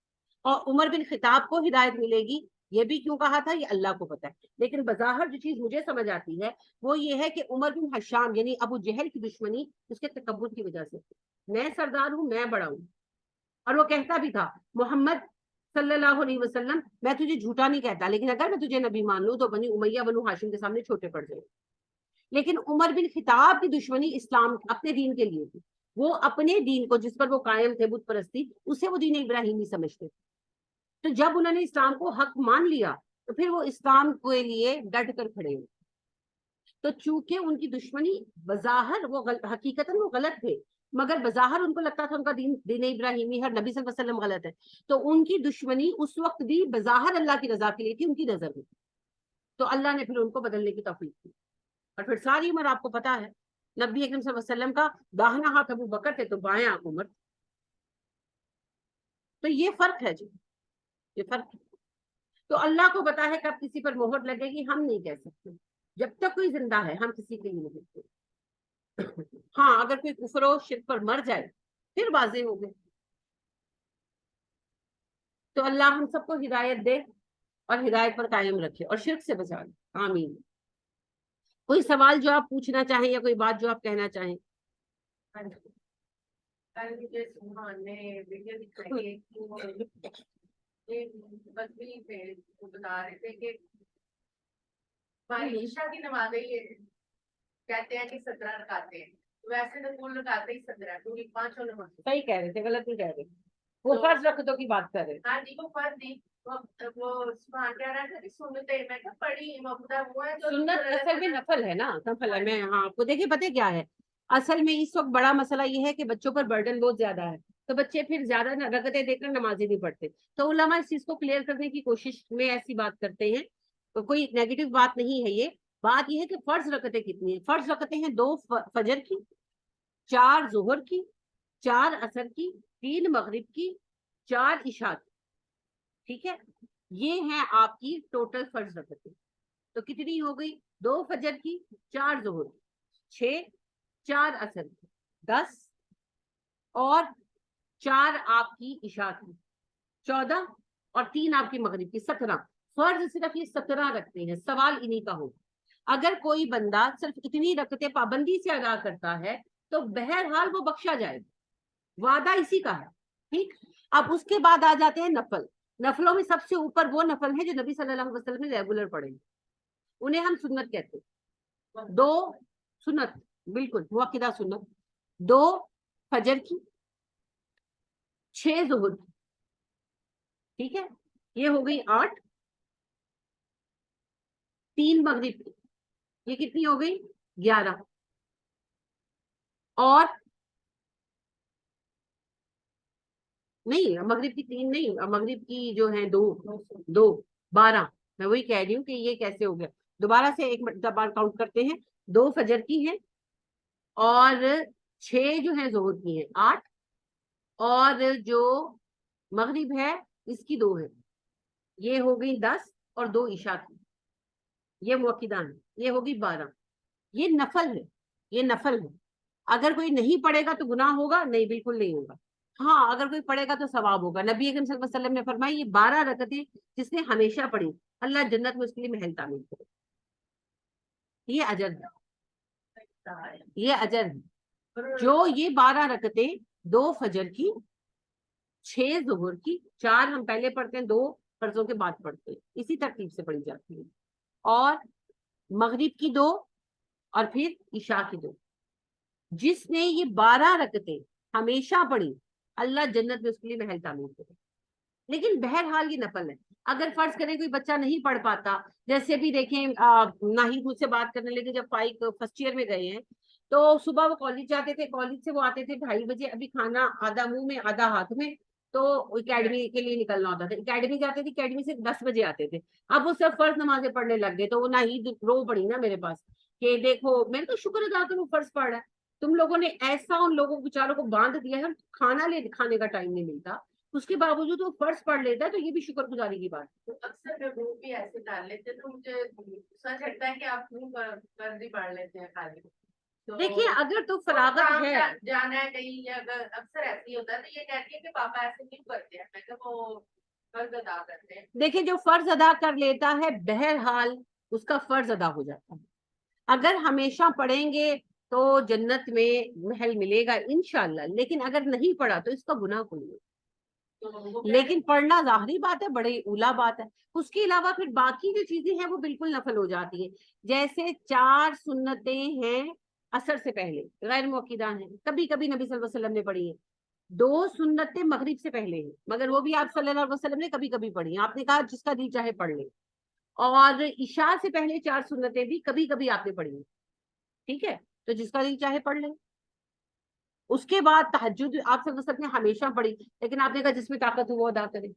और उमर बिन खिताब को हिदायत मिलेगी ये भी क्यों कहा था ये अल्लाह को पता है। लेकिन बज़ाहिर जो चीज मुझे समझ आती है वो ये है कि उमर बिन हशाम यानी अबू जहल की दुश्मनी उसके तकब्बुर की वजह से, मैं सरदार हूँ, मैं बड़ा हूँ, और वो कहता भी था मोहम्मद सल्लल्लाहु अलैहि वसल्लम मैं तुझे झूठा नहीं कहता, लेकिन अगर मैं तुझे नबी मान लूं तो बनी उमैया बनु हाशिम के सामने छोटे पड़ जाए। लेकिन उमर बिन खिताब की दुश्मनी इस्लाम अपने दीन के लिए थी, वो अपने दीन को जिस पर वो कायम थे बुत परस्ती, उसे वो दीन इब्राहिमी समझते थे। तो जब उन्होंने इस्लाम को हक मान लिया तो फिर वो इस्लाम के लिए डट कर खड़े हुए। तो चूंकि उनकी दुश्मनी बज़ाहिर वो हकीकतन वो गलत थे, मगर बज़ाहिर उनको लगता था उनका दीन इब्राहिमी है, नबी सल्लल्लाहु अलैहि वसल्लम गलत है, तो उनकी दुश्मनी उस वक्त भी बज़ाहिर अल्लाह की रजा के लिए थी उनकी नजर में। तो अल्लाह ने फिर उनको बदलने की तौफीक दी, और फिर सारी उम्र आपको पता है नबी अकरम सल्लल्लाहु अलैहि वसल्लम का दाहिना हाथ अबू बकर थे तो बाएं हाथ उमर। तो ये फर्क है जी, ये फर्क है। तो अल्लाह को पता है कब किसी पर मोहर लगेगी, हम नहीं कह सकते। जब तक कोई जिंदा है हम किसी के लिए नहीं कहते। हाँ, अगर कोई कुफर और शिर्क पर मर जाए फिर वाज़ेह हो गए। तो अल्लाह हम सबको हिदायत दे और हिदायत पर कायम रखे और शिर्क से बचा ले, आमीन। कोई सवाल जो आप पूछना चाहें या कोई बात जो आप कहना चाहें? कल मुझे सुभान ने वीडियो दिखाई है कि वो ये बदली पे वो बता रहे थे कि भाई ईशा की नमाज़ें ये कहते हैं कि 17 रकातें हैं, वैसे तो फूल लगाते ही 17 क्योंकि 5 नंबर। सही कह रहे थे, गलत नहीं कह रहे, वो तो- फर्ज रखतों की बात कर रहे थे। हाँ जी, वो फर्ज नहीं, वो सुभान कह रहा था कि सुन्नतें, मैं कहा पढ़ी मबदा वो है जो सुन्नत असल में नफल है ना, नफल है। मैं हाँ आपको देखिए, पता है क्या है, असल में इस वक्त बड़ा मसला ये है कि बच्चों पर बर्डन बहुत ज्यादा है, तो बच्चे फिर ज्यादा रकतें देकर नमाज ही नहीं पढ़ते। तो उलमा इस चीज को क्लियर करने की कोशिश में ऐसी बात करते हैं, तो कोई नेगेटिव बात नहीं है ये। बात ये है कि फर्ज रकतें कितनी है। फर्ज रकतें हैं 2 फजर की, 4 जोहर की, 4 असर की, 3 मगरिब की, 4 इशा की। ठीक है, ये है आपकी टोटल फर्ज रकतें। तो कितनी हो गई, 2 फजर की, 4 जोहर की, 6, 4 असर की, 10, और 4 आपकी इशा की, 14, और 3 आपकी मगरिब की, 17। फर्ज सिर्फ ये 17 रखते हैं। सवाल इन्हीं का हो, अगर कोई बंदा सिर्फ इतनी रकते पाबंदी से अदा करता है तो बहरहाल वो बख्शा जाएगा, वादा इसी का है। ठीक, अब उसके बाद आ जाते हैं नफल। नफलों में सबसे ऊपर वो नफल है जो नबी सल्लल्लाहु अलैहि वसल्लम ने रेगुलर पढ़े, उन्हें हम सुन्नत कहते हैं। 2 सुन्नत, बिल्कुल मुअक्किदा सुन्नत, 2 फजर की, 6 ज़ुहर की। ठीक है, ये हो गई 8, 3 मगरिब की, ये कितनी हो गई 11, और नहीं मगरिब की 3 नहीं, मगरिब की जो है 2, 12। मैं वही कह रही हूँ कि ये कैसे हो गया, दोबारा से एक बार काउंट करते हैं। 2 फजर की है, और 6 जो है जोहर की है, 8, और जो मगरिब है इसकी 2 है, ये हो गई 10, और 2 इशा की, ये मुअक्किदा है, ये होगी 12। ये नफल है, ये नफल है। अगर कोई नहीं पढ़ेगा तो गुनाह होगा? नहीं, बिल्कुल नहीं होगा। हाँ, अगर कोई पढ़ेगा तो सवाब होगा। नबी अकरम सल्लल्लाहु अलैहि वसल्लम ने फरमाया, ये 12 रकतें जिसने हमेशा पढ़ी, अल्लाह जन्नत में उसके लिए महल तामीर करे। ये अजर है, ये अजर है। जो ये 12 रकतें, 2 फजर की, 6 जोहर की, 4 हम पहले पढ़ते हैं, 2 फर्जों के बाद पढ़ते हैं, इसी तरतीब से पढ़ी जाती है, और मगरिब की 2, और फिर इशा की 2। जिसने ये 12 रकतें हमेशा पढ़ी, अल्लाह जन्नत में उसके लिए महल तामीर करे। लेकिन बहरहाल ये नफल है। अगर फर्ज करें कोई बच्चा नहीं पढ़ पाता, जैसे भी देखें, नाहिद मुझसे बात करने लगे जब फाइक फर्स्ट ईयर में गए हैं, तो सुबह वो कॉलेज जाते थे, कॉलेज से वो आते थे 2:30 बजे, अभी खाना आधा मुंह में आधा हाथ में, तो एकेडमी के लिए निकलना होता था। एकेडमी जाते थे, एकेडमी से 10 बजे आते थे। अब वो सब फर्ज नमाजें पढ़ने लग गए, तो वो नाहिद रो पड़ी ना मेरे पास कि देखो, मैंने तो शुक्र अदा करो फर्ज पढ़ रहा है, तुम लोगों ने ऐसा उन लोगों बेचारों को बांध दिया है, खाना ले खाने का टाइम नहीं मिलता, उसके बावजूद वो फर्ज पढ़ लेता है, तो ये भी शुक्रगुजारी की बात है। तो अक्सर मैं वो भी ऐसे डाल लेते हैं, तो मुझे गुस्सा चढ़ता है कि आप क्यों फर्ज ही पढ़ लेते हैं खाली। तो देखिए, अगर तो फरागत काम है, जाना है कहीं, या अगर अक्सर ऐसे ही होता है, तो ये कहती है कि पापा ऐसे क्यों करते हैं, मैं कहा वो फर्ज अदा करते हैं। देखिए जो फर्ज अदा कर लेता है बहरहाल उसका फर्ज अदा हो जाता है। अगर हमेशा पढ़ेंगे तो जन्नत में महल मिलेगा इंशाल्लाह, लेकिन अगर नहीं पढ़ा तो इसका गुनाह कोई नहीं। तो लेकिन पढ़ना जाहिरी बात है, बड़ी उला बात है। उसके अलावा फिर बाकी जो चीजें हैं वो बिल्कुल नफल हो जाती हैं। जैसे 4 सुन्नतें हैं असर से पहले, गैर मुअक्किदा हैं, कभी कभी नबी सल्लल्लाहु अलैहि वसल्लम ने पढ़ी है। 2 सुन्नतें मगरिब से पहले हैं, मगर वो भी आप सल्लल्लाहु अलैहि वसल्लम ने कभी कभी पढ़ी है। आपने कहा जिसका दिल चाहे पढ़ ले। और इशा से पहले 4 सुन्नतें भी कभी कभी आपने पढ़ी है। ठीक है, तो जिसका दिल चाहे पढ़ ले। उसके बाद तहज्जुद आप सब सबने हमेशा पढ़ी, लेकिन आपने कहा जिसमें ताकत हो वो अदा करे।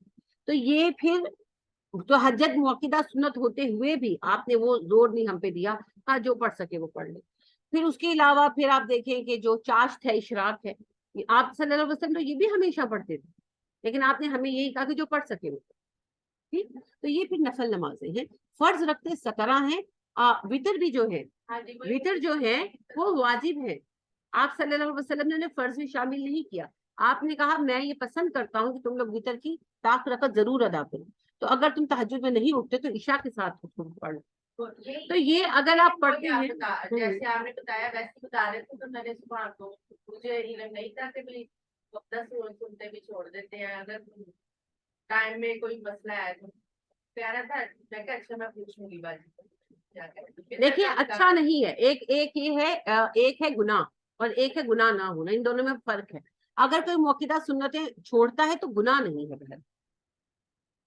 तो ये फिर तो हज्जत मुअक्किदा सुन्नत होते हुए भी आपने वो जोर नहीं हम पे दिया, हाँ जो पढ़ सके वो पढ़ ले। फिर उसके अलावा फिर आप देखें कि जो चाश्त है, इशराक है, आप सल्लल्लाहु अलैहि वसल्लम तो ये भी हमेशा पढ़ते थे, लेकिन आपने हमें यही कहा कि जो पढ़ सके वो। ठीक, तो ये फिर नफल नमाजें हैं। फर्ज रखते 17 हैं। वितर भी जो है, हाँ जी, वितर जो है वो वाजिब है। आप सल्लल्लाहु अलैहि वसल्लम ने फर्ज में शामिल नहीं किया। आपने कहा मैं ये पसंद करता हूँ कि तुम लोग वितर की ताक रकत जरूर अदा करो। तो अगर तुम तहज्जुद में नहीं उठते तो इशा के साथ तुम पढ़ लो। तो ये अगर आप पढ़ते हैं, जैसे आपने बताया वैसे बता रहे थे, तो मैंने सुबह को मुझे इल्म नहीं था कि भाई 10 सुनते भी छोड़ देते हैं, अगर टाइम में कोई मसला है तो कह रहा था, मैं कहा अच्छा मैं पूछूंगी बाजी। देखिए अच्छा नहीं है। एक ये है, एक है गुनाह اور ایک ہے گناہ نہ ہونا. ان دونوں میں فرق ہے. اگر کوئی موقدہ سنتیں چھوڑتا ہے تو گناہ نہیں ہے بہن,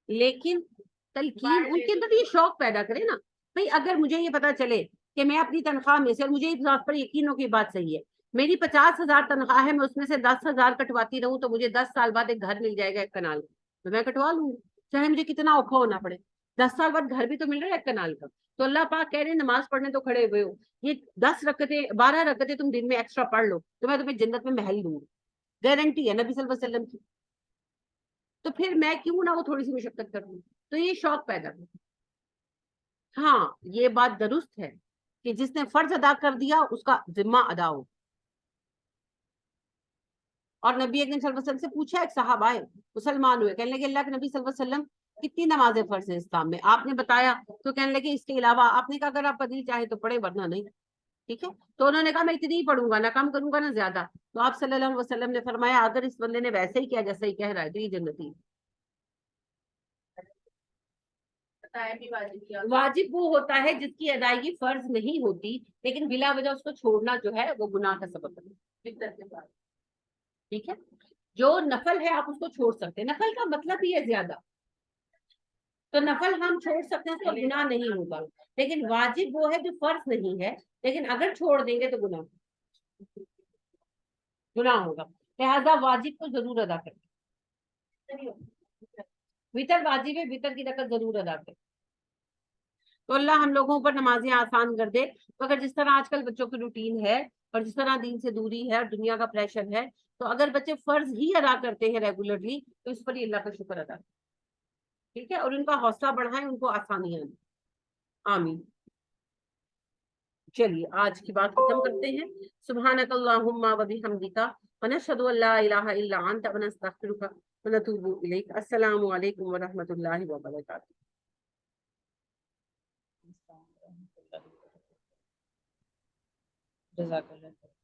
لیکن تلقین ان کے اندر یہ شوق پیدا کرے نا. بھئی اگر مجھے یہ پتا چلے کہ میں اپنی تنخواہ میں سے, اور مجھے اس بات پر یقین ہو کہ یہ بات صحیح ہے, میری 50,000 تنخواہ ہے, میں اس میں سے 10,000 کٹواتی رہوں تو مجھے 10 سال بعد ایک گھر مل جائے گا ایک کنال, تو میں کٹوا لوں گی, چاہے مجھے کتنا اوکھا ہونا پڑے. 10 سال بعد گھر بھی تو مل رہا ہے ایک کنال کا. تو اللہ پاک کہہ رہے ہیں نماز پڑھنے تو کھڑے ہوئے ہو, یہ 10 رکعتیں 12 رکعتیں تم دن میں ایکسٹرا پڑھ لو تو میں تمہیں جنت میں محل دوں گی, گارنٹی ہے نبی صلی اللہ علیہ وسلم کی. تو پھر میں کیوں نہ وہ تھوڑی سی مشقت کر لوں. تو یہ شوق پیدا کرتا. ہاں یہ بات درست ہے کہ جس نے فرض ادا کر دیا اس کا ذمہ ادا ہو. اور نبی اکرم صلی اللہ علیہ وسلم سے پوچھا, ایک صحابہ آئے مسلمان ہوئے, کہنے لگے اللہ کے نبی صلی اللہ علیہ وسلم کتنی نمازیں فرض ہیں اسلام میں؟ آپ نے بتایا. تو کہنے لگے اس کے علاوہ, آپ نے کہا اگر آپ پڑھنی چاہیں تو پڑھے ورنہ نہیں. ٹھیک ہے, تو انہوں نے کہا میں اتنی ہی پڑھوں گا, نہ کم کروں گا نہ زیادہ. تو آپ صلی اللہ علیہ وسلم نے فرمایا اگر اس بندے نے ویسے ہی کیا جیسا ہی کہہ رہا ہے تو یہ جنتی. بتایا بھی واجب کیا. واجب وہ ہوتا ہے جس کی ادائیگی فرض نہیں ہوتی لیکن بلا وجہ اس کو چھوڑنا جو ہے وہ گناہ کا سبب ہے. فطر کے بعد. ٹھیک ہے, جو نفل ہے آپ اس کو چھوڑ سکتے ہیں, نفل کا مطلب ہی ہے زیادہ, تو نفل ہم چھوڑ سکتے ہیں تو گناہ نہیں ہوگا. لیکن واجب وہ ہے جو فرض نہیں ہے, لیکن اگر چھوڑ دیں گے تو گناہ ہوگا. لہذا واجب کو ضرور ادا کریں. وطر واجب ہے, وطر کی رکعت ضرور ادا کریں. تو اللہ ہم لوگوں پر نمازیں آسان کر دے. تو اگر جس طرح آج کل بچوں کی روٹین ہے اور جس طرح دین سے دوری ہے اور دنیا کا پریشر ہے, تو اگر بچے فرض ہی ادا کرتے ہیں ریگولرلی تو اس پر ہی اللہ کا شکر ادا کریں. ٹھیک ہے, اور ان کا حوصلہ بڑھائیں, ان کو آسانیاں دیں. آمین. چلیے آج کی بات ختم کرتے ہیں. سبحانک اللہم و بحمدک ونشہد ان لا الہ الا انت ونستغفرک ونتوب الیک. السلام علیکم ورحمۃ اللہ وبرکاتہ. جزاک اللہ.